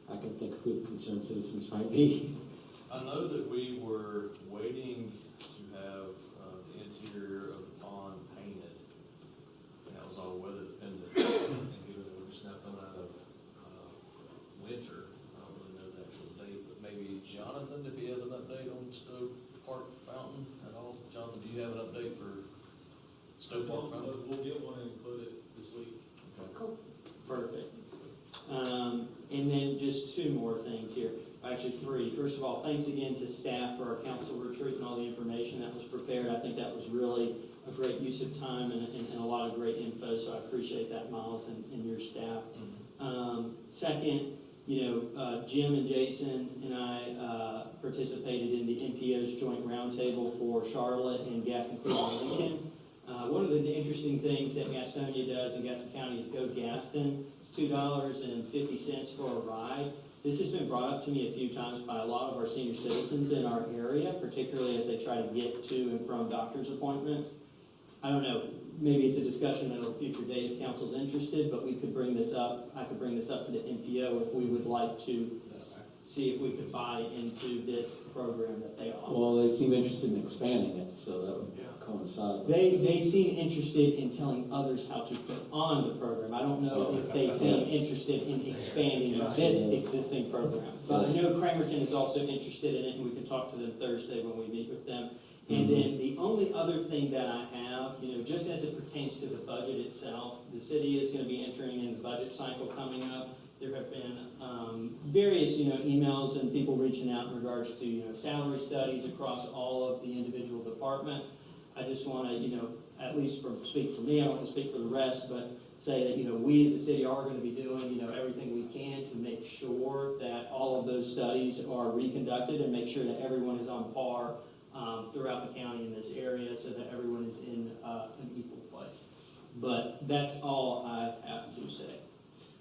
I can think of who the concerned citizens might be. I know that we were waiting to have the interior of the pond painted. And that was all weather dependent. And given that we're just now coming out of winter, I don't really know the actual date, but maybe Jonathan, if he has an update on Stowe Park Fountain at all. Jonathan, do you have an update for Stowe Park Fountain? We'll get one and include it this week. Okay. Cool. Perfect. And then just two more things here, actually three. First of all, thanks again to staff for our council retreat and all the information that was prepared. I think that was really a great use of time and a lot of great info, so I appreciate that, Miles, and your staff. Second, Jim and Jason and I participated in the NPO's joint roundtable for Charlotte and Gaston County Lincoln. One of the interesting things that Gastonia does in Gaston County is Go Gaston. It's $2.50 for a ride. This has been brought up to me a few times by a lot of our senior citizens in our area, particularly as they try to get to and from doctor's appointments. I don't know, maybe it's a discussion at a future date if council's interested, but we could bring this up. I could bring this up to the NPO if we would like to see if we could buy into this program that they offer. Well, they seem interested in expanding it, so that would coincide. They seem interested in telling others how to put on the program. I don't know if they seem interested in expanding this existing program. But I know Cramerton is also interested in it, and we can talk to them Thursday when we meet with them. And then the only other thing that I have, just as it pertains to the budget itself, the city is going to be entering in the budget cycle coming up. There have been various, emails and people reaching out in regards to, salary studies across all of the individual departments. I just want to, at least speak for me, I don't want to speak for the rest, but say that, we as a city are going to be doing, everything we can to make sure that all of those studies are reconducted and make sure that everyone is on par throughout the county in this area so that everyone is in an equal place. But that's all I have to say.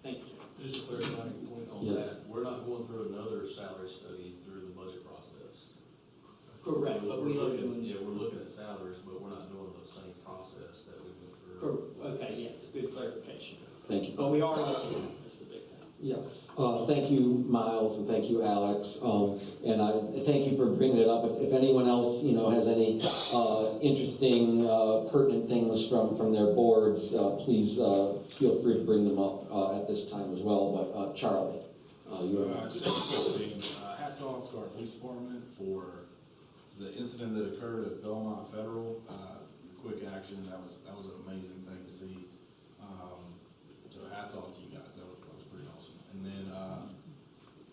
Thank you. Just a clarifying point on that, we're not going through another salary study through the budget process. Correct, but we are doing. Yeah, we're looking at salaries, but we're not doing the same process that we went through. Okay, yes, good clarification. Thank you. But we are looking at it, that's the big thing. Yes. Thank you, Miles, and thank you, Alex. And I thank you for bringing it up. If anyone else, has any interesting, pertinent things from their boards, please feel free to bring them up at this time as well. But Charlie, you are just a quick thing. Hats off to our police department for the incident that occurred at Belmont Federal. Quick action. That was an amazing thing to see. So hats off to you guys. That was pretty awesome. And then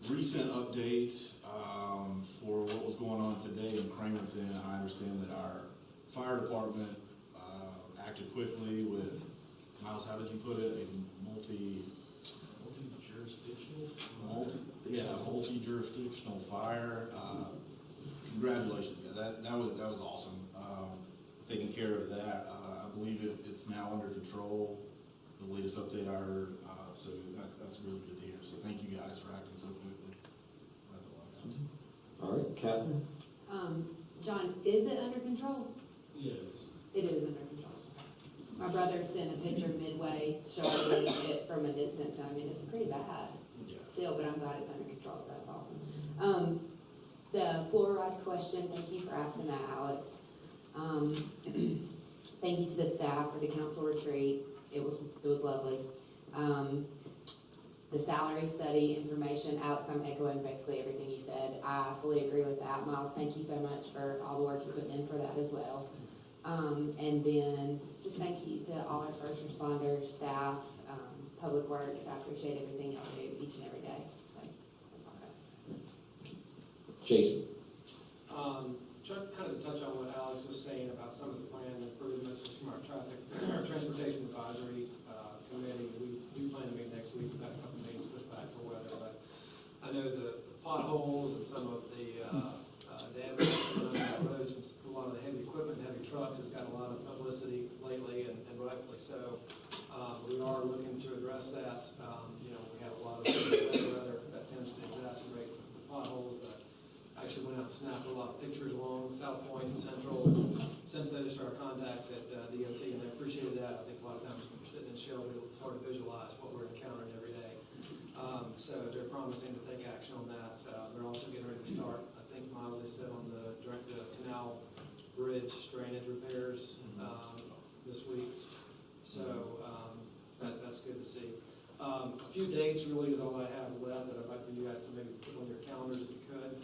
recent update for what was going on today in Cramerton. I understand that our fire department acted quickly with, Miles, how did you put it? A multi-jurisdictional fire. Congratulations, yeah, that was awesome. Taking care of that. I believe it's now under control. the latest update I heard, so that's really good to hear. So thank you guys for acting so quickly. That's all I got. All right, Catherine? John, is it under control? Yes. It is under control. My brother sent a picture midway showing it from a distance, and I mean, it's pretty bad still, but I'm glad it's under control, so that's awesome. The fluoride question, thank you for asking that, Alex. Thank you to the staff for the council retreat. It was lovely. The salary study information, Alex, I'm echoing basically everything you said. I fully agree with that. Miles, thank you so much for all the work you put in for that as well. And then just thank you to all our first responders, staff, public works. I appreciate everything y'all do each and every day. So that's awesome. Jason? Kind of to touch on what Alex was saying about some of the plan improvements just from our transportation advisory committee. We do plan to meet next week. We've got a couple meetings pushed back for weather, but I know the potholes and some of the damage on the roads, a lot of the heavy equipment, heavy trucks has got a lot of publicity lately, and rightfully so. We are looking to address that. We have a lot of weather that tends to exacerbate the potholes, but I actually went out and snapped a lot of pictures along South Point and Central and sent those to our contacts at DOT, and they appreciated that. I think a lot of times when you're sitting in Shelby, it's hard to visualize what we're encountering every day. So they're promising to take action on that. They're also getting ready to start, I think Miles, they said, on the canal bridge drainage repairs this week. So that's good to see. A few dates really is all I have left that I'd like for you guys to maybe put on your calendars if you could.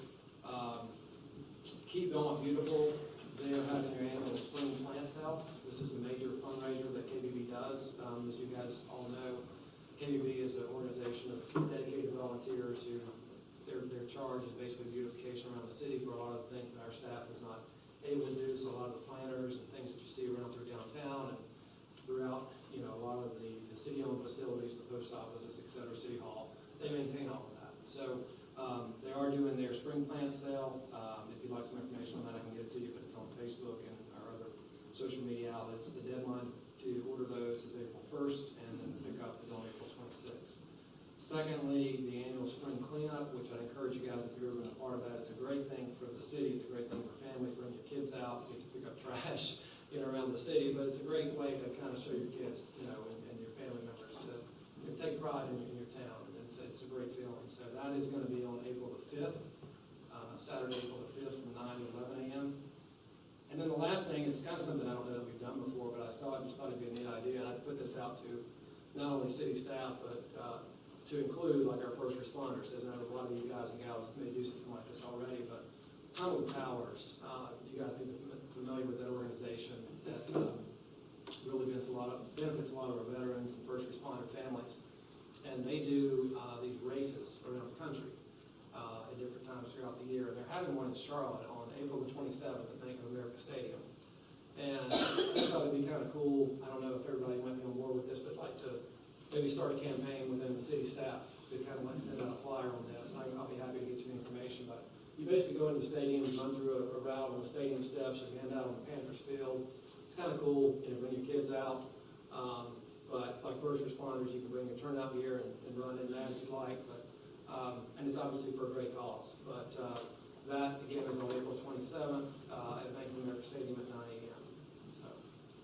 Keep Belmont Beautiful. They are having their annual spring plant sale. This is a major fundraiser that KBB does. As you guys all know, KBB is an organization of dedicated volunteers who their charge is basically beautification around the city for a lot of the things that our staff is not able to do. So a lot of the planters and things that you see around through downtown and throughout, a lot of the city-owned facilities, the post offices, et cetera, City Hall, they maintain all of that. So they are doing their spring plant sale. If you'd like some information on that, I can get it to you, but it's on Facebook and our other social media outlets. The deadline to order those is April 1st, and then the pickup is on April 26th. Secondly, the annual spring cleanup, which I'd encourage you guys, if you've ever been a part of that, it's a great thing for the city, it's a great thing for families, bring your kids out, get to pick up trash, around the city, but it's a great way to kind of show your kids, and your family members to take pride in your town. It's a great feeling. So that is going to be on April the 5th, Saturday, April the 5th from 9 to 11 a.m. And then the last thing is kind of something I don't know that we've done before, but I saw it, just thought it'd be a neat idea, and I'd put this out to not only city staff, but to include like our first responders. There's a lot of you guys and gals may do something like this already, but Tunnel Towers, you guys may be familiar with that organization that really benefits a lot of our veterans and first responder families. And they do these races around the country at different times throughout the year. And they're having one in Charlotte on April the 27th at Bank of America Stadium. And I thought it'd be kind of cool. I don't know if everybody might be on board with this, but like to maybe start a campaign within the city staff to kind of like send out a flyer on this. And I'll be happy to get you the information. But you basically go into the stadium, run through a route on the stadium steps, and hand out on the Panthers field. It's kind of cool, bring your kids out. But like first responders, you can bring your turnout gear and run in that if you like. But and it's obviously for a great cause. But that again is on April 27th at Bank of America Stadium at 9 a.m. So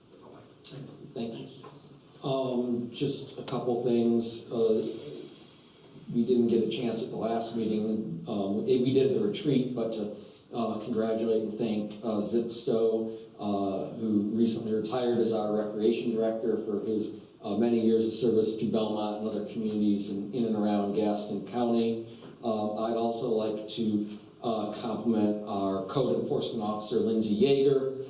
that's all I have. Thank you. Just a couple things. We didn't get a chance at the last meeting. We did at the retreat, but to congratulate and thank Zip Stowe, who recently retired as our recreation director for his many years of service to Belmont and other communities in and around Gaston County. I'd also like to compliment our code enforcement officer, Lindsay Yeager,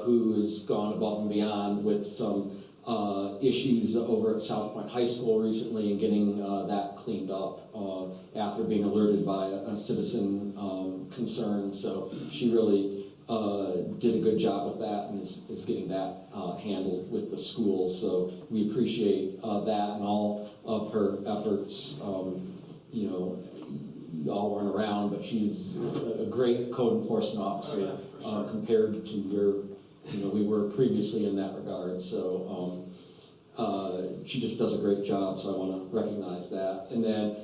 who has gone above and beyond with some issues over at South Point High School recently and getting that cleaned up after being alerted by a citizen concern. So she really did a good job with that and is getting that handled with the schools. So we appreciate that and all of her efforts. You all weren't around, but she's a great code enforcement officer compared to where we were previously in that regard. So she just does a great job, so I want to recognize that. And then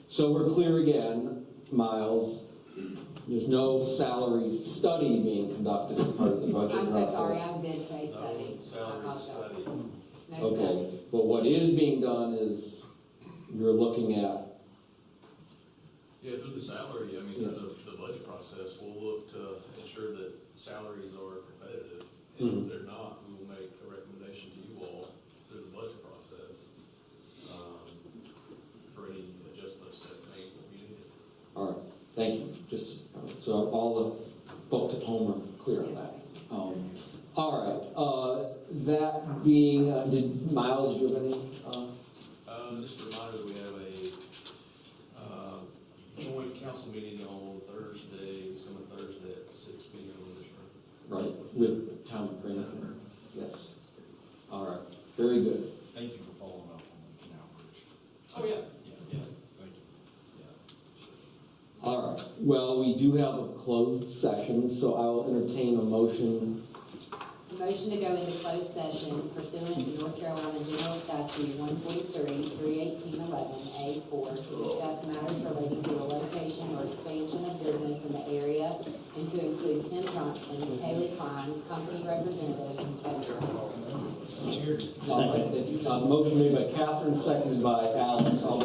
so we're clear again, Miles, there's no salary study being conducted as part of the budget I'm process. so sorry, I did say study. I Salary apologize. study. No Okay, study. but what is being done is you're looking at, Yeah, through the salary, I mean, Yes. through the budget process, we'll look to ensure that salaries are competitive. Mhm. And if they're not, we will make a recommendation to you all through the budget process, for any adjustments that may be needed. all right, thank you. Just so all the folks at home are clear on that. All right, that being, Miles, did you have any? Just a reminder that we have a joint council meeting on Thursday, it's coming Thursday at 6 p.m. in this room. Right, with town planner. Yes. All right, very good. Thank you for following up on the canal bridge. Oh, yeah. Yeah. Thank you. All right, well, we do have a closed session, so I will entertain a motion. A motion to go into closed session pursuant to North Carolina General Statute 143, 31811A4 to discuss matters relating to the location or expansion of business in the area and to include Tim Johnston, Haley Klein, company representatives, and Kevin Rice. All right, motion made by Catherine, seconded by Alex. All